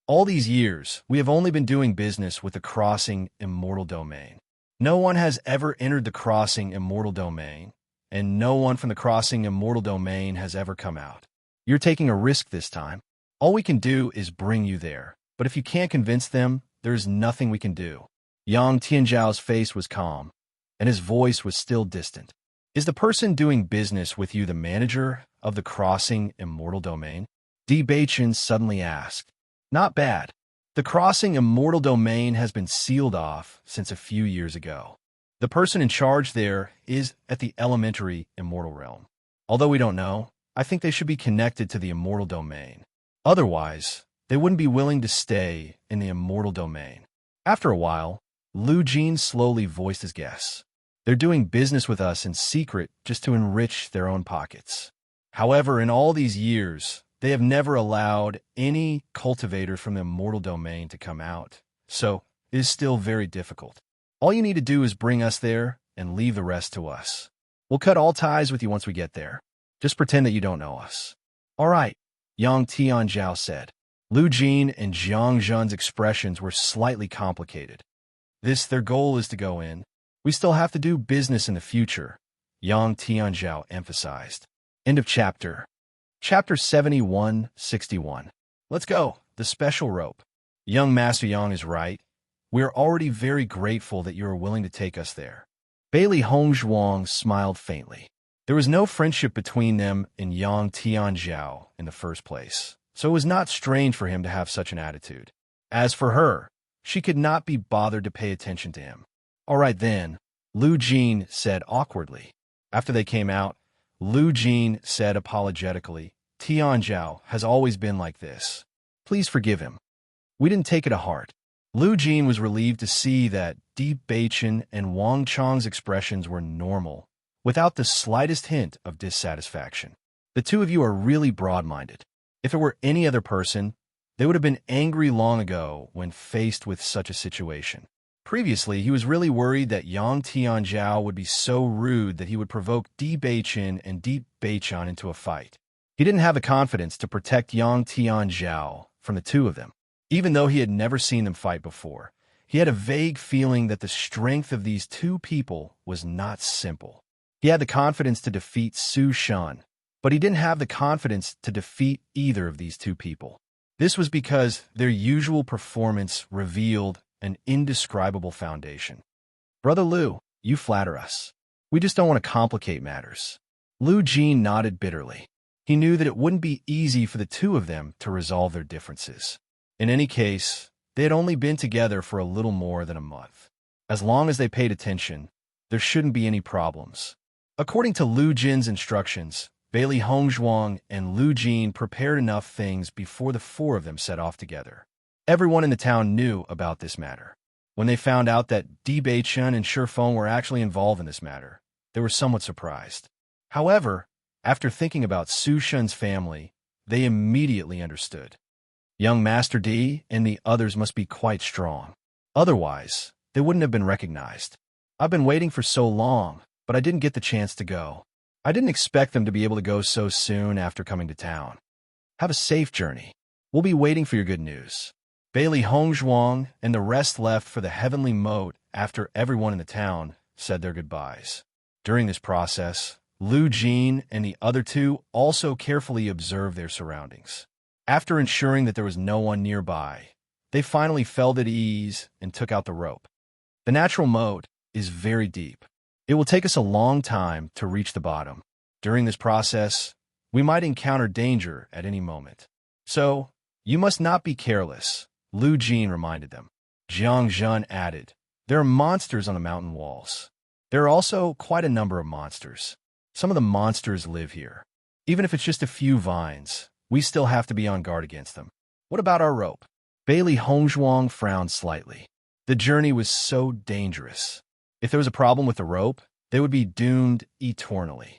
All these years, we have only been doing business with the crossing immortal domain. No one has ever entered the crossing immortal domain, and no one from the crossing immortal domain has ever come out. You're taking a risk this time. All we can do is bring you there, but if you can't convince them, there's nothing we can do. Yang Tianzhao's face was calm, and his voice was still distant. Is the person doing business with you the manager of the crossing immortal domain? Bei-chun suddenly asked. Not bad. The crossing immortal domain has been sealed off since a few years ago. The person in charge there is at the elementary immortal realm. Although we don't know, I think they should be connected to the immortal domain. Otherwise, they wouldn't be willing to stay in the immortal domain. After a while, Lu Jin slowly voiced his guess. They're doing business with us in secret just to enrich their own pockets. However, in all these years, they have never allowed any cultivators from the immortal domain to come out, so it is still very difficult. All you need to do is bring us there and leave the rest to us. We'll cut all ties with you once we get there. Just pretend that you don't know us. All right, Yang Tianzhao said. Lu Jin and Jiang Zhen's expressions were slightly complicated. Their goal is to go in. We still have to do business in the future, Yang Tianzhao emphasized. End of chapter. Chapter 7161. Let's go. The special rope. Young Master Yang is right. We are already very grateful that you are willing to take us there. Bailey Hongzhuang smiled faintly. There was no friendship between them and Yang Tianzhao in the first place, so it was not strange for him to have such an attitude. As for her, she could not be bothered to pay attention to him. All right then, Lu Jin said awkwardly. After they came out, Lu Jin said apologetically, Tianzhao has always been like this. Please forgive him. We didn't take it to heart. Lu Jin was relieved to see that Bei-chun and Wang Chang's expressions were normal, without the slightest hint of dissatisfaction. The two of you are really broad-minded. If it were any other person, they would have been angry long ago when faced with such a situation. Previously, he was really worried that Yang Tianzhao would be so rude that he would provoke Di Beichen and Di Beichun into a fight. He didn't have the confidence to protect Yang Tianzhao from the two of them. Even though he had never seen them fight before, he had a vague feeling that the strength of these two people was not simple. He had the confidence to defeat Su Shan, but he didn't have the confidence to defeat either of these two people. This was because their usual performance revealed an indescribable foundation. Brother Liu, you flatter us. We just don't want to complicate matters. Liu Jin nodded bitterly. He knew that it wouldn't be easy for the two of them to resolve their differences. In any case, they had only been together for a little more than a month. As long as they paid attention, there shouldn't be any problems. According to Liu Jin's instructions, Bailey Hongzhuang and Liu Jin prepared enough things before the four of them set off together. Everyone in the town knew about this matter. When they found out that Di Beichun and Shifeng were actually involved in this matter, they were somewhat surprised. However, after thinking about Su Shan's family, they immediately understood. Young Master Di and the others must be quite strong. Otherwise, they wouldn't have been recognized. I've been waiting for so long, but I didn't get the chance to go. I didn't expect them to be able to go so soon after coming to town. Have a safe journey. We'll be waiting for your good news. Bailey Hongzhuang and the rest left for the heavenly moat after everyone in the town said their goodbyes. During this process, Liu Jin and the other two also carefully observed their surroundings. After ensuring that there was no one nearby, they finally felt at ease and took out the rope. The natural moat is very deep. It will take us a long time to reach the bottom. During this process, we might encounter danger at any moment. So, you must not be careless, Liu Jin reminded them. Jiang Zhen added, there are monsters on the mountain walls. There are also quite a number of monsters. Some of the monsters live here. Even if it's just a few vines, we still have to be on guard against them. What about our rope? Bailey Hongzhuang frowned slightly. The journey was so dangerous. If there was a problem with the rope, they would be doomed eternally.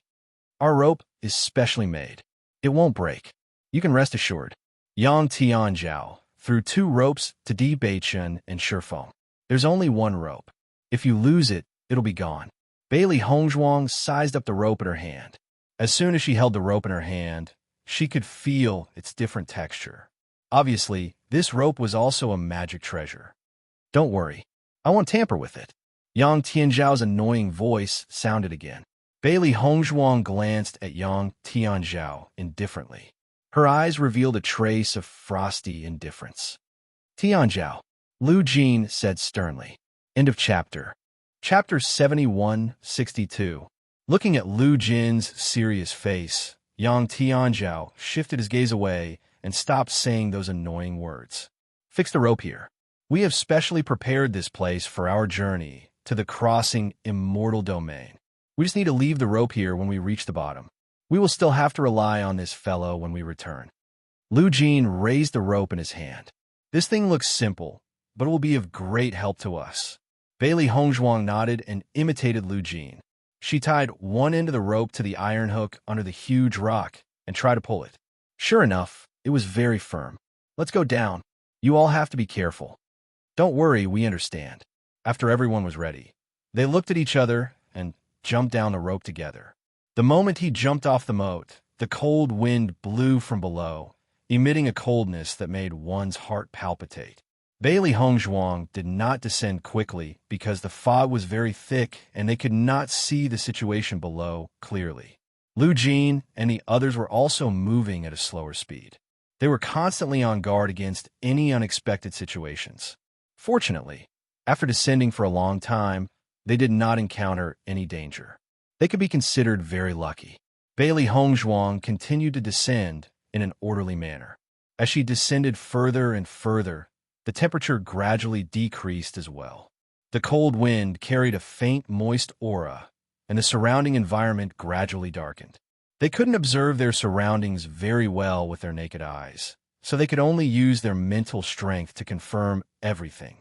Our rope is specially made. It won't break. You can rest assured. Yang Tianzhao threw 2 ropes to Di Beichun and Shifeng. There's only one rope. If you lose it, it'll be gone. Bailey Hongzhuang sized up the rope in her hand. As soon as she held the rope in her hand, she could feel its different texture. Obviously, this rope was also a magic treasure. Don't worry, I won't tamper with it. Yang Tianzhao's annoying voice sounded again. Bailey Hongzhuang glanced at Yang Tianzhao indifferently. Her eyes revealed a trace of frosty indifference. Tianzhao, Liu Jin said sternly. End of chapter. Chapter 71-62. Looking at Liu Jin's serious face, Yang Tianzhao shifted his gaze away and stopped saying those annoying words. Fix the rope here. We have specially prepared this place for our journey to the crossing immortal domain. We just need to leave the rope here when we reach the bottom. We will still have to rely on this fellow when we return. Liu Jin raised the rope in his hand. This thing looks simple, but it will be of great help to us. Bailey Hongzhuang nodded and imitated Liu Jin. She tied one end of the rope to the iron hook under the huge rock and tried to pull it. Sure enough, it was very firm. Let's go down. You all have to be careful. Don't worry, we understand. After everyone was ready, they looked at each other and jumped down the rope together. The moment he jumped off the moat, the cold wind blew from below, emitting a coldness that made one's heart palpitate. Bailey Hongzhuang did not descend quickly because the fog was very thick and they could not see the situation below clearly. Liu Jin and the others were also moving at a slower speed. They were constantly on guard against any unexpected situations. Fortunately, after descending for a long time, they did not encounter any danger. They could be considered very lucky. Bailey Hongzhuang continued to descend in an orderly manner. As she descended further and further, the temperature gradually decreased as well. The cold wind carried a faint, moist aura, and the surrounding environment gradually darkened. They couldn't observe their surroundings very well with their naked eyes, so they could only use their mental strength to confirm everything.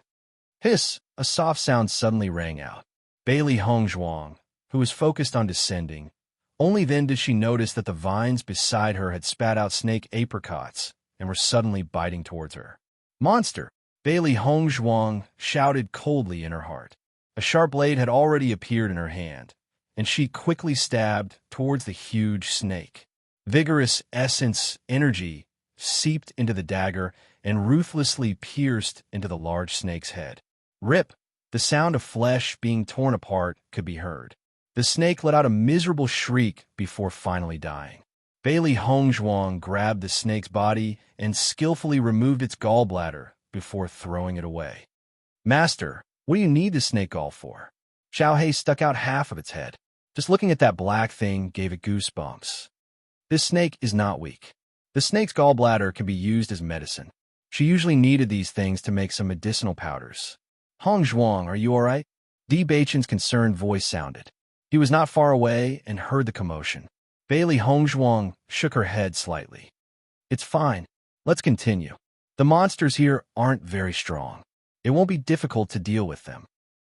Hiss! A soft sound suddenly rang out. Bailey Hongzhuang, who was focused on descending, only then did she notice that the vines beside her had spat out snake apricots and were suddenly biting towards her. Monster! Bailey Hongzhuang shouted coldly in her heart. A sharp blade had already appeared in her hand, and she quickly stabbed towards the huge snake. Vigorous essence energy seeped into the dagger and ruthlessly pierced into the large snake's head. Rip! The sound of flesh being torn apart could be heard. The snake let out a miserable shriek before finally dying. Bailey Hongzhuang grabbed the snake's body and skillfully removed its gallbladder before throwing it away. Master, what do you need the snake gall for? Xiao Hei stuck out half of its head. Just looking at that black thing gave it goosebumps. This snake is not weak. The snake's gallbladder can be used as medicine. She usually needed these things to make some medicinal powders. Hongzhuang, are you all right? Di Beichen's concerned voice sounded. He was not far away and heard the commotion. Bailey Hongzhuang shook her head slightly. It's fine. Let's continue. The monsters here aren't very strong. It won't be difficult to deal with them.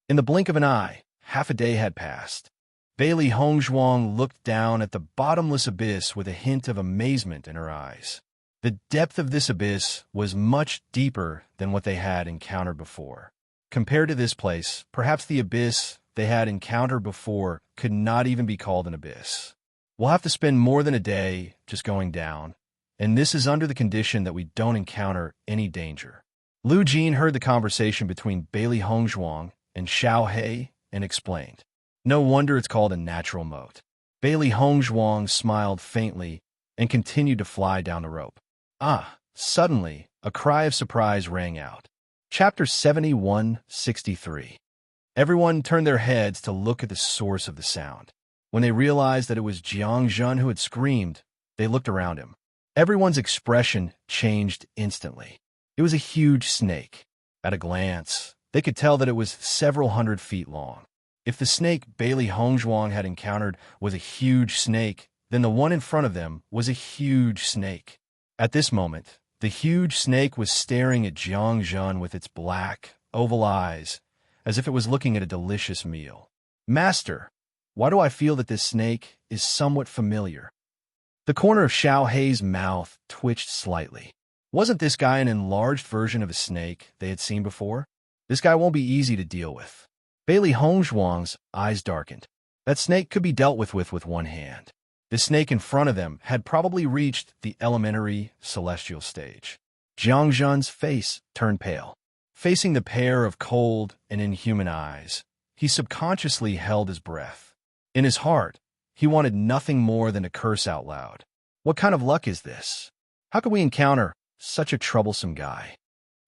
In the blink of an eye, half a day had passed. Bailey Hongzhuang looked down at the bottomless abyss with a hint of amazement in her eyes. The depth of this abyss was much deeper than what they had encountered before. Compared to this place, perhaps the abyss they had encountered before could not even be called an abyss. We'll have to spend more than a day just going down, and this is under the condition that we don't encounter any danger. Lu Jin heard the conversation between Bailey Hongzhuang and Xiao Hei and explained. No wonder it's called a natural moat. Bailey Hongzhuang smiled faintly and continued to fly down the rope. Suddenly, a cry of surprise rang out. Chapter 7163. Everyone turned their heads to look at the source of the sound. When they realized that it was Jiang Zhen who had screamed, they looked around him. Everyone's expression changed instantly. It was a huge snake. At a glance, they could tell that it was several hundred feet long. If the snake Bailey Hongzhuang had encountered was a huge snake, then the one in front of them was a huge snake. At this moment, the huge snake was staring at Jiang Zhen with its black, oval eyes, as if it was looking at a delicious meal. Master, why do I feel that this snake is somewhat familiar? The corner of Xiao Hei's mouth twitched slightly. Wasn't this guy an enlarged version of a snake they had seen before? This guy won't be easy to deal with. Bailey Hongzhuang's eyes darkened. That snake could be dealt with one hand. The snake in front of them had probably reached the elementary celestial stage. Jiang Zhen's face turned pale. Facing the pair of cold and inhuman eyes, he subconsciously held his breath. In his heart, he wanted nothing more than to curse out loud. What kind of luck is this? How could we encounter such a troublesome guy?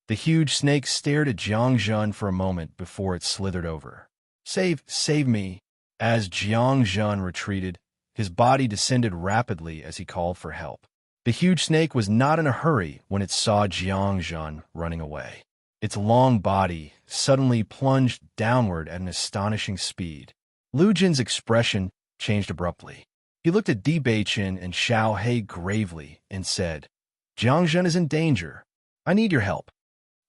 The huge snake stared at Jiang Zhen for a moment before it slithered over. Save me. As Jiang Zhen retreated, his body descended rapidly as he called for help. The huge snake was not in a hurry when it saw Jiang Zhen running away. Its long body suddenly plunged downward at an astonishing speed. Lu Jin's expression changed abruptly. He looked at Di Beichen and Xiao Hei gravely and said, Jiang Zhen is in danger. I need your help.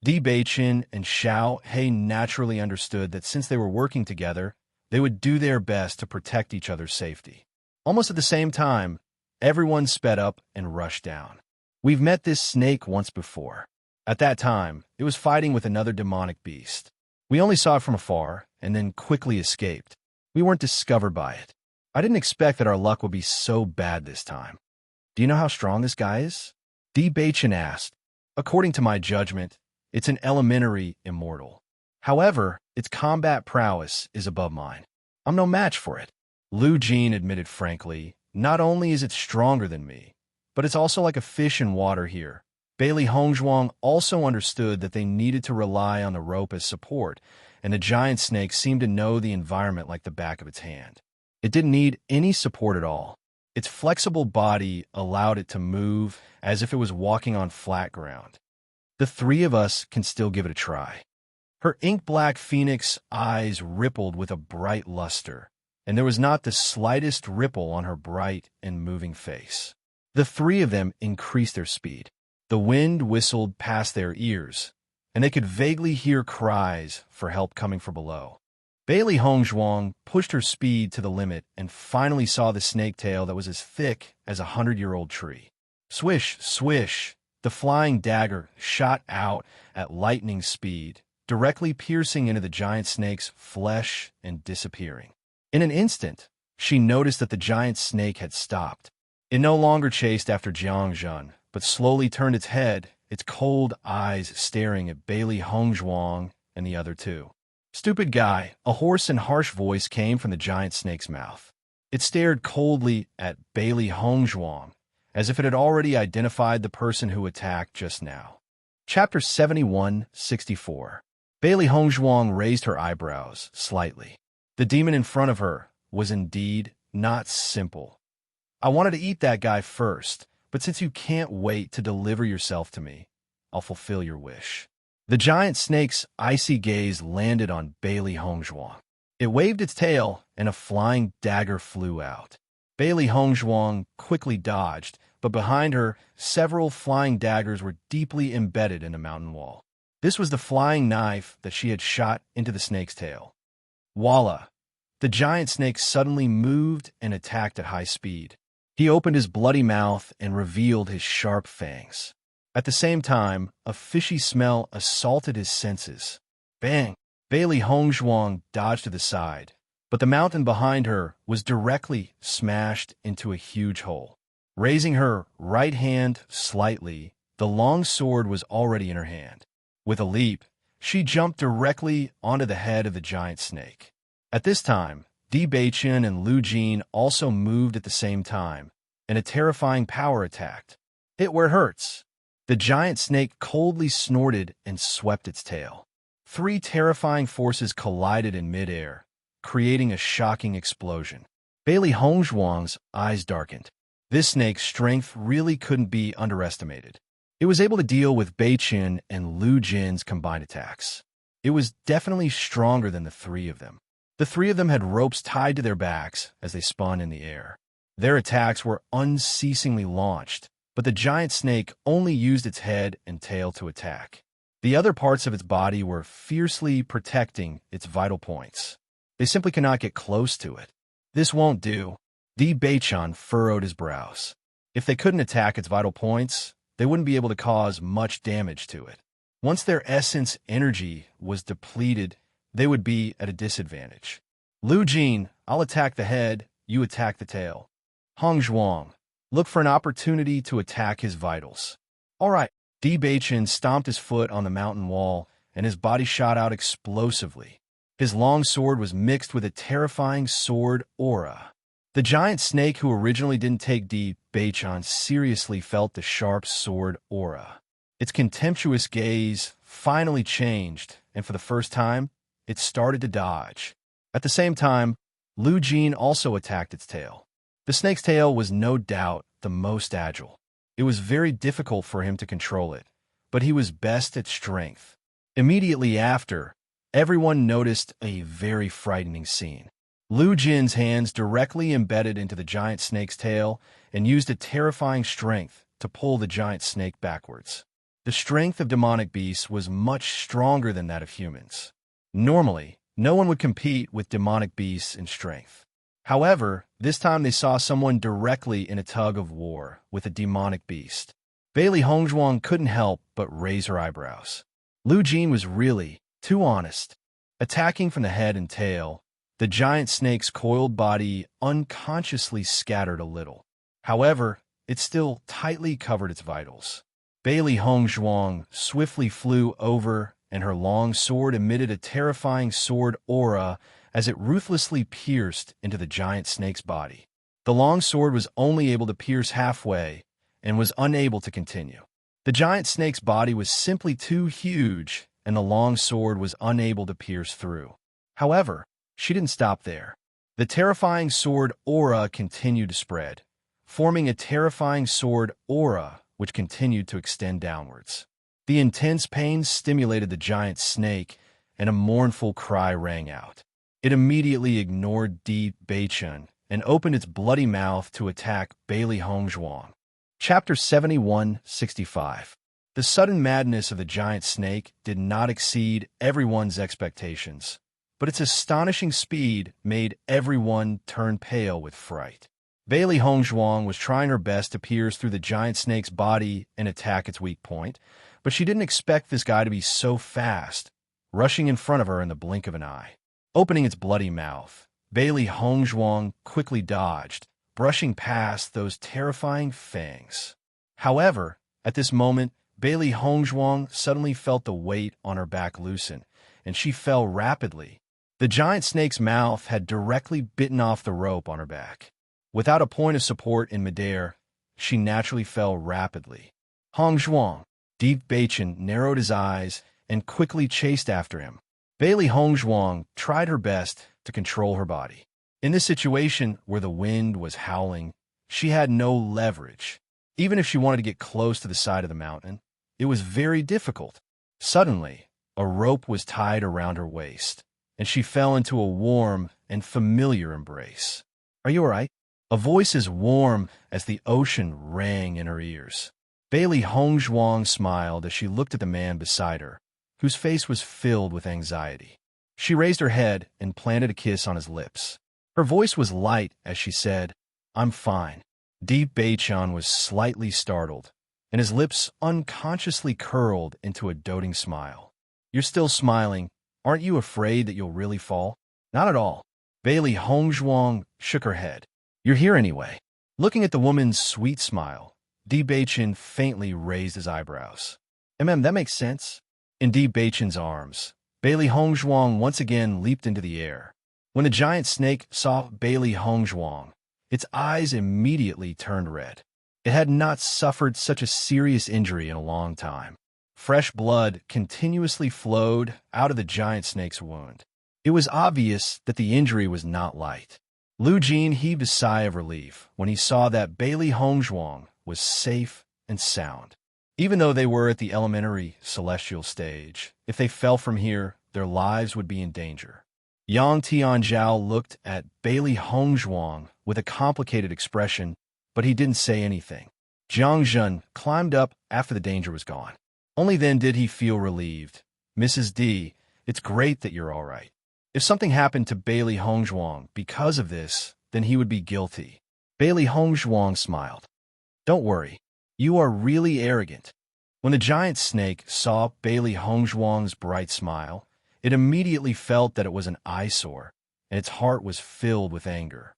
Di Beichen and Xiao Hei naturally understood that since they were working together, they would do their best to protect each other's safety. Almost at the same time, everyone sped up and rushed down. We've met this snake once before. At that time, it was fighting with another demonic beast. We only saw it from afar and then quickly escaped. We weren't discovered by it. I didn't expect that our luck would be so bad this time. Do you know how strong this guy is? Di Beichen asked. According to my judgment, it's an elementary immortal. However, its combat prowess is above mine. I'm no match for it. Lu Jin admitted frankly, not only is it stronger than me, but it's also like a fish in water here. Bailey Hongzhuang also understood that they needed to rely on the rope as support, and the giant snake seemed to know the environment like the back of its hand. It didn't need any support at all. Its flexible body allowed it to move as if it was walking on flat ground. The three of us can still give it a try. Her ink-black phoenix eyes rippled with a bright luster, and there was not the slightest ripple on her bright and moving face. The three of them increased their speed. The wind whistled past their ears, and they could vaguely hear cries for help coming from below. Bailey Hongzhuang pushed her speed to the limit and finally saw the snake tail that was as thick as a 100-year-old tree. Swish, swish, The flying dagger shot out at lightning speed, directly piercing into the giant snake's flesh and disappearing. In an instant, she noticed that the giant snake had stopped. It no longer chased after Jiangjun, but slowly turned its head, its cold eyes staring at Bailey Hongzhuang and the other two. "Stupid guy," a hoarse and harsh voice came from the giant snake's mouth. It stared coldly at Bailey Hongzhuang, as if it had already identified the person who attacked just now. Chapter 71-64. Bailey Hongzhuang raised her eyebrows slightly. The demon in front of her was indeed not simple. "I wanted to eat that guy first, but since you can't wait to deliver yourself to me, I'll fulfill your wish." The giant snake's icy gaze landed on Bailey Hongzhuang. It waved its tail, and a flying dagger flew out. Bailey Hongzhuang quickly dodged, but behind her, several flying daggers were deeply embedded in the mountain wall. This was the flying knife that she had shot into the snake's tail. Voila! The giant snake suddenly moved and attacked at high speed. He opened his bloody mouth and revealed his sharp fangs. At the same time, a fishy smell assaulted his senses. Bang! Bailey Hongzhuang dodged to the side, but the mountain behind her was directly smashed into a huge hole. Raising her right hand slightly, the long sword was already in her hand. With a leap, she jumped directly onto the head of the giant snake. At this time, Di Beiqian and Lu Jin also moved at the same time, and a terrifying power attacked. "Hit where it hurts." The giant snake coldly snorted and swept its tail. Three terrifying forces collided in midair, creating a shocking explosion. Bailey Hongzhuang's eyes darkened. This snake's strength really couldn't be underestimated. It was able to deal with Beiqian and Lu Jin's combined attacks. It was definitely stronger than the three of them. The three of them had ropes tied to their backs as they spun in the air. Their attacks were unceasingly launched, but the giant snake only used its head and tail to attack. The other parts of its body were fiercely protecting its vital points. They simply could not get close to it. "This won't do." Di Beiqian furrowed his brows. If they couldn't attack its vital points, they wouldn't be able to cause much damage to it. Once their essence energy was depleted, they would be at a disadvantage. "Lu Jin, I'll attack the head, you attack the tail. Hongzhuang, look for an opportunity to attack his vitals." "All right." Di Beiqian stomped his foot on the mountain wall, and his body shot out explosively. His long sword was mixed with a terrifying sword aura. The giant snake who originally didn't take Di Beiqian seriously felt the sharp sword aura. Its contemptuous gaze finally changed, and for the first time, it started to dodge. At the same time, Lu Jin also attacked its tail. The snake's tail was no doubt the most agile. It was very difficult for him to control it, but he was best at strength. Immediately after, everyone noticed a very frightening scene. Lu Jin's hands directly embedded into the giant snake's tail and used a terrifying strength to pull the giant snake backwards. The strength of demonic beasts was much stronger than that of humans. Normally, no one would compete with demonic beasts in strength. However, this time they saw someone directly in a tug of war with a demonic beast. Bailey Hongzhuang couldn't help but raise her eyebrows. Lu Jin was really too honest. Attacking from the head and tail, the giant snake's coiled body unconsciously scattered a little. However, it still tightly covered its vitals. Bailey Hongzhuang swiftly flew over, and her long sword emitted a terrifying sword aura as it ruthlessly pierced into the giant snake's body. The long sword was only able to pierce halfway and was unable to continue. The giant snake's body was simply too huge, and the long sword was unable to pierce through. However, she didn't stop there. The terrifying sword aura continued to spread, forming a terrifying sword aura which continued to extend downwards. The intense pain stimulated the giant snake, and a mournful cry rang out. It immediately ignored Di Beiqian and opened its bloody mouth to attack Bailey Hongzhuang. Chapter 71-65. The sudden madness of the giant snake did not exceed everyone's expectations, but its astonishing speed made everyone turn pale with fright. Bailey Hongzhuang was trying her best to pierce through the giant snake's body and attack its weak point, but she didn't expect this guy to be so fast, rushing in front of her in the blink of an eye. Opening its bloody mouth, Bailey Hongzhuang quickly dodged, brushing past those terrifying fangs. However, at this moment, Bailey Hongzhuang suddenly felt the weight on her back loosen, and she fell rapidly. The giant snake's mouth had directly bitten off the rope on her back. Without a point of support in midair, she naturally fell rapidly. Hongzhuang, Deep Beichen narrowed his eyes and quickly chased after him. Bailey Hongzhuang tried her best to control her body. In this situation where the wind was howling, she had no leverage. Even if she wanted to get close to the side of the mountain, it was very difficult. Suddenly, a rope was tied around her waist, and she fell into a warm and familiar embrace. "Are you all right?" A voice as warm as the ocean rang in her ears. Bailey Hongzhuang smiled as she looked at the man beside her, whose face was filled with anxiety. She raised her head and planted a kiss on his lips. Her voice was light as she said, "I'm fine." Deep Beichen was slightly startled, and his lips unconsciously curled into a doting smile. "You're still smiling. Aren't you afraid that you'll really fall?" "Not at all." Bailey Hongzhuang shook her head. "You're here anyway." Looking at the woman's sweet smile, Deep Beichen faintly raised his eyebrows. That makes sense." In Deep Beichen's arms, Bailey Hongzhuang once again leaped into the air. When the giant snake saw Bailey Hongzhuang, its eyes immediately turned red. It had not suffered such a serious injury in a long time. Fresh blood continuously flowed out of the giant snake's wound. It was obvious that the injury was not light. Lu Jin heaved a sigh of relief when he saw that Bailey Hongzhuang was safe and sound. Even though they were at the elementary celestial stage, if they fell from here, their lives would be in danger. Yang Tianzhao looked at Bailey Hongzhuang with a complicated expression, but he didn't say anything. Jiang Zhen climbed up after the danger was gone. Only then did he feel relieved. "Mrs. D, it's great that you're all right. If something happened to Bailey Hongzhuang because of this, then he would be guilty." Bailey Hongzhuang smiled. "Don't worry. You are really arrogant." When the giant snake saw Bailey Hongzhuang's bright smile, it immediately felt that it was an eyesore, and its heart was filled with anger.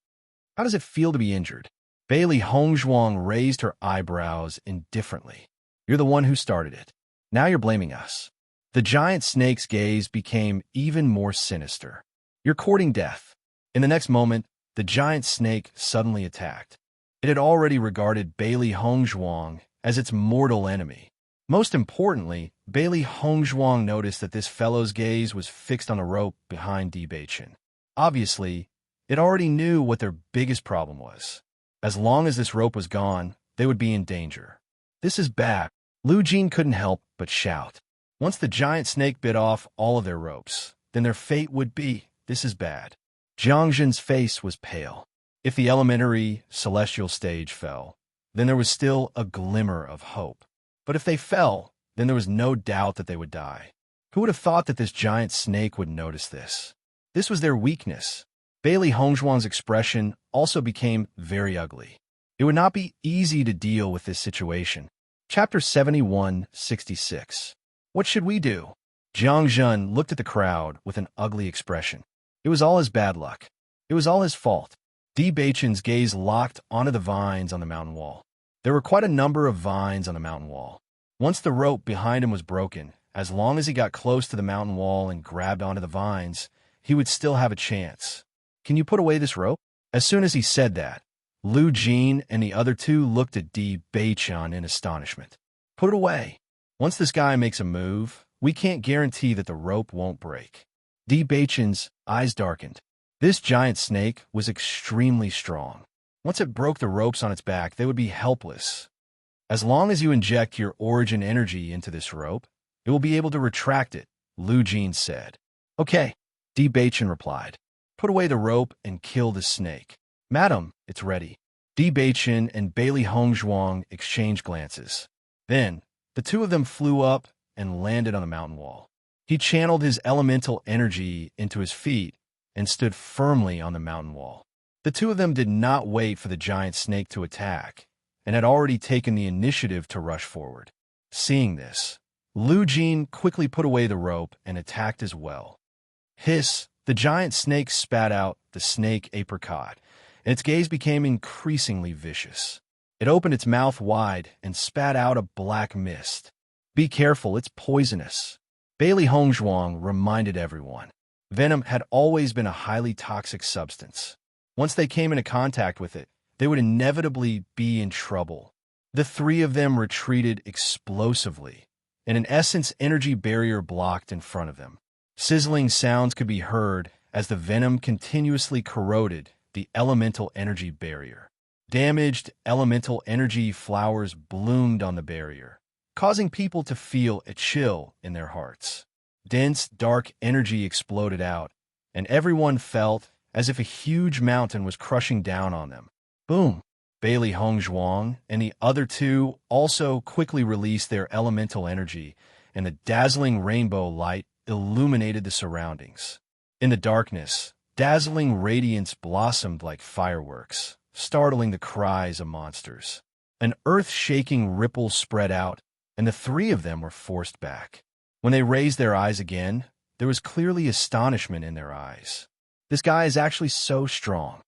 "How does it feel to be injured?" Bailey Hongzhuang raised her eyebrows indifferently. "You're the one who started it. Now you're blaming us." The giant snake's gaze became even more sinister. "You're courting death." In the next moment, the giant snake suddenly attacked. It had already regarded Bailey Hongzhuang as its mortal enemy. Most importantly, Bailey Hongzhuang noticed that this fellow's gaze was fixed on a rope behind Deep Beichen. Obviously, it already knew what their biggest problem was. As long as this rope was gone, they would be in danger. "This is bad." Lu Jin couldn't help but shout. Once the giant snake bit off all of their ropes, then their fate would be, "This is bad." Jiang Zhen's face was pale. If the elementary celestial stage fell, then there was still a glimmer of hope. But if they fell, then there was no doubt that they would die. Who would have thought that this giant snake would notice this? This was their weakness. Bailey Hongzhuang's expression also became very ugly. It would not be easy to deal with this situation. Chapter 71-66. What should we do? Jiang Zhen looked at the crowd with an ugly expression. It was all his bad luck. It was all his fault. Deep Beichen's gaze locked onto the vines on the mountain wall. There were quite a number of vines on the mountain wall. Once the rope behind him was broken, as long as he got close to the mountain wall and grabbed onto the vines, he would still have a chance. "Can you put away this rope?" As soon as he said that, Lu Jin and the other two looked at Deep Beichen in astonishment. "Put it away. Once this guy makes a move, we can't guarantee that the rope won't break." Deep Beichen's eyes darkened. This giant snake was extremely strong. Once it broke the ropes on its back, they would be helpless. "As long as you inject your origin energy into this rope, it will be able to retract it," Lu Jin said. "Okay," Deep Beichen replied. "Put away the rope and kill the snake." "Madam, it's ready." Deep Beichen and Bailey Hongzhuang exchanged glances. Then, the two of them flew up and landed on the mountain wall. He channeled his elemental energy into his feet and stood firmly on the mountain wall. The two of them did not wait for the giant snake to attack, and had already taken the initiative to rush forward. Seeing this, Lu Jin quickly put away the rope and attacked as well. Hiss! The giant snake spat out the snake apricot, and its gaze became increasingly vicious. It opened its mouth wide and spat out a black mist. Be careful, it's poisonous. Bailey Hongzhuang reminded everyone. Venom had always been a highly toxic substance. Once they came into contact with it, they would inevitably be in trouble. The three of them retreated explosively, and an essence energy barrier blocked in front of them. Sizzling sounds could be heard as the venom continuously corroded the elemental energy barrier. Damaged elemental energy flowers bloomed on the barrier, causing people to feel a chill in their hearts. Dense, dark energy exploded out, and everyone felt as if a huge mountain was crushing down on them. Boom! Bailey Hongzhuang and the other two also quickly released their elemental energy, and the dazzling rainbow light illuminated the surroundings. In the darkness, dazzling radiance blossomed like fireworks, startling the cries of monsters. An earth-shaking ripple spread out, and the three of them were forced back. When they raised their eyes again, there was clearly astonishment in their eyes. This guy is actually so strong.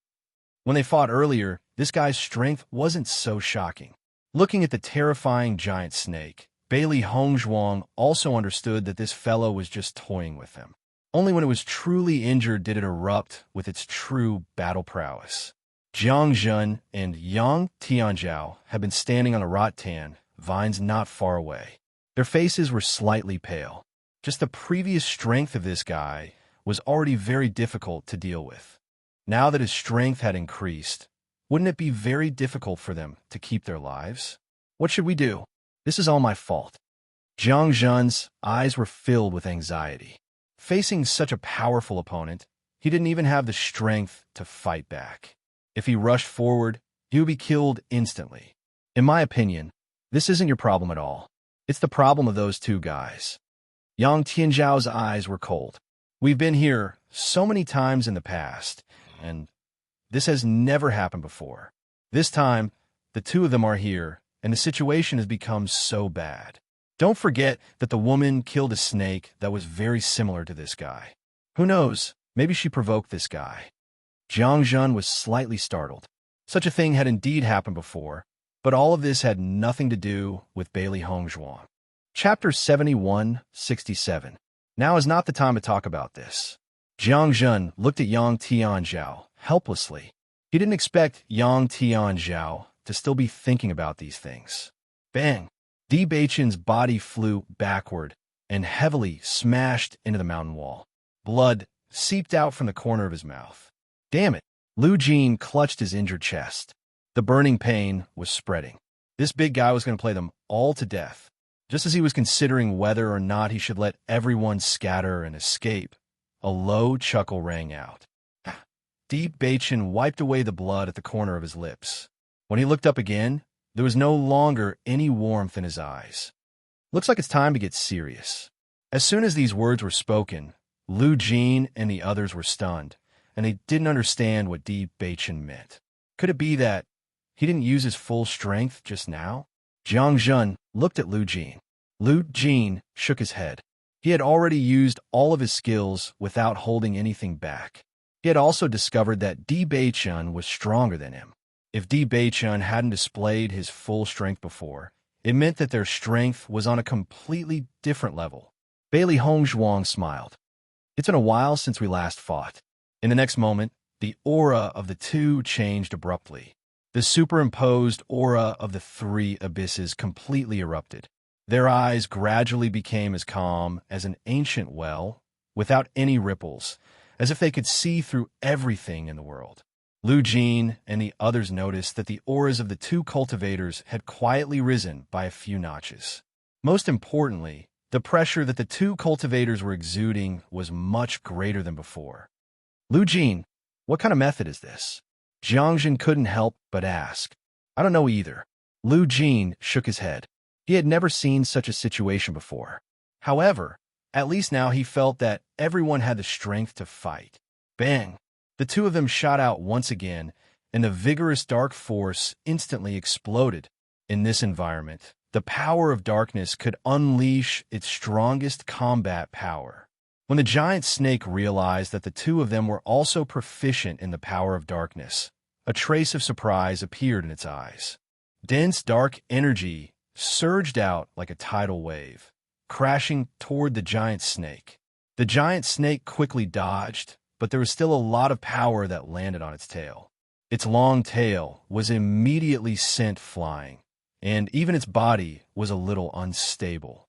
When they fought earlier, this guy's strength wasn't so shocking. Looking at the terrifying giant snake, Bailey Hongzhuang also understood that this fellow was just toying with them. Only when it was truly injured did it erupt with its true battle prowess. Jiang Zhen and Yang Tianzhao had been standing on a rattan, vines not far away. Their faces were slightly pale. Just the previous strength of this guy was already very difficult to deal with. Now that his strength had increased, wouldn't it be very difficult for them to keep their lives? What should we do? This is all my fault. Jiang Zhen's eyes were filled with anxiety. Facing such a powerful opponent, he didn't even have the strength to fight back. If he rushed forward, he would be killed instantly. In my opinion, this isn't your problem at all. It's the problem of those two guys. Yang Tianzhao's eyes were cold. We've been here so many times in the past, and this has never happened before. This time, the two of them are here, and the situation has become so bad. Don't forget that the woman killed a snake that was very similar to this guy. Who knows, maybe she provoked this guy. Jiang Zhen was slightly startled. Such a thing had indeed happened before, but all of this had nothing to do with Bailey Hongzhuang. Chapter 71-67. Now is not the time to talk about this. Jiang Zhen looked at Yang Tianzhao helplessly. He didn't expect Yang Tianzhao to still be thinking about these things. Bang! Di Beichen's body flew backward and heavily smashed into the mountain wall. Blood seeped out from the corner of his mouth. Damn it! Lu Jin clutched his injured chest. The burning pain was spreading. This big guy was going to play them all to death. Just as he was considering whether or not he should let everyone scatter and escape, a low chuckle rang out. Di Beichen wiped away the blood at the corner of his lips. When he looked up again, there was no longer any warmth in his eyes. Looks like it's time to get serious. As soon as these words were spoken, Lu Jin and the others were stunned, and they didn't understand what Di Beichen meant. Could it be that he didn't use his full strength just now? Jiang Zhen looked at Lu Jin. Lu Jin shook his head. He had already used all of his skills without holding anything back. He had also discovered that Di Beichen was stronger than him. If Di Beichen hadn't displayed his full strength before, it meant that their strength was on a completely different level. Bailey Hongzhuang smiled. It's been a while since we last fought. In the next moment, the aura of the two changed abruptly. The superimposed aura of the three abysses completely erupted. Their eyes gradually became as calm as an ancient well, without any ripples, as if they could see through everything in the world. Lu Jin and the others noticed that the auras of the two cultivators had quietly risen by a few notches. Most importantly, the pressure that the two cultivators were exuding was much greater than before. Lu Jin, what kind of method is this? Jiang Zhen couldn't help but ask. I don't know either. Lu Jin shook his head. He had never seen such a situation before. However, at least now he felt that everyone had the strength to fight. Bang! The two of them shot out once again, and the vigorous dark force instantly exploded. In this environment, the power of darkness could unleash its strongest combat power. When the giant snake realized that the two of them were also proficient in the power of darkness, a trace of surprise appeared in its eyes. Dense dark energy surged out like a tidal wave, crashing toward the giant snake. The giant snake quickly dodged, but there was still a lot of power that landed on its tail. Its long tail was immediately sent flying, and even its body was a little unstable.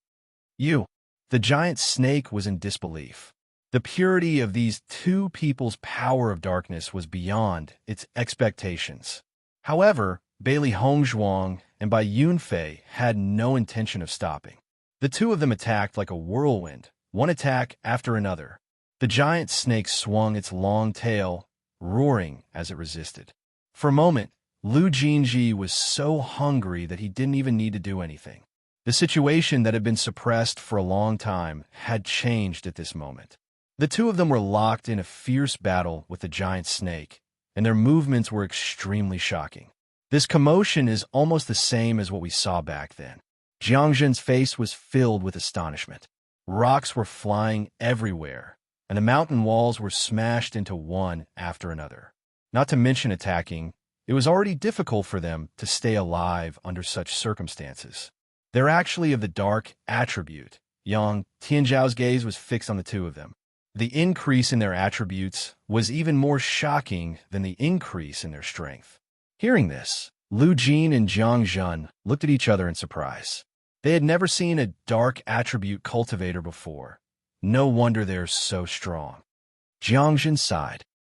The giant snake was in disbelief. The purity of these two people's power of darkness was beyond its expectations. However, Bailey Hongzhuang and Bai Yunfei had no intention of stopping. The two of them attacked like a whirlwind, one attack after another. The giant snake swung its long tail, roaring as it resisted. For a moment, Lu Jinji was so hungry that he didn't even need to do anything. The situation that had been suppressed for a long time had changed at this moment. The two of them were locked in a fierce battle with the giant snake, and their movements were extremely shocking. This commotion is almost the same as what we saw back then. Jiang Zhen's face was filled with astonishment. Rocks were flying everywhere, and the mountain walls were smashed into one after another. Not to mention attacking, it was already difficult for them to stay alive under such circumstances. They're actually of the dark attribute. Yang Tianzhao's gaze was fixed on the two of them. The increase in their attributes was even more shocking than the increase in their strength. Hearing this, Lu Jin and Jiang Zhen looked at each other in surprise. They had never seen a dark attribute cultivator before. No wonder they're so strong. Jiang Zhen sighed.